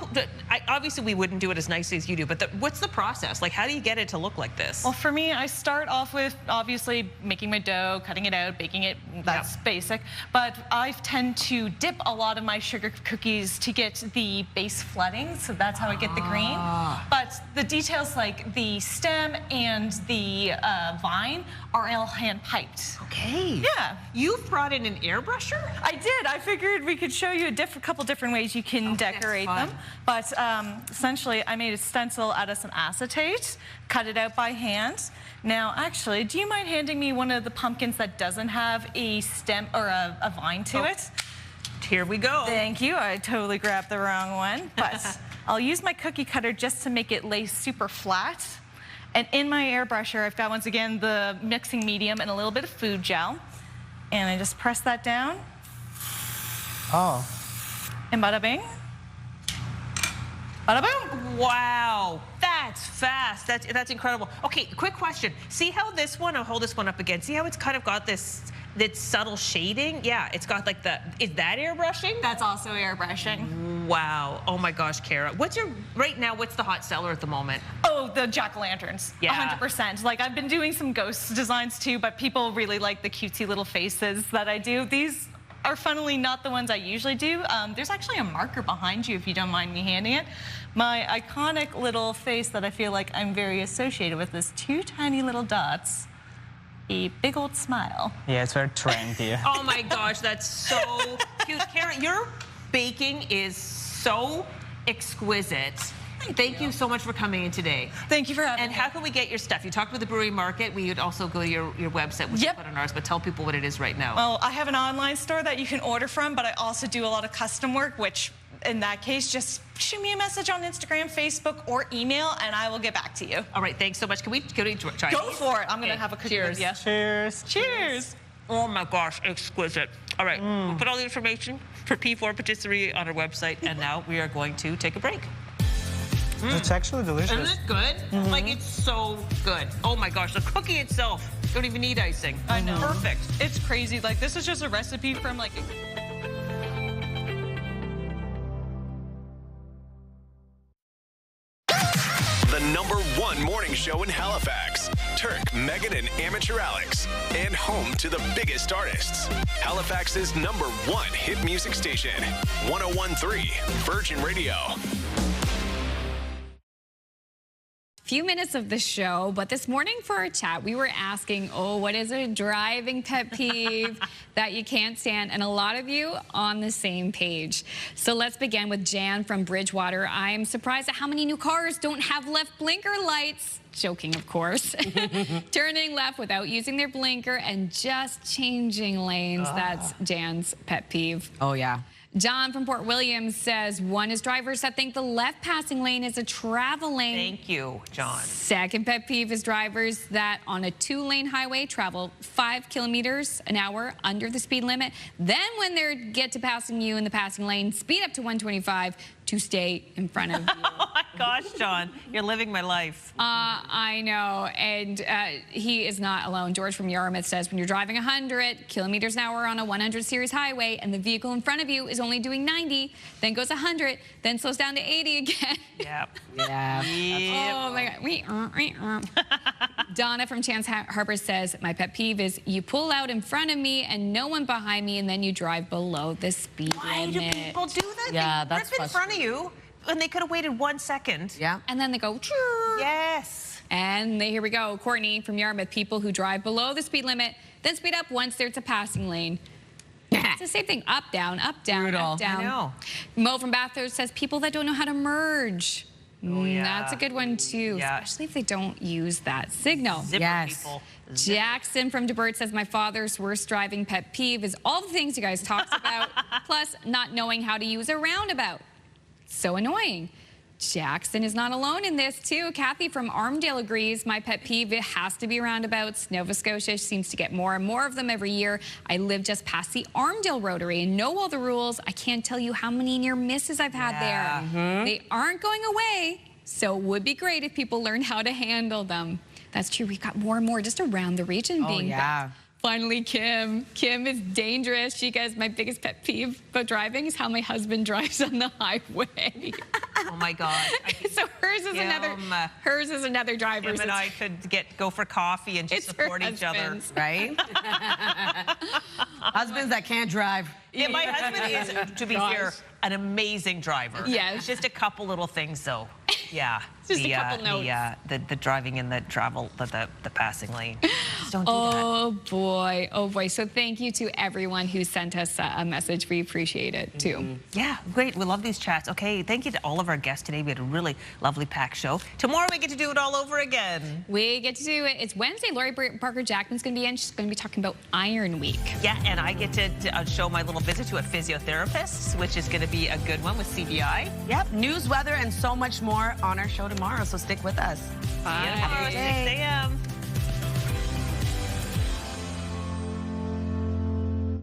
obviously we wouldn't do it as nicely as you do, but what's the process? Like, how do you get it to look like this? Well, for me, I start off with obviously making my dough, cutting it out, baking it. That's basic. But I tend to dip a lot of my sugar cookies to get the base flooding, so that's how I get the green. But the details like the stem and the vine are all hand piped. Okay. Yeah. You've brought in an airbrusher? I did. I figured we could show you a couple different ways you can decorate them. But essentially, I made a stencil out of some acetate, cut it out by hand. Now, actually, do you mind handing me one of the pumpkins that doesn't have a stem or a vine to it? Here we go. Thank you. I totally grabbed the wrong one. But I'll use my cookie cutter just to make it lay super flat. And in my airbrusher, I've got, once again, the mixing medium and a little bit of food gel. And I just press that down. Oh. And bada bing. Bada boom. Wow, that's fast. That's incredible. Okay, quick question. See how this one, I'll hold this one up again. See how it's kind of got this subtle shading? Yeah, it's got like is that airbrushing? That's also airbrushing. Wow, oh my gosh, Kara. Right now, what's the hot seller at the moment? Oh, the jack-o'-lanterns. Yeah. 100%. Like, I've been doing some ghost designs too, but people really like the cutesy little faces that I do. These are funnily not the ones I usually do. There's actually a marker behind you if you don't mind me handing it. My iconic little face that I feel like I'm very associated with is 2 tiny little dots, a big old smile. Yeah, it's very trendy. Oh my gosh, that's so cute. Kara, your baking is so exquisite. Thank you so much for coming in today. Thank you for having me. And how can we get your stuff? You talked about the brewery market. We would also go to your website, which we put on ours, but tell people what it is right now. Well, I have an online store that you can order from, but I also do a lot of custom work, which in that case, just shoot me a message on Instagram, Facebook, or email, and I will get back to you. All right, thanks so much. Can we try? Go for it. I'm going to have a cookie with you. Cheers. Cheers. Oh my gosh, exquisite. All right, we'll put all the information for P4 Patisserie on our website, and now we are going to take a break. It's actually delicious. Isn't it good? Like, it's so good. Oh my gosh, the cookie itself, don't even need icing. I know. Perfect. It's crazy. Like, this is just a recipe from, like... The #1 morning show in Halifax. Turk, Megan, and Amateur Alex. And home to the biggest artists. Halifax's #1 hit music station. 101.3 Virgin Radio. Few minutes of the show, but this morning for our chat, we were asking, what is a driving pet peeve that you can't stand? And a lot of you on the same page. So let's begin with Jan from Bridgewater. I'm surprised at how many new cars don't have left blinker lights. Joking, of course. Turning left without using their blinker and just changing lanes. That's Jan's pet peeve. Oh, yeah. John from Port Williams says, one is drivers that think the left passing lane is a travel lane. Thank you, John. Second pet peeve is drivers that on a 2-lane highway travel 5 kilometers an hour under the speed limit. Then when they get to passing you in the passing lane, speed up to 125 to stay in front of you. Oh my gosh, John, you're living my life. I know, and he is not alone. George from Yarmouth says, when you're driving 100 kilometers an hour on a 100 series highway and the vehicle in front of you is only doing 90, then goes 100, then slows down to 80 again. Yep. Yeah. Oh my God. Donna from Chance Harbor says, my pet peeve is you pull out in front of me and no one behind me and then you drive below the speed limit. Why do people do that? Yeah, they that's rip in front of you and they could have waited 1 second. Yeah. And then they go, yes. And here we go. Courtney from Yarmouth, people who drive below the speed limit, then speed up once there's a passing lane. It's the same thing, up, down, up, down, Brutal. up, down. I know. Mo from Bathurst says people that don't know how to merge. yeah. That's a good one too, Yeah. especially if they don't use that signal. Zipper people. Jackson from DeBert says, my father's worst driving pet peeve is all the things you guys talked about, plus not knowing how to use a roundabout. So annoying. Jackson is not alone in this too. Kathy from Armdale agrees. My pet peeve, it has to be roundabouts. Nova Scotia seems to get more and more of them every year. I live just past the Armdale Rotary and know all the rules. I can't tell you how many near misses I've had there. They aren't going away, so it would be great if people learn how to handle them. That's true. We've got more and more just around the region being bad. Finally, Kim. Kim is dangerous. She goes, my biggest pet peeve about driving is how my husband drives on the highway. Oh my God. So hers is another driver's. Kim and I could go for coffee and just support each other. Right? Husbands that can't drive. Yeah, my husband is, to be fair, an amazing driver. Yes. It's just a couple little things, though. Yeah. Just a couple notes. The driving in the travel, the passing lane. Just don't do that. Oh boy, oh boy. So thank you to everyone who sent us a message. We appreciate it too. Yeah, great. We love these chats. Okay, thank you to all of our guests today. We had a really lovely packed show. Tomorrow we get to do it all over again. We get to do it. It's Wednesday. Lori Parker Jackman's going to be in. She's going to be talking about Iron Week. Yeah, and I get to show my little visit to a physiotherapist, which is going to be a good one with CBI. Yep, news, weather, and so much more on our show tomorrow, so stick with us. Bye.